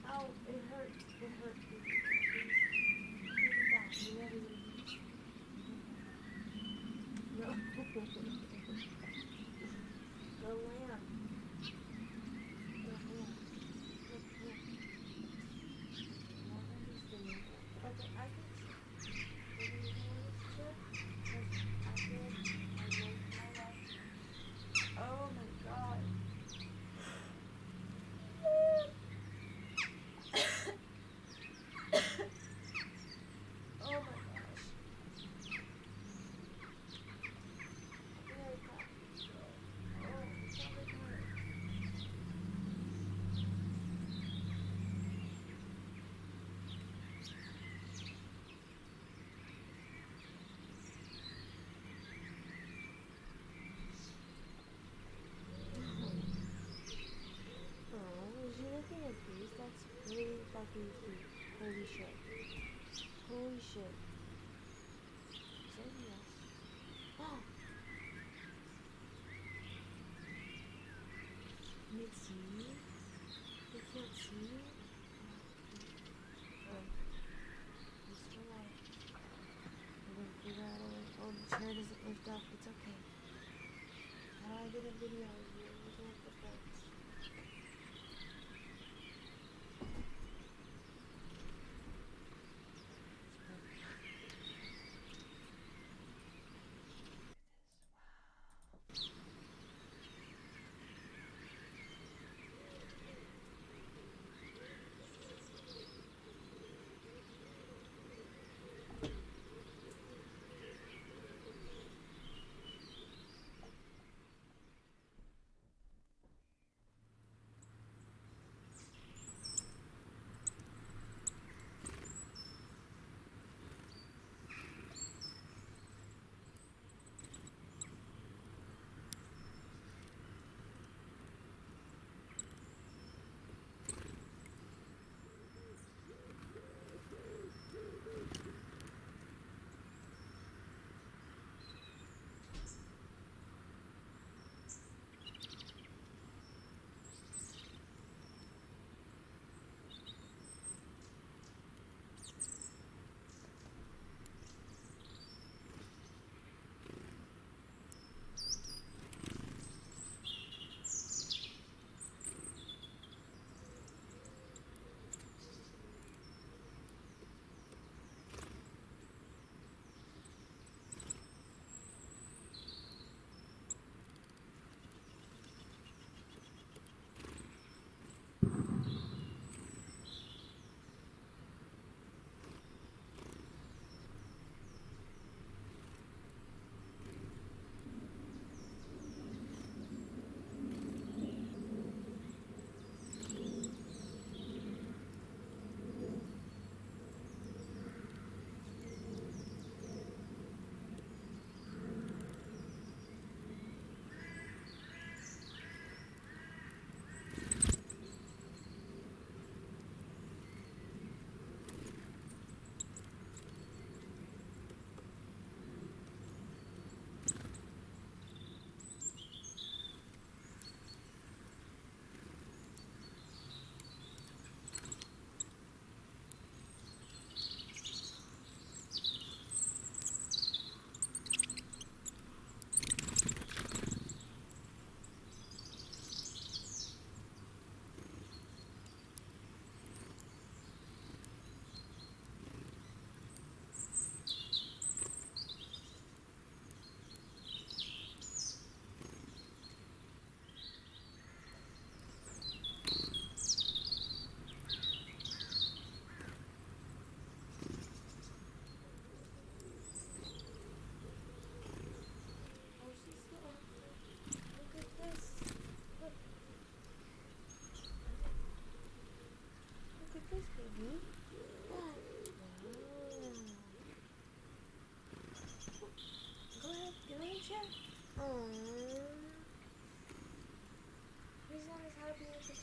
Ow, it hurts. It hurts. No. The lamb. Okay, I can oh my god. Oh my gosh. That's really fucking cute. Holy shit. Holy shit. Say yes. Oh! Can you see me? You can't see me? Oh. I'm still alive. I'm gonna figure out a way. Oh, the chair doesn't lift up. It's okay. How do I get a video of you looking at the birds?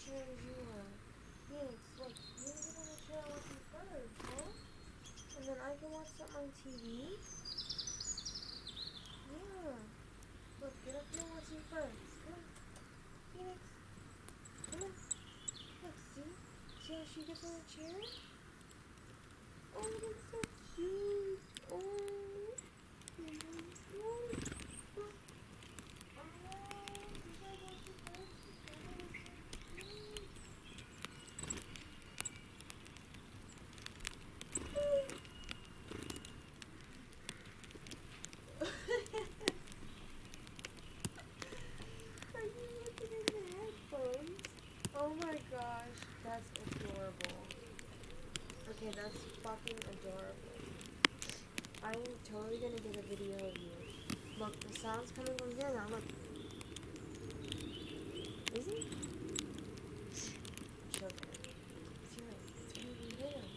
chair as you are. Phoenix, look, you get on the chair with me first, huh? And then I can watch something on TV? Yeah. Look, get up here and watch me first. Come on. Phoenix. Come on. Look, see? See how she gets on the chair? Oh, that's so cute. Oh. Are you looking in the headphones? Oh my gosh, that's adorable. Okay, that's fucking adorable. I'm totally gonna get a video of you. Look, the sound's coming from here now, look. Is it? Choke it. See it. It's really little.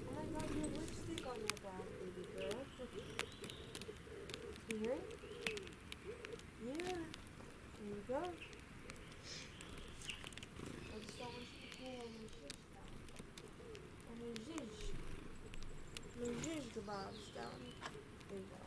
Oh my god, you have lipstick on your back, baby girl. Look. You hear it? Yeah. There you go. I just don't want you to pull on my shish down. On my shish. My shish kebabs down. There you go.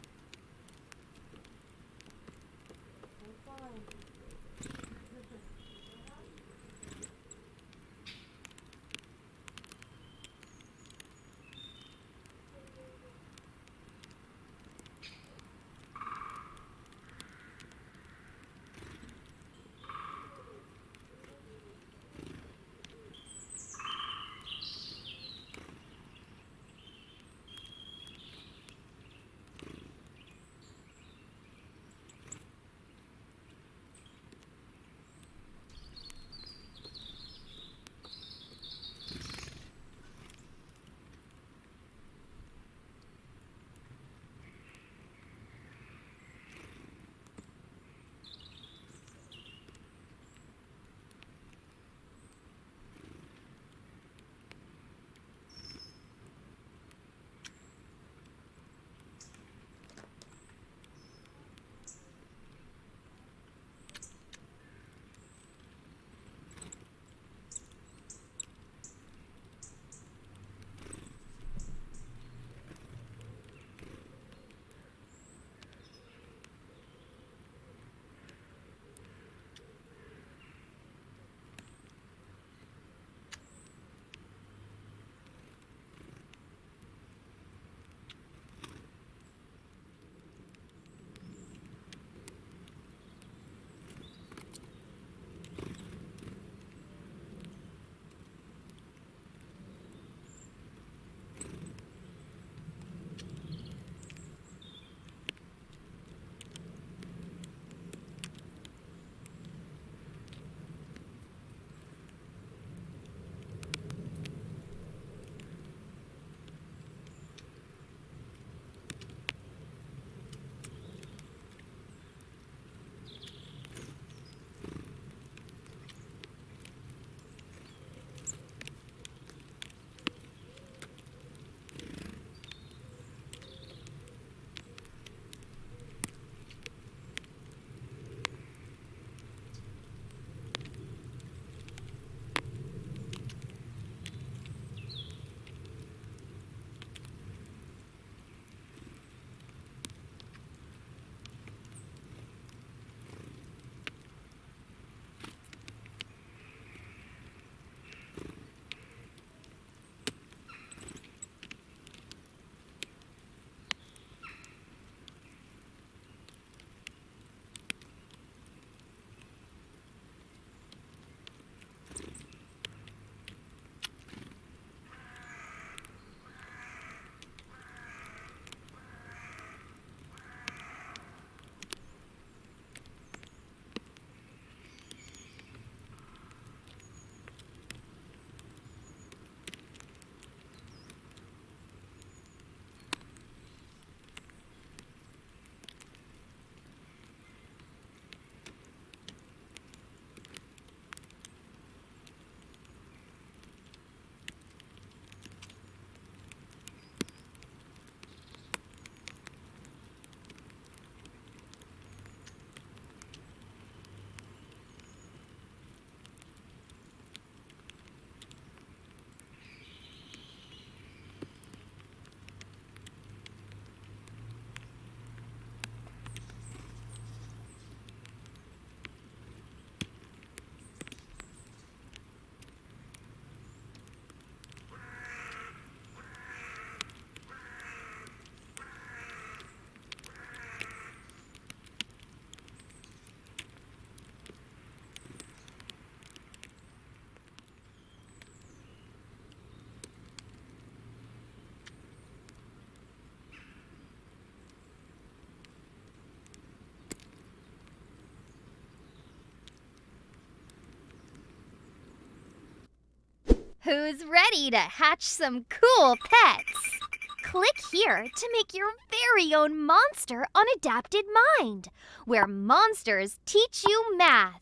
Who's ready to hatch some cool pets? Click here to make your very own monster on Adapted Mind, where monsters teach you math.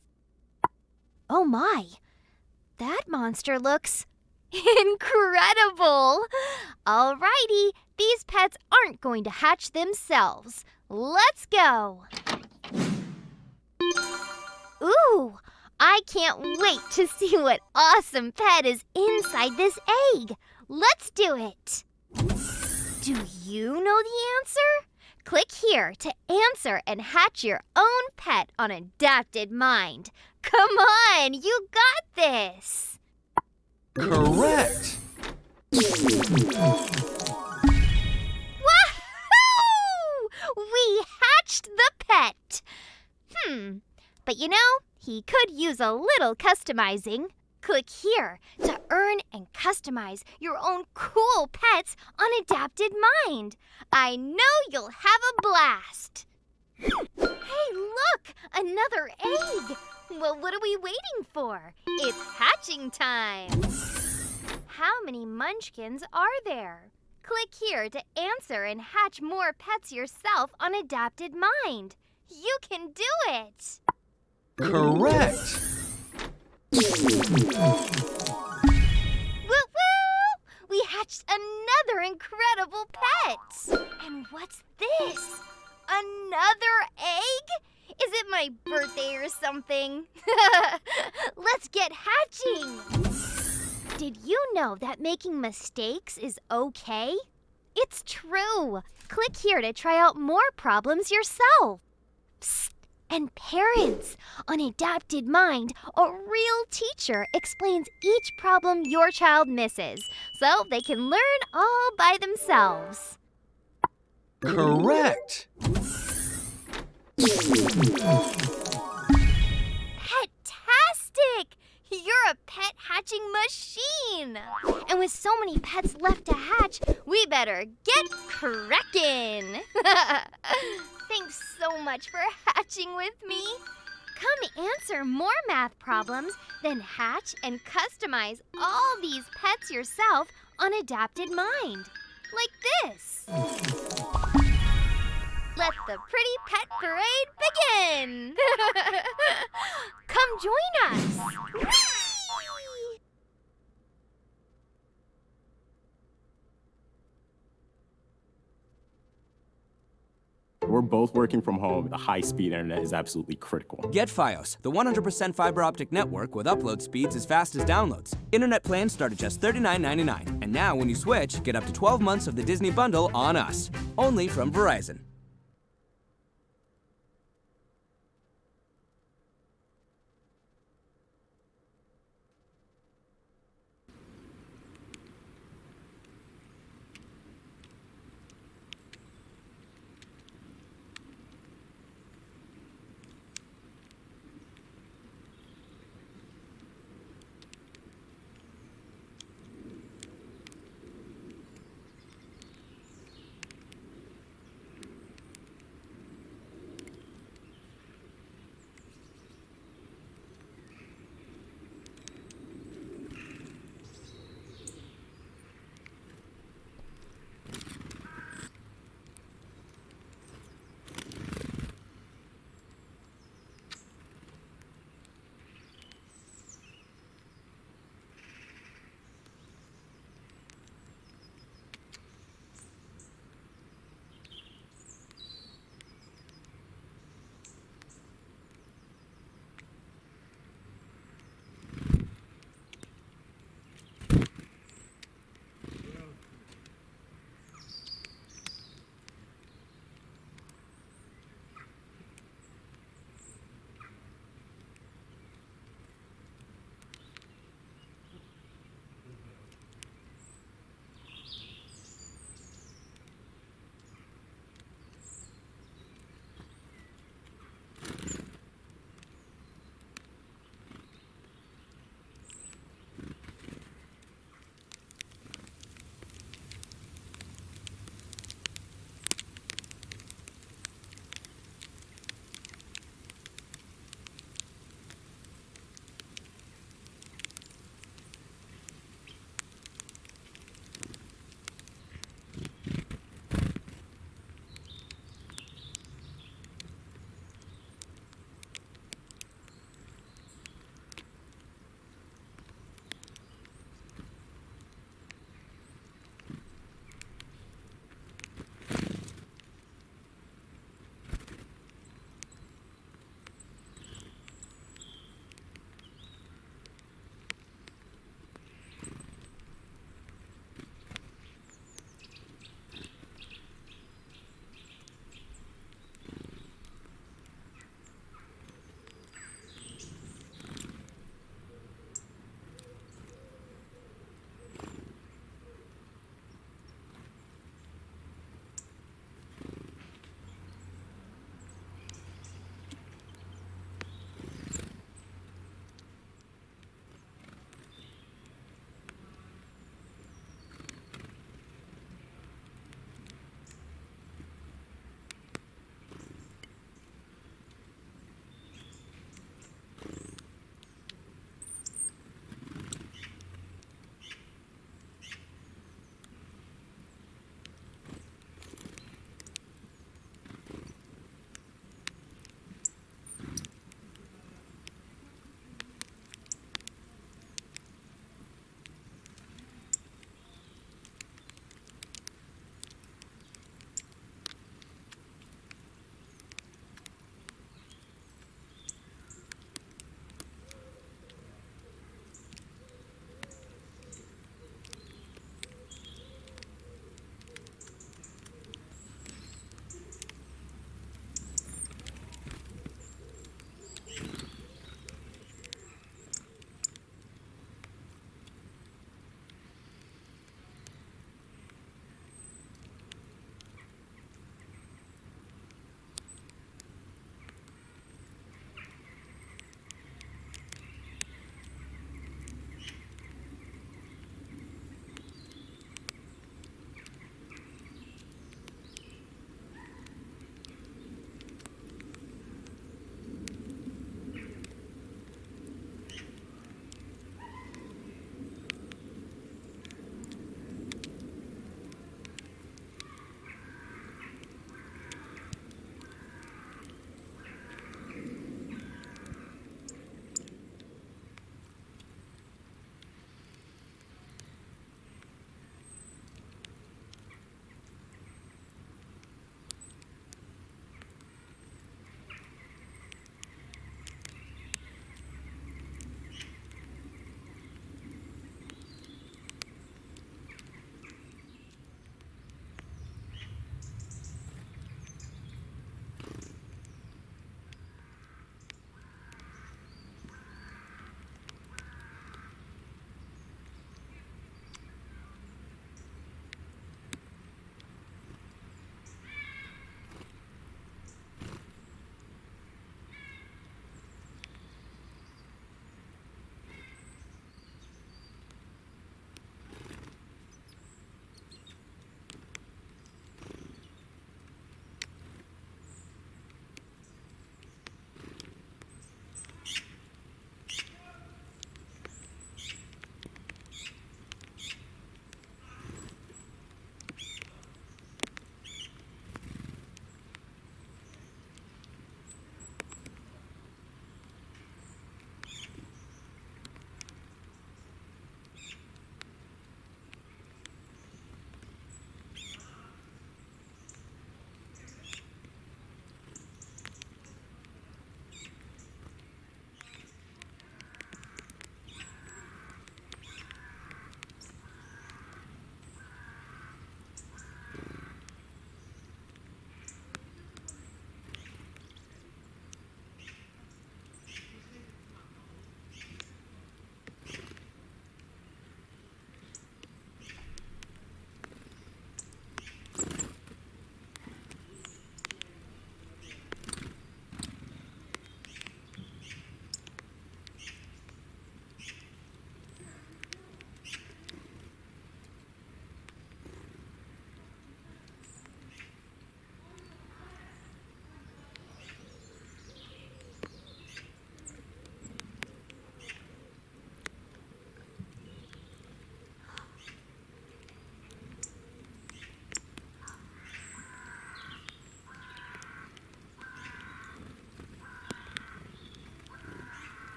Oh my, that monster looks incredible! Alrighty, these pets aren't going to hatch themselves. Let's go! Ooh, I can't wait to see what awesome pet is inside this egg. Let's do it. Do you know the answer? Click here to answer and hatch your own pet on Adapted Mind. Come on, you got this.
Correct.
Wahoo! We hatched the pet. But you know, he could use a little customizing. Click here to earn and customize your own cool pets on Adapted Mind. I know you'll have a blast. Hey, look, another egg. Well, what are we waiting for? It's hatching time. How many munchkins are there? Click here to answer and hatch more pets yourself on Adapted Mind. You can do it.
Correct.
Woo-woo! We hatched another incredible pet. And what's this? Another egg? Is it my birthday or something? Let's get hatching. Did you know that making mistakes is okay? It's true. Click here to try out more problems yourself. Psst. And parents, on Adapted Mind, a real teacher explains each problem your child misses, so they can learn all by themselves.
Correct.
Pet-tastic! You're a pet hatching machine! And with so many pets left to hatch, we better get crackin'! Thanks so much for hatching with me. Come answer more math problems, then hatch and customize all these pets yourself on Adapted Mind. Like this. Let the pretty pet parade begin! Come join us! Whee!
We're both working from home. The high-speed internet is absolutely critical.
Get Fios, the 100% fiber optic network with upload speeds as fast as downloads. Internet plans start at just $39.99. And now when you switch, get up to 12 months of the Disney bundle on us. Only from Verizon.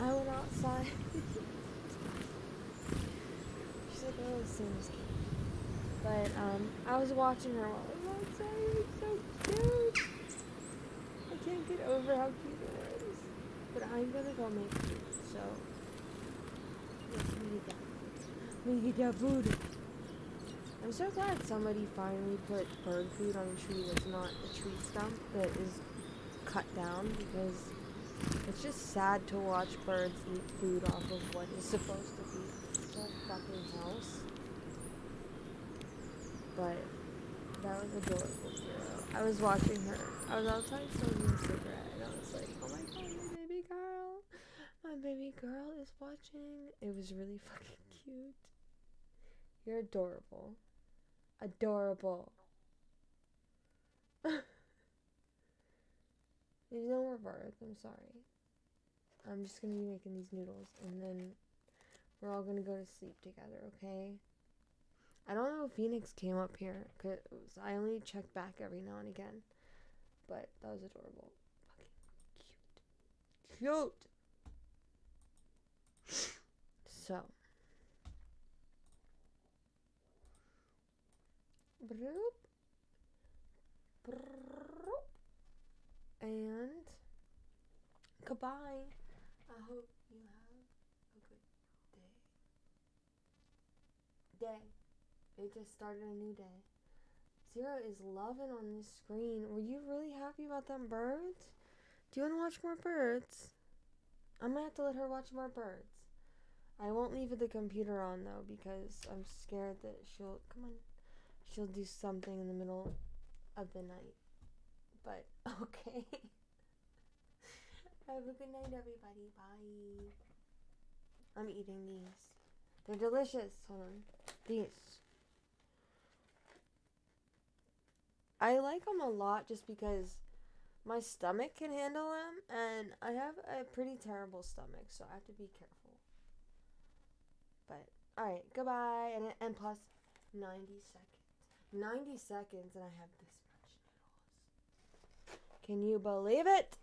I went outside. She's like, oh, Sam's cute. But, I was watching her while I was outside. It was so cute. I can't get over how cute it was. But I'm gonna go make food, so. Let's make that food. I'm so glad somebody finally put bird food on a tree that's not a tree stump that is cut down, because it's just sad to watch birds eat food off of what is supposed to be their fucking house. But that was adorable, Zero. I was watching her. I was outside smoking a cigarette, and I was like, oh my god, my baby girl is watching. It was really fucking cute. You're adorable. Adorable. There's no more birds, I'm sorry. I'm just gonna be making these noodles, and then we're all gonna go to sleep together, okay? I don't know if Phoenix came up here, cause I only check back every now and again. But that was adorable. Fucking cute. So. Broop. Broop. And goodbye. I hope you have a good day. It just started a new day. Zero is loving on this screen. Were you really happy about them birds? Do you want to watch more birds? I'm gonna have to let her watch more birds. I won't leave the computer on though, because I'm scared that she'll do something in the middle of the night. But okay. Have a good night, everybody. Bye. I'm eating these. They're delicious. Hold on. These. I like them a lot just because my stomach can handle them, and I have a pretty terrible stomach, so I have to be careful. But, alright, goodbye. And plus, 90 seconds. 90 seconds, and I have this much noodles. Can you believe it?